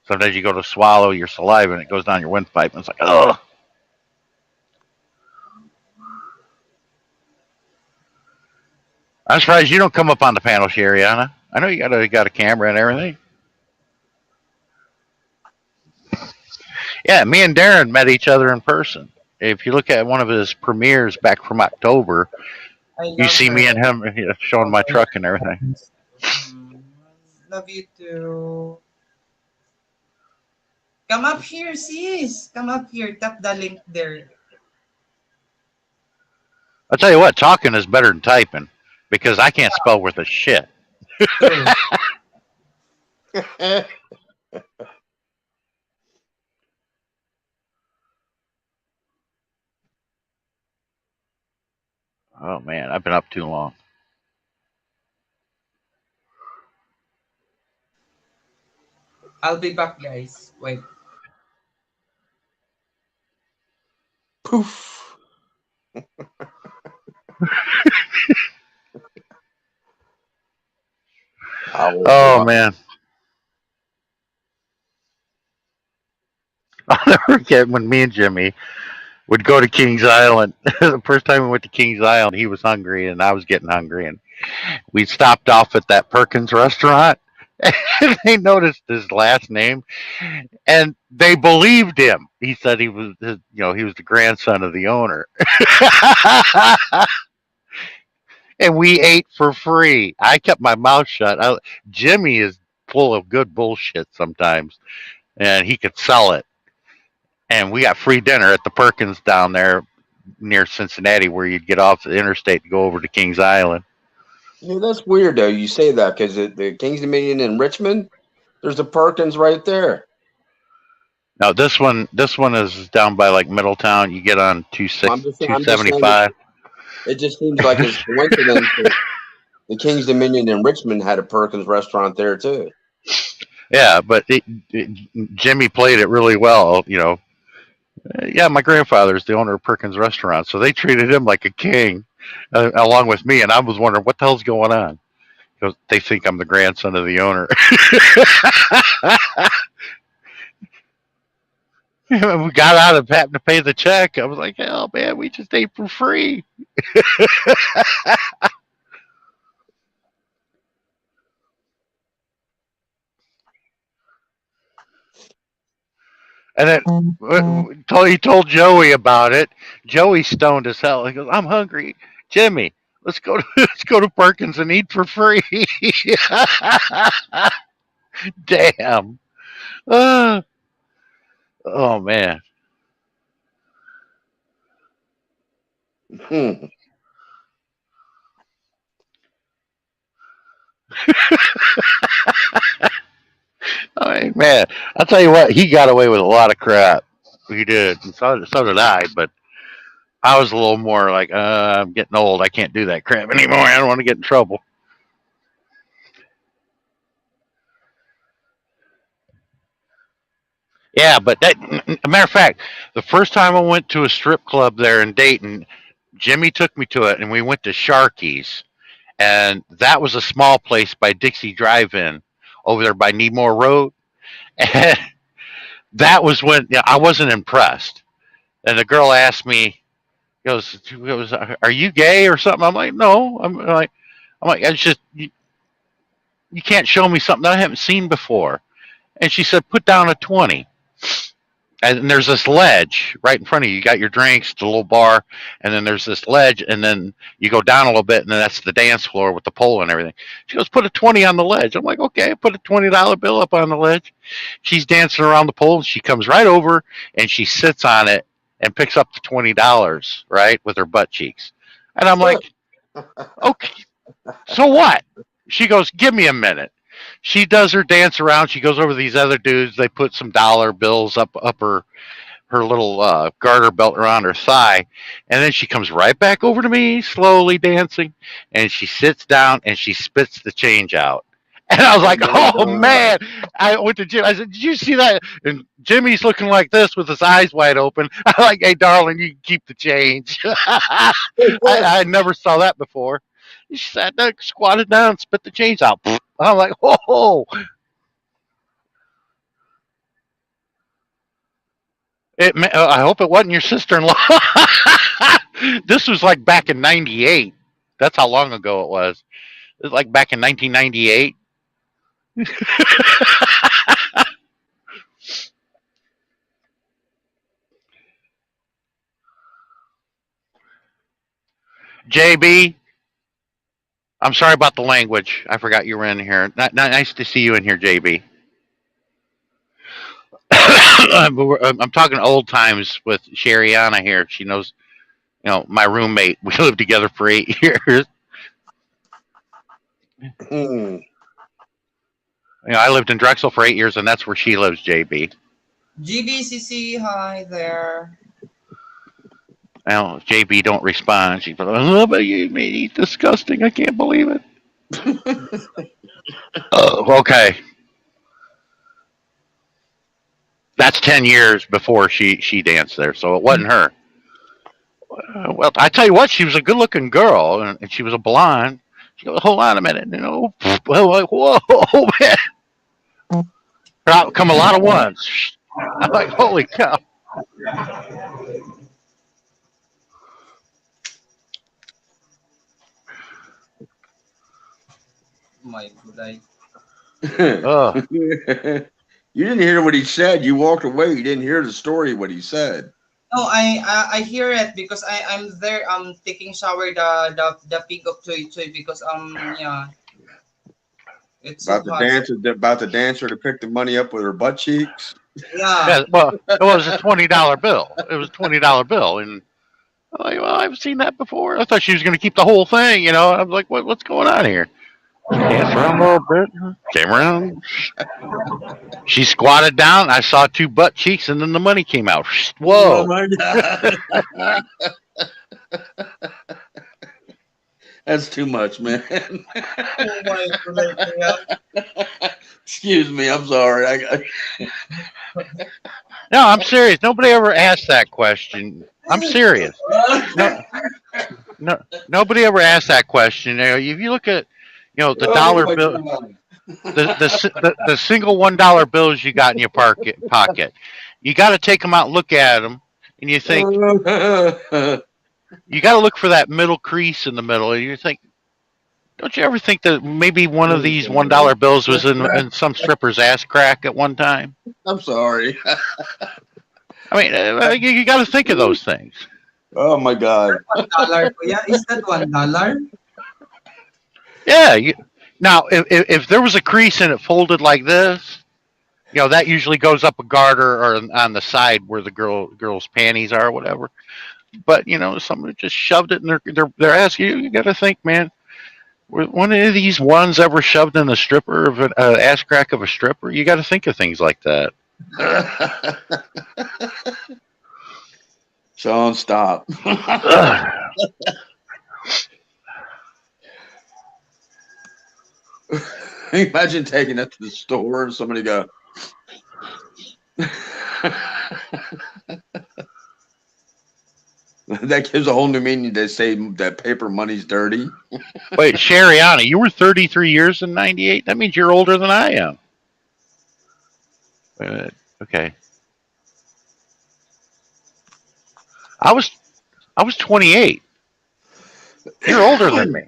Sometimes you go to swallow your saliva and it goes down your windpipe and it's like, oh. I'm surprised you don't come up on the panel, Shariana. I know you got a camera and everything. Yeah, me and Darren met each other in person. If you look at one of his premieres back from October, I you love see her. me and him showing my truck and everything. Mm, love you too. Come up here, sis. Come up here. Tap the link there. I'll tell you what, talking is better than typing because I can't spell worth a shit. True. Oh man, I've been up too long. I'll be back, guys. Wait. Poof. Oh man, I'll never forget when me and Jimmy would go to Kings Island. The first time we went to Kings Island, he was hungry and I was getting hungry, and we stopped off at that Perkins restaurant. And they noticed his last name, and they believed him. He said he was, he was the grandson of the owner. And we ate for free. I kept my mouth shut. Jimmy is full of good bullshit sometimes, and he could sell it. And we got free dinner at the Perkins down there near Cincinnati, where you'd get off the interstate to go over to Kings Island. Yeah, that's weird though. You say that because the Kings Dominion in Richmond, there's a Perkins right there. Now this one is down by like Middletown. You get on I'm just saying 275. it just seems like it's coincidence that the Kings Dominion in Richmond had a Perkins restaurant there too. Yeah, but Jimmy played it really well. Yeah, my grandfather's the owner of Perkins Restaurant, so they treated him like a king, along with me. And I was wondering what the hell's going on. Because they think I'm the grandson of the owner. When we got out of having to pay the check, I was like, hell, man, we just ate for free. And then he told Joey about it. Joey stoned as hell. He goes, "I'm hungry, Jimmy. Let's go to Perkins and eat for free." Damn. Uh, oh man. Hmm. I mean, man, I'll tell you what. He got away with a lot of crap. He did, and so did I. But I was a little more like, I'm getting old. I can't do that crap anymore. I don't want to get in trouble. Yeah, but that, a matter of fact, the first time I went to a strip club there in Dayton, Jimmy took me to it, and we went to Sharky's, and that was a small place by Dixie Drive-In over there by Needmore Road, and that was when I wasn't impressed. And the girl asked me, goes, "Are you gay or something?" I'm like, "No." I'm like, it's just you can't show me something that I haven't seen before. And she said, "Put down a 20." And there's this ledge right in front of you. You got your drinks, the little bar, and then there's this ledge, and then you go down a little bit, and then that's the dance floor with the pole and everything. She goes, "Put a 20 on the ledge." I'm like, "Okay." I put a $20 bill up on the ledge. She's dancing around the pole, and she comes right over and she sits on it and picks up the $20, right, with her butt cheeks. And I'm like, "Okay, so what?" She goes, "Give me a minute." She does her dance around. She goes over to these other dudes. They put some dollar bills up her little garter belt around her thigh, and then she comes right back over to me, slowly dancing, and she sits down and she spits the change out. And I was Oh like, my "Oh god. man!" I went to Jim. I said, "Did you see that?" And Jimmy's looking like this with his eyes wide open. I'm like, "Hey, darling, you can keep the change." I never saw that before. She sat there, squatted down, spit the change out. I'm like, "Oh!" I hope it wasn't your sister-in-law. This was like back in '98. That's how long ago it was. It was like back in 1998. JB, I'm sorry about the language. I forgot you were in here. Nice to see you in here, JB. I'm talking old times with Shariana here. She knows, my roommate. We lived together for 8 years. Hmm. I lived in Drexel for 8 years, and that's where she lives, JB. GBCC, hi there. Well, JB don't respond. She's like, "Oh, but you made it disgusting. I can't believe it." Okay, that's 10 years before she danced there, so it wasn't her. Well, I tell you what, she was a good-looking girl, and she was a blonde. She goes, "Hold on a minute," Well, like, whoa, man, out come a lot of ones. I'm like, holy cow. My good. Ugh. You didn't hear what he said. You walked away. You didn't hear the story, what he said. No, I hear it because I'm there taking shower the peak of Choi Choi because yeah, it's so hot. About the dancer to pick the money up with her butt cheeks. Yeah. Yeah, well, it was a $20 bill. It was a $20 bill, and I'm like, well, I've seen that before. I thought she was going to keep the whole thing. I was like, what's going on here? She danced around a little bit, came around. She squatted down. I saw two butt cheeks, and then the money came out. Oh Whoa. my god. That's too much, man. Oh my goodness. Yeah. Excuse me. I'm sorry. No, I'm serious. Nobody ever asked that question. I'm serious. No, no, nobody ever asked that question. If you look at, the Oh dollar my bill, god. the single $1 bills you got in your pocket, you got to take them out, and look at them, and you think you got to look for that middle crease in the middle, and you think, don't you ever think that maybe one of these $1 bills was in some stripper's ass crack at one time? I'm sorry. I mean, you got to think of those things. Oh my god. $1. Yeah, is that $1? Yeah. Now, if there was a crease and it folded like this, that usually goes up a garter or on the side where the girl's panties are or whatever. But somebody just shoved it in their ass. You got to think, man. Were one of these ones ever shoved in a stripper of an ass crack of a stripper? You got to think of things like that. Sean, stop. Imagine taking that to the store and somebody go, That gives a whole new meaning. They say that paper money's dirty. Wait, Shariana, you were 33 years in '98. That means you're older than I am. Wait a minute. Okay, I was I was 28. You're older than me.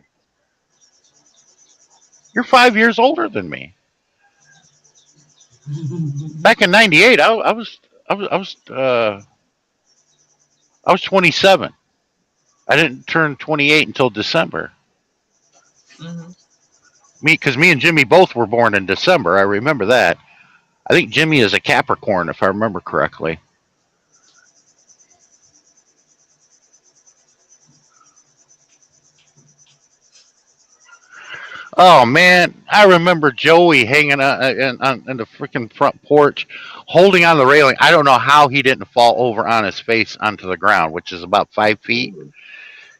You're 5 years older than me. Back in '98, I was 27. I didn't turn 28 until December. Mhm. Because me and Jimmy both were born in December. I remember that. I think Jimmy is a Capricorn, if I remember correctly. Oh man, I remember Joey hanging in the freaking front porch, holding on the railing. I don't know how he didn't fall over on his face onto the ground, which is about 5 feet.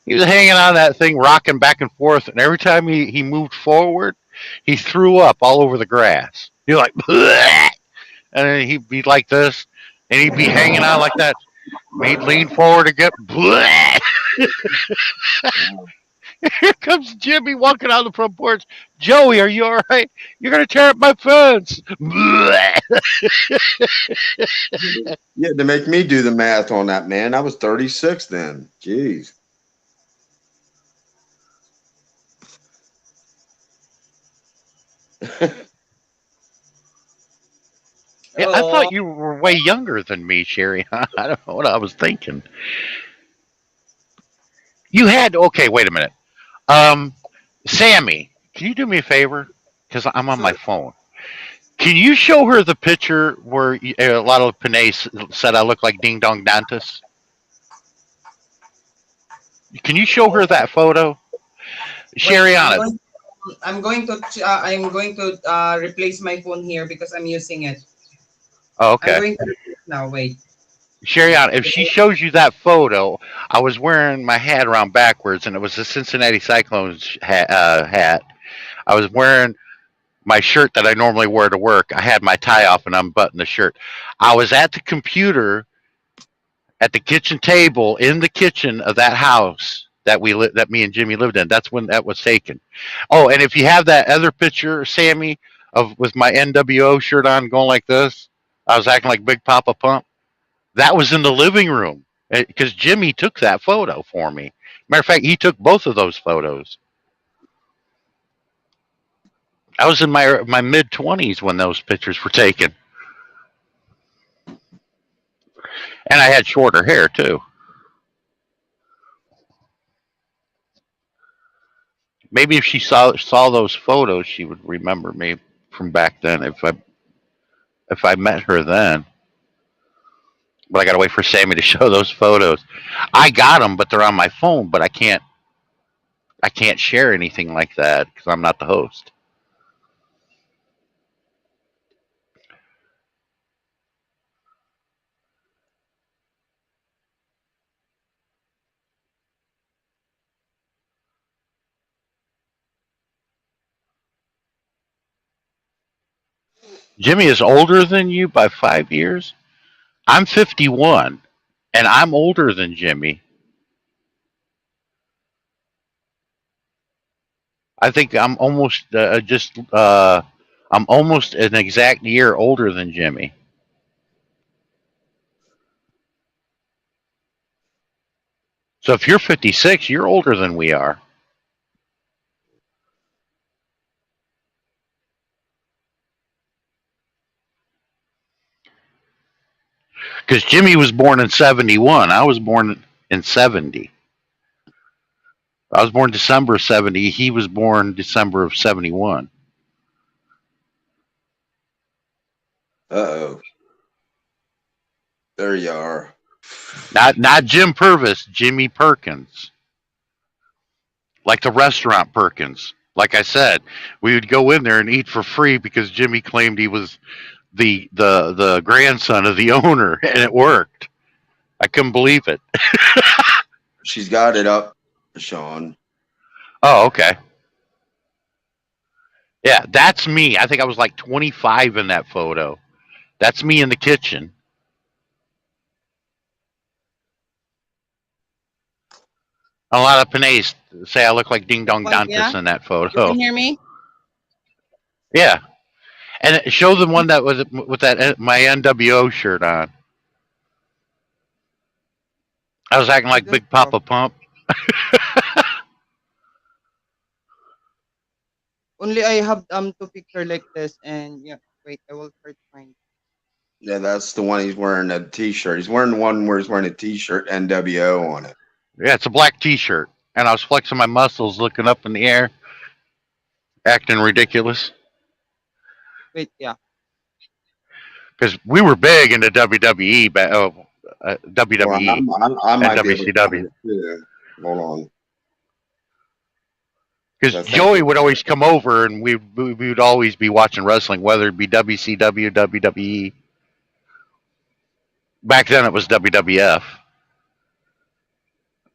He was hanging on that thing, rocking back and forth, and every time he moved forward, he threw up all over the grass. He was like, "Bleh!" And then he'd be like this, and he'd be hanging on like that. He'd lean forward again. Bleh! Here comes Jimmy walking out the front porch. Joey, are you all right? You're gonna tear up my fence. Bleh! Yeah, to make me do the math on that, man. I was 36 then. Jeez. Yeah, I Oh, thought you were way younger than me, Sherry. I don't know what I was thinking. You had okay. Wait a minute. Um, Sammy, can you do me a favor? Because I'm on my sure. phone. Can you show her the picture where a lot of Panay said I look like Ding Dong Dantas? Can you show her that photo? Wait, Shariana. I'm going to replace my phone here because I'm using it. Oh, I'm okay. going to replace now. Wait. Shariana, if she shows you that photo, I was wearing my hat around backwards and it was a Cincinnati Cyclones hat. I was wearing my shirt that I normally wear to work. I had my tie off and unbuttoned the shirt. I was at the computer at the kitchen table in the kitchen of that house that me and Jimmy lived in. That's when that was taken. Oh, and if you have that other picture, Sammy, of with my NWO shirt on, going like this, I was acting like Big Papa Pump. That was in the living room because Jimmy took that photo for me. Matter of fact, he took both of those photos. I was in my mid 20s when those pictures were taken, and I had shorter hair too. Maybe if she saw those photos, she would remember me from back then. If I met her then, but I gotta wait for Sammy to show those photos. I got them, but they're on my phone. But I can't share anything like that because I'm not the host. Jimmy is older than you by 5 years. I'm 51, and I'm older than Jimmy. I think I'm almost an exact year older than Jimmy. So if you're 56, you're older than we are. Because Jimmy was born in '71. I was born in '70. I was born December of '70. He was born December of '71. Uh-oh. There you are. Not Jim Purvis, Jimmy Perkins, like the restaurant Perkins. Like I said, we would go in there and eat for free because Jimmy claimed he was the grandson of the owner, and it worked. I couldn't believe it. She's got it up, Sean. Oh, okay. Yeah, that's me. I think I was like 25 in that photo. That's me in the kitchen. A lot of Panays say I look like Ding This Dong one, yeah? Dantes in that You can photo. hear me? Yeah, and show the one that was with that my NWO shirt on. I was acting I like don't Big know. Papa Pump. Only I have two picture like this, and yeah. Wait, I will try to find. Yeah, that's the one he's wearing a t-shirt. He's wearing the one where he's wearing a t-shirt NWO on it. Yeah, it's a black T-shirt, and I was flexing my muscles, looking up in the air, acting ridiculous Wait, yeah. because we were big into WWE, Well, WWE I and might be able to find WCW. it too. Hold on. Because 'Cause I think Joey would always come over, and we would always be watching wrestling, whether it be WCW, WWE. Back then, it was WWF.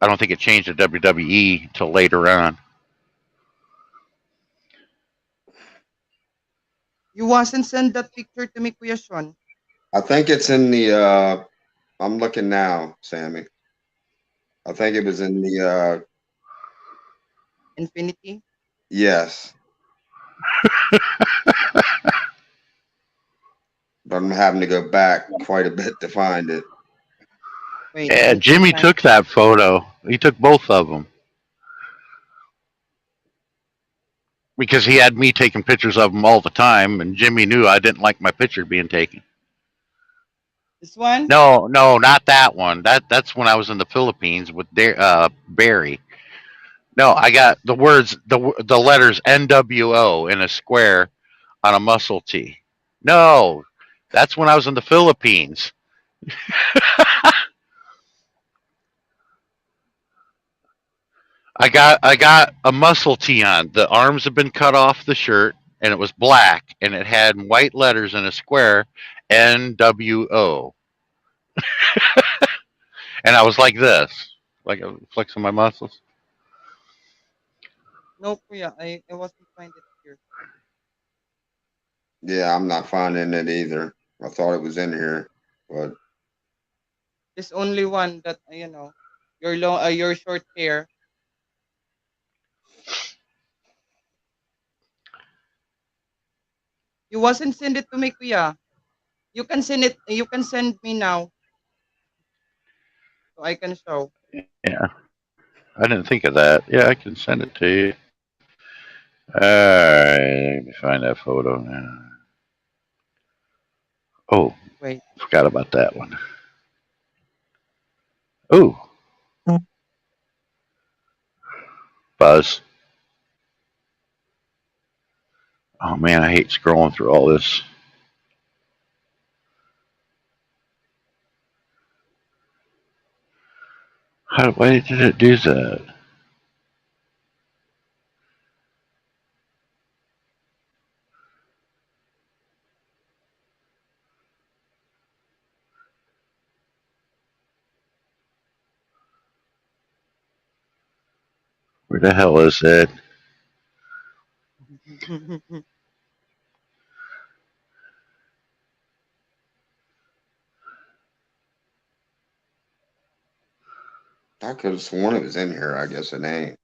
I don't think it changed to WWE till later on. You wasn't send that picture to me, Kuya Sean. I think it's in the I'm looking now, Sammy. I think it was in the Infinity. yes. But I'm having to go back quite a bit to find it. Wait, Yeah, I'm trying to Jimmy find. took that photo. He took both of them because he had me taking pictures of them all the time, and Jimmy knew I didn't like my picture being taken. This one? No, no, not that one. That's when I was in the Philippines with Barry. No, I got the words, the letters NWO in a square on a muscle tee. No, that's when I was in the Philippines. I got a muscle tee on. The arms had been cut off the shirt, and it was black, and it had white letters in a square, NWO, and I was like this, like flexing my muscles. No, Kuya. I wasn't find it here. Yeah, I'm not finding it either. I thought it was in here, but There's only one that your long, your short hair. You wasn't send it to me, Kuya. You can send it. You can send me now, so I can show. Yeah, I didn't think of that. Yeah, I can send it to you. All right, let me find that photo now. Oh, Wait. forgot about that one. Oh, Buzz. Oh man, I hate scrolling through all this. Why did it do that? Where the hell is it? I could have sworn it was in here. I guess it ain't.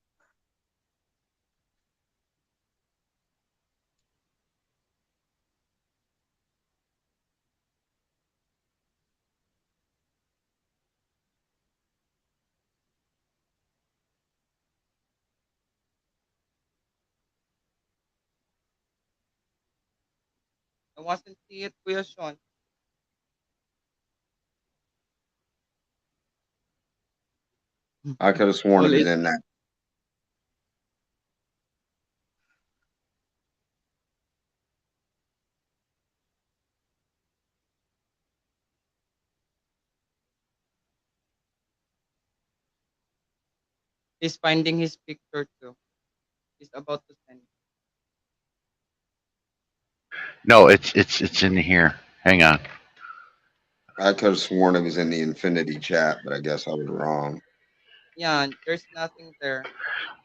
I wasn't see it, Kuya Sean. I could have sworn it All was it in that. He's finding his picture too. He's about to send. No, it's in here. Hang on. I could have sworn it was in the Infinity chat, but I guess I was wrong. Yeah, there's nothing there.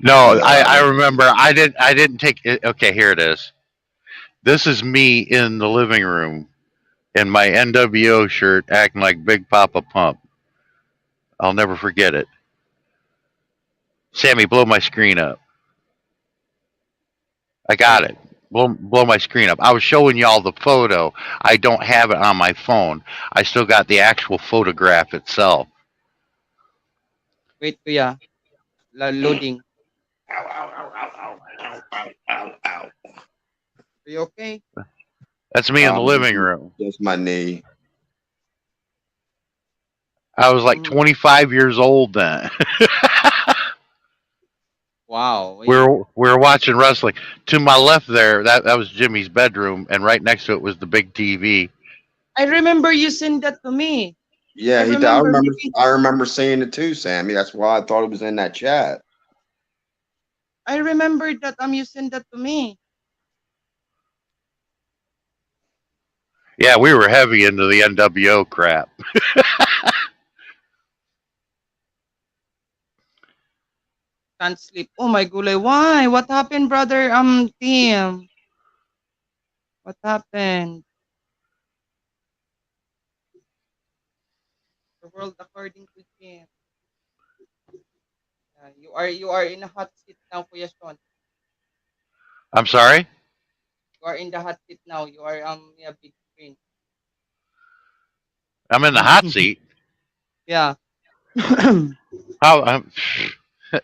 No, Yeah, I remember. I didn't take it. Okay, here it is. This is me in the living room in my NWO shirt, acting like Big Papa Pump. I'll never forget it. Sammy, blow my screen up. I got Wait. it. Blow my screen up. I was showing y'all the photo. I don't have it on my phone. I still got the actual photograph itself. Wait, kuya. Loading. Ow, ow, ow, ow, ow, ow, ow, ow, ow. Are you okay? That's me in the living room. Just my knee. I was like Mhm. 25 years old then. Wow. we Wait. were we were watching wrestling. To my left there, that was Jimmy's bedroom, and right next to it was the big TV. I remember you sent that to me. I Yeah, he did. remember maybe I remember seeing it too, Sammy. That's why I thought it was in that chat. I remember that you sent that to me. Yeah, we were heavy into the NWO crap. Can't sleep. Oh my gulay. Why? What happened, brother? Team. What happened? The world according to Jim. You are in a hot seat now, Kuya Sean. I'm sorry. You are in the hot seat now. You are yeah, big screen. I'm in the hot seat. Yeah. How?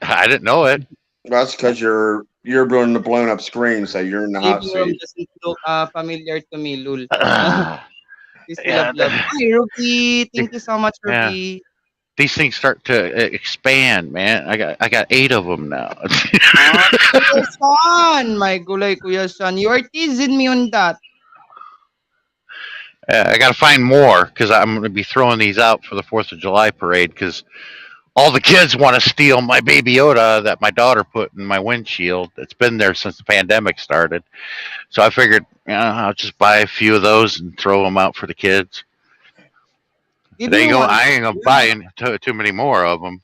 I didn't know it. Well, that's because you're on the blown up screen, so you're in the hot Living room seat. doesn't look familiar to me, Lul. You still have Yeah, love. Hi, Ruby. Thank you so much, yeah. Ruby. These things start to expand, man. I got 8 of them now. Ah, Kuya Sean. My gulay, Kuya Sean. You are teasing me on that. I got to find more because I'm going to be throwing these out for the 4th of July parade because all the kids want to steal my baby Yoda that my daughter put in my windshield. It's been there since the pandemic started. So I figured, I'll just buy a few of those and throw them out for the kids. Give They me ain't going. one. I ain't gonna Yeah. buy too many more of them.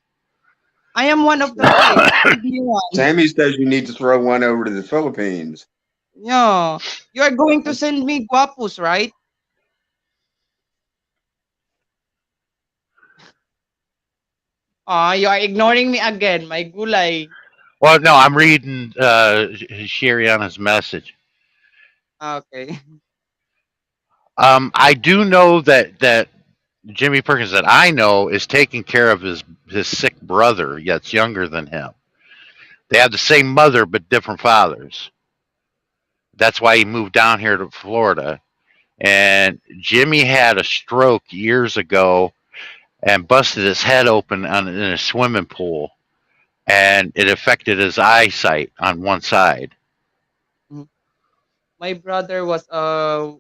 I am one of the 5. Give me one. Sammy says you need to throw one over to the Philippines. Yeah. You are going to send me guapos, right? Ah, you are ignoring me again, my gulay. Well, no, I'm reading Shiriana's message. Ah, okay. I do know that Jimmy Perkins that I know is taking care of his sick brother, yet younger than him. They have the same mother but different fathers. That's why he moved down here to Florida. And Jimmy had a stroke years ago and busted his head open in a swimming pool, and it affected his eyesight on one side. Mhm. My brother was a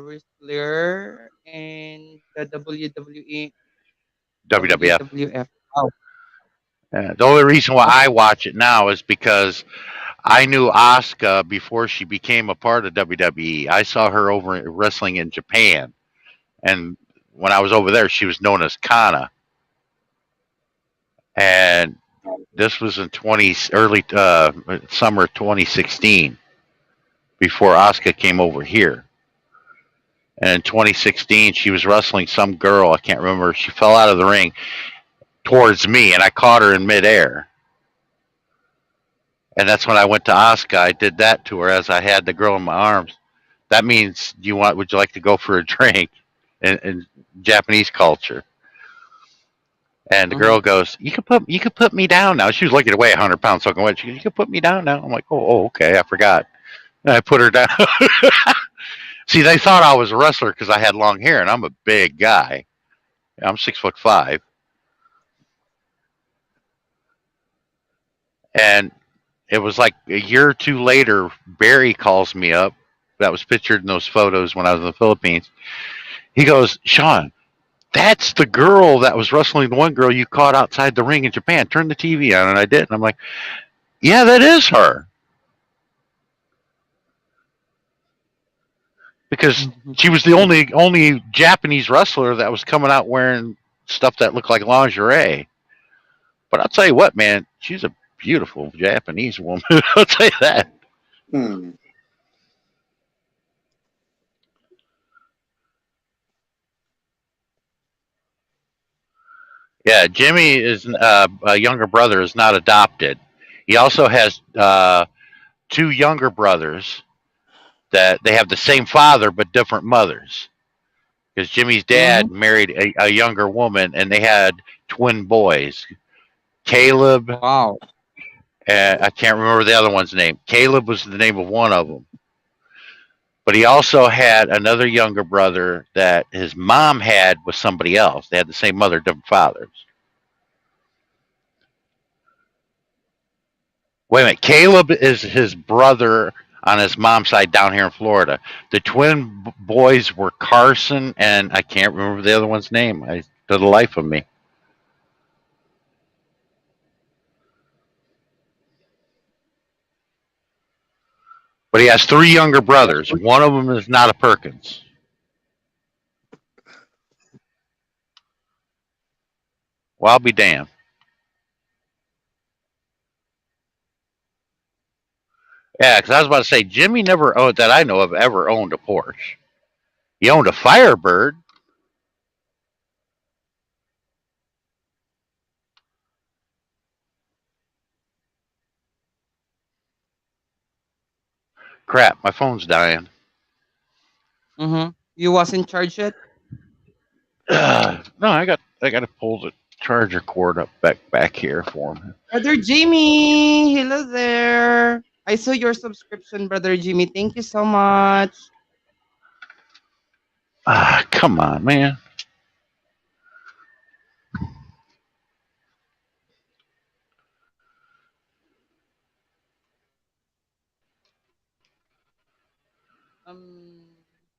wrestler in the WWE, WWF. WWF. Wow. The only reason why I watch it now is because I knew Asuka before she became a part of WWE. I saw her over wrestling in Japan, and when I was over there, she was known as Kana. And this was in early summer 2016 before Asuka came over here. And in 2016, she was wrestling some girl. I can't remember. She fell out of the ring towards me, and I caught her in midair. And that's when I went to Asuka. I did that to her as I had the girl in my arms. That means would you like to go for a drink in Japanese culture? And the Uh-huh. girl goes, you could put me down now. She was lucky to weigh 100 pounds soaking wet. She goes, you could put me down now. I'm like, oh, okay, I forgot. And I put her down. See, they thought I was a wrestler because I had long hair, and I'm a big guy. I'm 6'5". And it was like a year or two later, Barry calls me up. That was pictured in those photos when I was in the Philippines. He goes, Sean, that's the girl that was wrestling the one girl you caught outside the ring in Japan. Turn the TV on, and I did. And I'm like, yeah, that is her. Because she was the only Japanese wrestler that was coming out wearing stuff that looked like lingerie. But I'll tell you what, man, she's a beautiful Japanese woman. I'll tell you that. Hmm. Yeah, Jimmy is a younger brother is not adopted. He also has two younger brothers that they have the same father but different mothers. Because Jimmy's Mm-hmm. dad married a younger woman, and they had twin boys, Caleb. Wow. I can't remember the other one's name. Caleb was the name of one of them. But he also had another younger brother that his mom had with somebody else. They had the same mother, different fathers. Wait a minute. Caleb is his brother on his mom's side down here in Florida. The twin boys were Carson and I can't remember the other one's name. To the life of me. But he has three younger brothers. One of them is not a Perkins. Well, I'll be damned. Yeah, because I was about to say Jimmy never owned that I know of ever owned a Porsche. He owned a Firebird. Crap, my phone's dying. Mm-hmm. You was in charge yet? No, I got to pull the charger cord up back here for him. Brother Jimmy, hello there. I saw your subscription, Brother Jimmy. Thank you so much. Come on, man. Um,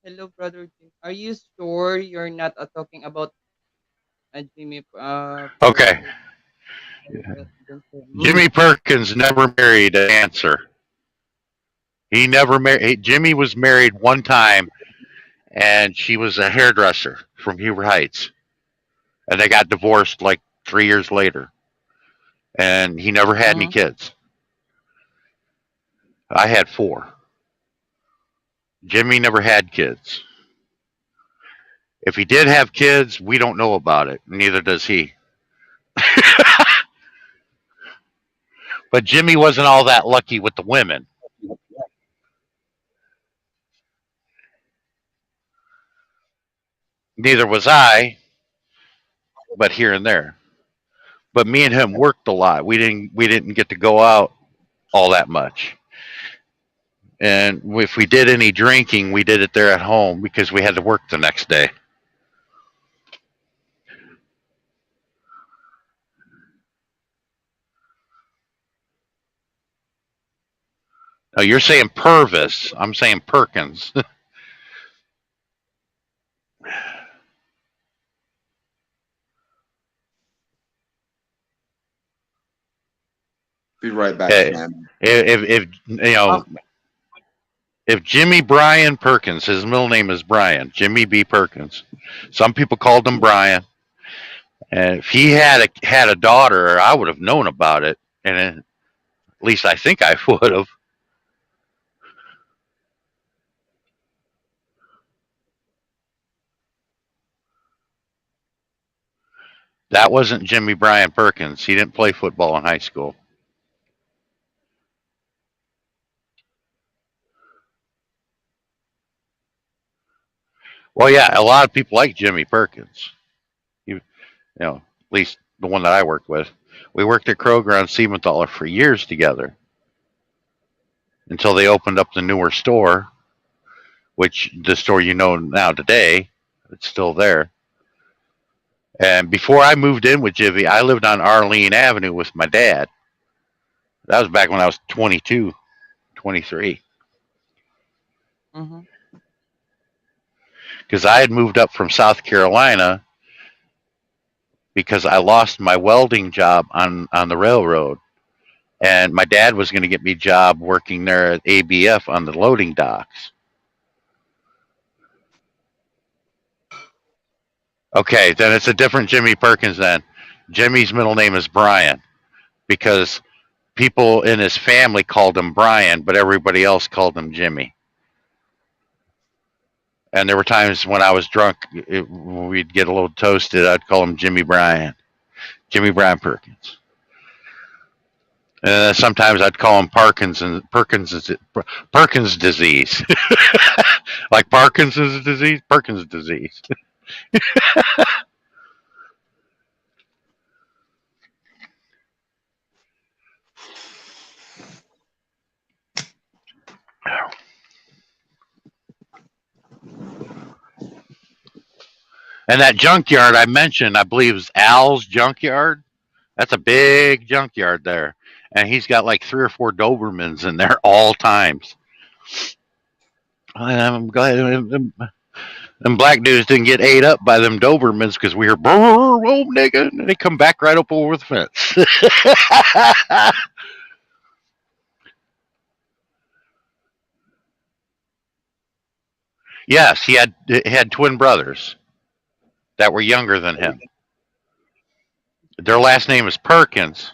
Hello, Brother Jimmy. Are you sure you're not talking about Jimmy Okay, Perkins? Mm. Jimmy Perkins never married a dancer. He never married. Jimmy was married one time, and she was a hairdresser from Huber Heights, and they got divorced like 3 years later. And he never had any Mm-hmm. kids. I had four. Jimmy never had kids. If he did have kids, we don't know about it. Neither does he. But Jimmy wasn't all that lucky with the women. Neither was I, but here and there. But me and him worked a lot. We didn't get to go out all that much. And if we did any drinking, we did it there at home because we had to work the next day. Now you're saying Purvis. I'm saying Perkins. Be right back, if, Sam. if you know if Jimmy Brian Perkins, his middle name is Brian, Jimmy B. Perkins. Some people called him Brian. And if he had a daughter, I would have known about it, and at least I think I would have. That wasn't Jimmy Brian Perkins. He didn't play football in high school. Well, yeah, a lot of people like Jimmy Perkins. At least the one that I worked with. We worked at Kroger on Siementhaler for years together until they opened up the newer store, which the store you know now today, it's still there. And before I moved in with Jimmy, I lived on Arlene Avenue with my dad. That was back when I was 22, 23. Mm-hmm. Because I had moved up from South Carolina because I lost my welding job on the railroad. And my dad was going to get me a job working there at ABF on the loading docks. Okay, then it's a different Jimmy Perkins then. Jimmy's middle name is Brian because people in his family called him Brian, but everybody else called him Jimmy. And there were times when I was drunk, when we'd get a little toasted, I'd call him Jimmy Brian. Jimmy Brian Perkins. Sometimes I'd call him Perkins disease, like Parkinson's disease, Perkins disease. And that junkyard I mentioned, I believe, is Al's junkyard. That's a big junkyard there, and he's got like 3 or 4 Dobermans in there all times. I'm glad them black dudes didn't get ate up by them Dobermans because we hear "brr, oh nigga," and they come back right up over the fence. Yes, he had twin brothers that were younger than him. Their last name is Perkins.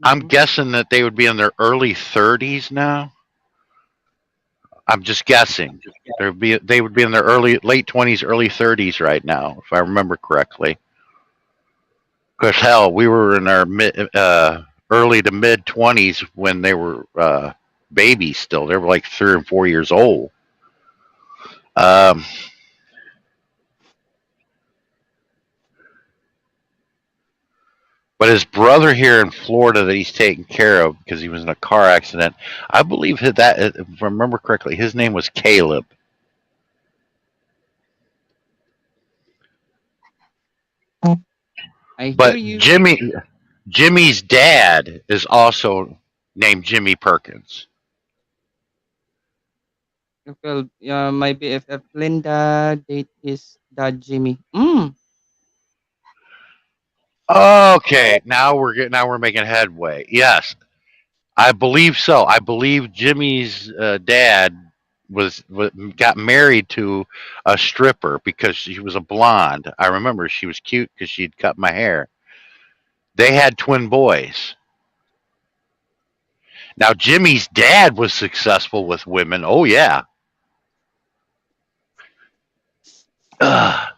I'm Mhm. guessing that they would be in their early 30s now. I'm just guessing. They would be in their late 20s, early 30s right now, if I remember correctly. Because hell, we were in our early to mid 20s when they were babies still. They were like 3 and 4 years old. Um, but his brother here in Florida that he's taken care of because he was in a car accident, I believe that, if I remember correctly, his name was Caleb. I hear But you. Jimmy's dad is also named Jimmy Perkins. Well, my BFF Linda date his dad Jimmy. Mm. Okay, now we're making headway. Yes, I believe so. I believe Jimmy's dad got married to a stripper because she was a blonde. I remember she was cute because she'd cut my hair. They had twin boys. Now Jimmy's dad was successful with women. Oh yeah. Ugh.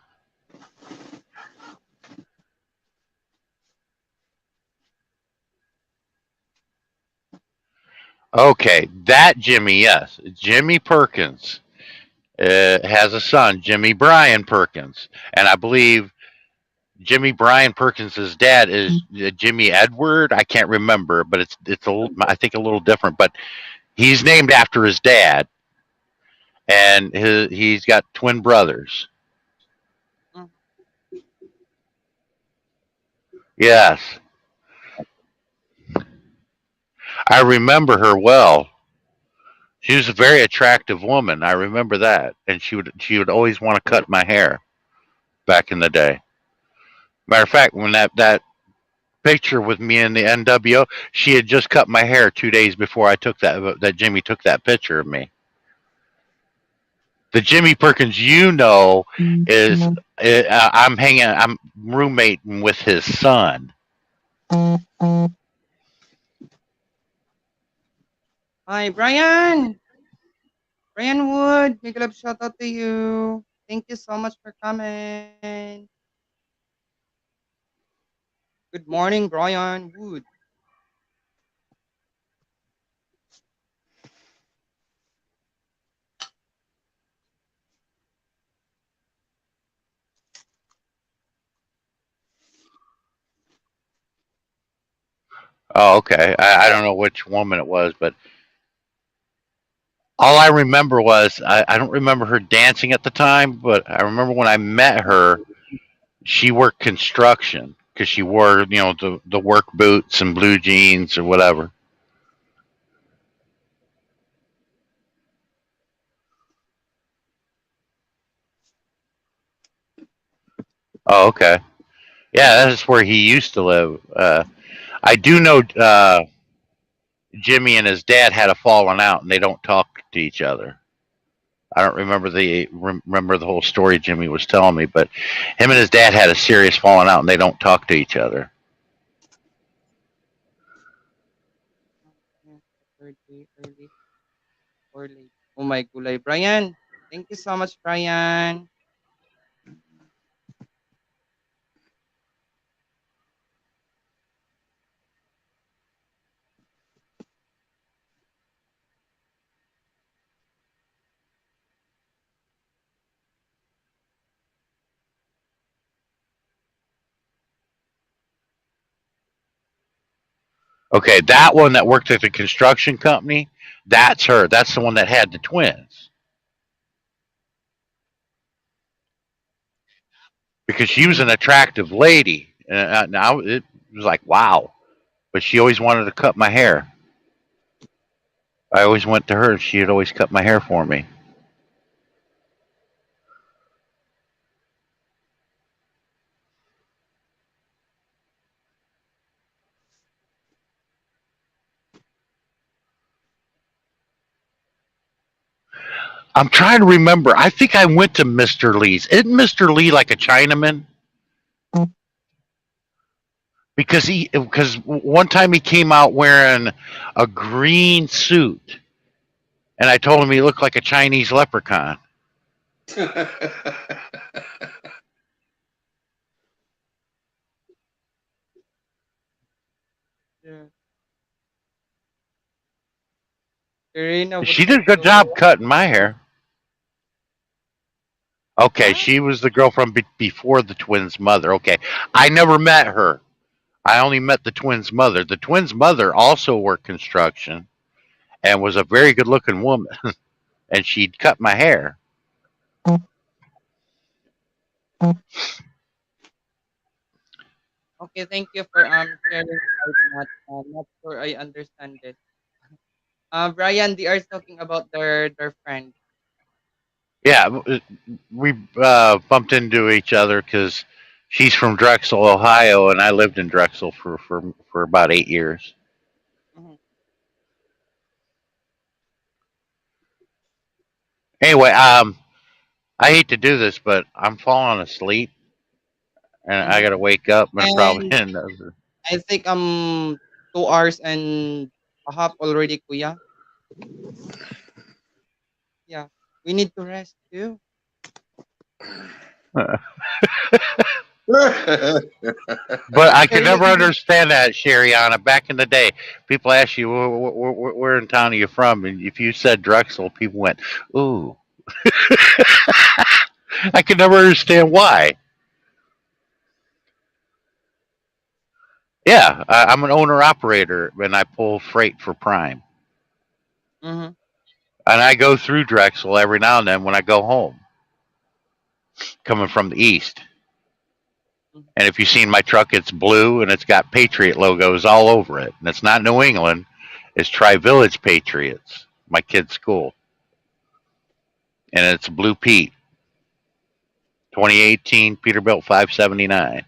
Okay, that Jimmy, yes, Jimmy Perkins has a son, Jimmy Brian Perkins, and I believe Jimmy Brian Perkins' dad is Jimmy Edward. I can't remember, but I think a little different. But he's named after his dad, and he's got twin brothers. Mm. Yes, I remember her well. She was a very attractive woman. I remember that, and she would always want to cut my hair back in the day. Matter of fact, when that picture with me in the NWO, she had just cut my hair 2 days before I took that Jimmy took that picture of me. The Jimmy Perkins is I'm roommating with his son. Hi, Brian. Brian Wood, big love shout out to you. Thank you so much for coming. Good morning, Brian Wood. Oh, okay. I don't know which woman it was, but all I remember was I don't remember her dancing at the time, but I remember when I met her, she worked construction because she wore the work boots and blue jeans or whatever. Oh, okay. Yeah, that's where he used to live. I do know Jimmy and his dad had a falling out, and they don't talk to each other. I don't remember the whole story Jimmy was telling me, but him and his dad had a serious falling out, and they don't talk to each other. Early or late. Oh my gulay, Brian. Thank you so much, Brian. Okay, that one that worked at the construction company, that's her. That's the one that had the twins. Because she was Mhm. an attractive lady. Now it was like, wow. But she always wanted to cut my hair. I always went to her and she'd always cut my hair for me. I'm trying to remember. I think I went to Mr. Lee's. Isn't Mr. Lee like a Chinaman? Because one time he came out wearing a green suit, and I told him he looked like a Chinese leprechaun. Yeah. Irina was She did a good also job cutting my hair. Okay, huh? she was the girl from before the twins' mother. Okay, I never met her. I only met the twins' mother. The twins' mother also worked construction and was a very good-looking woman, and she'd cut my hair. Okay, thank you for sharing about that. Not sure I understand this. Brian, they are talking about their friend. Yeah, we bumped into each other because she's from Drexel, Ohio, and I lived in Drexel for about 8 years. Mhm. Anyway, I hate to do this, but I'm falling asleep, and I Mhm. got to wake up and probably And I think 2 hours and a half already, Kuya. Yeah, we need to rest too. But I could Early never in the understand that, Shariana. Back in the day, people ask you, where in town are you from? And if you said Drexel, people went, ooh. I could never understand why. Yeah, I'm an owner operator, and I pull freight for Prime. Mhm. And I go through Drexel every now and then when I go home, coming from the east. Mhm. And if you've seen my truck, it's blue and it's got Patriot logos all over it. And it's not New England, it's Tri Village Patriots, my kid's school. And it's Blue Pete, 2018 Peterbilt 579.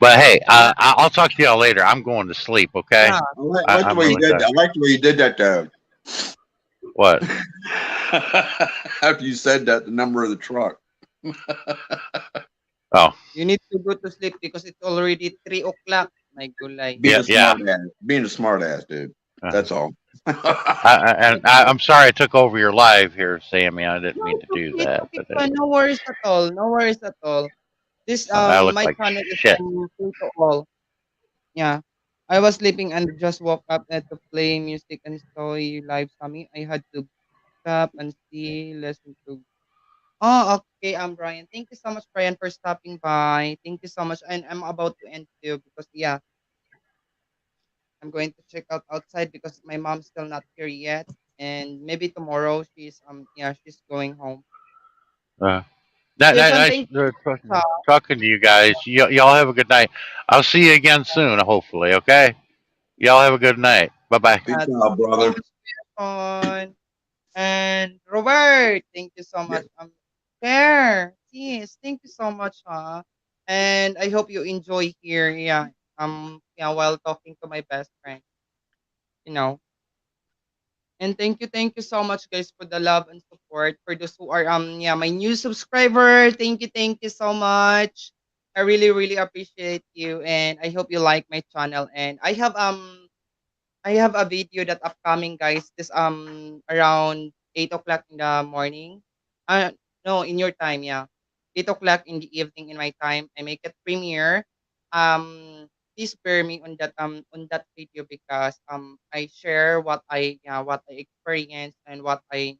But hey, I'll talk to y'all later. I'm going to sleep, okay? Yeah, I like the I'm way you really did. tired. I like the way you did that though. What? After you said that, the number of the truck. Oh, you need to go to sleep because it's already 3 o'clock. My gulay. Being yeah, a yeah. smart ass. Being a smart ass, dude. Uh-huh. That's all. I'm sorry I took over your live here, Sammy. I didn't No, mean it's to do okay. It's that, okay. but Fine. No worries at all. No worries at all. This I look my like channel is shit. free to all. Yeah. I was sleeping and just woke up to play music and saw you live, Sammy. I had to stop and see, listen to. Oh, okay. I'm Brian. Thank you so much, Brian, for stopping by. Thank you so much. And I'm about to end too because yeah, I'm going to check out outside because my mom's still not here yet. And maybe tomorrow she's going home. Uh, Stefan, nice thank you. talking to you guys. Y'all have a good night. I'll see you again soon, hopefully. Okay. Y'all have a good night. Bye bye. Peace Thank out, you so brother. much, Stefan. And Robert, thank you so Yeah. much. There, yes, thank you so much, huh? And I hope you enjoy here. Yeah, yeah, while talking to my best friend, you know. And thank you so much, guys, for the love and support. For those who are yeah, my new subscriber, thank you so much. I really, really appreciate you, and I hope you like my channel. And I have a video that upcoming, guys. This around 8 o'clock in the morning. Uh no, in your time, yeah. 8 o'clock in the evening in my time. I make it premiere. Please bear me on that video because I share what I experienced and what I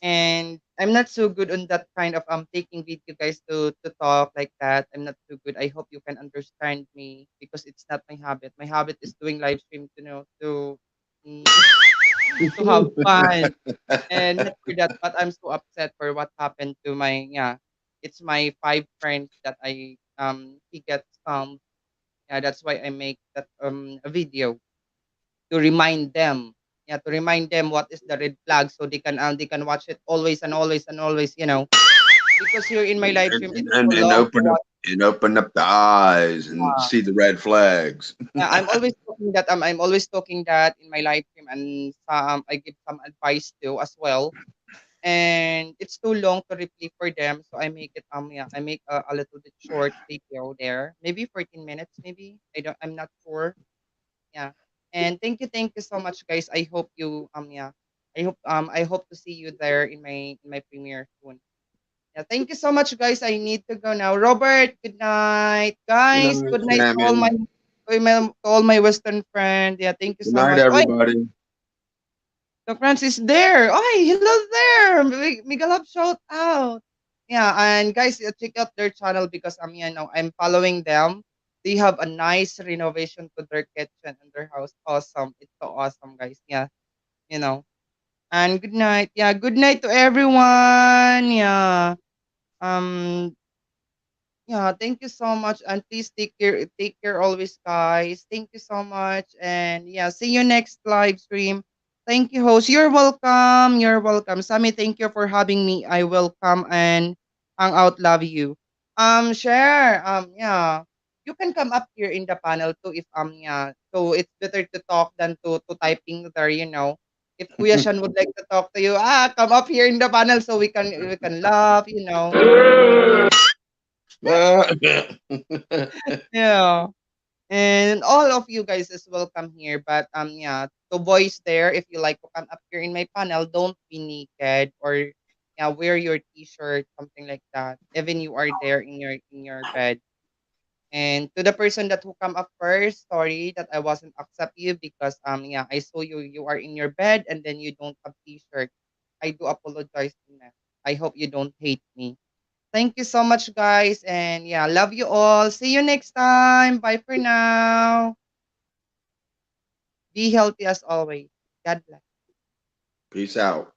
And I'm not so good on that kind of taking video guys to talk like that. I'm not so good. I hope you can understand me because it's not my habit. My habit is doing live stream to know mm, to have fun and not for that. But I'm so upset for what happened to my yeah. It's my five friends that I he gets yeah. That's why I make that a video to remind them. Yeah, to remind them what is the red flag so they can watch it always and always and always, you know. Because here in my live stream it's so And long to watch. open up the eyes and Uh, see the red flags. yeah, I'm always talking that in my live stream and some I give some advice too as well. And it's too long to replay for them, so I make it yeah, I make a little bit short video there. Maybe 14 minutes maybe. I'm not sure. Yeah. And thank you so much guys. I hope you yeah. I hope to see you there in my premiere soon. Yeah, thank you so much guys. I need to go now. Robert, good night. Good Guys, night, good night Sammy. to all my western friend. Yeah, thank you Good so night, much. Oh, everybody. the Francis there. Oh, hello there. Migalab shout out. Yeah, and guys, check out their channel because you know, I'm following them. They have a nice renovation to their kitchen and their house. Awesome. It's so awesome, guys. Yeah, you know. And good night. Yeah, good night to everyone. Yeah. Um yeah, thank you so much. And please take care always, guys. Thank you so much. And yeah, see you next live stream. Thank you, host. You're welcome. You're welcome. Sammy, thank you for having me. I will come and hang out. Love you. Share. Yeah. You can come up here in the panel too if yeah. So it's better to talk than to typing there, you know. If Kuya Shan would like to talk to you, come up here in the panel so we can laugh, you know. Yeah. And all of you guys is welcome here. But yeah, to boys there, if you like to come up here in my panel, don't be naked or yeah, wear your t-shirt, something like that. Even you are there in your bed. And to the person that who come up first, sorry that I wasn't accept you because yeah, I saw you are in your bed and then you don't have t-shirt. I do apologize to that. I hope you don't hate me. Thank you so much, guys. And yeah, love you all. See you next time. Bye for now. Be healthy as always. God bless. Peace out.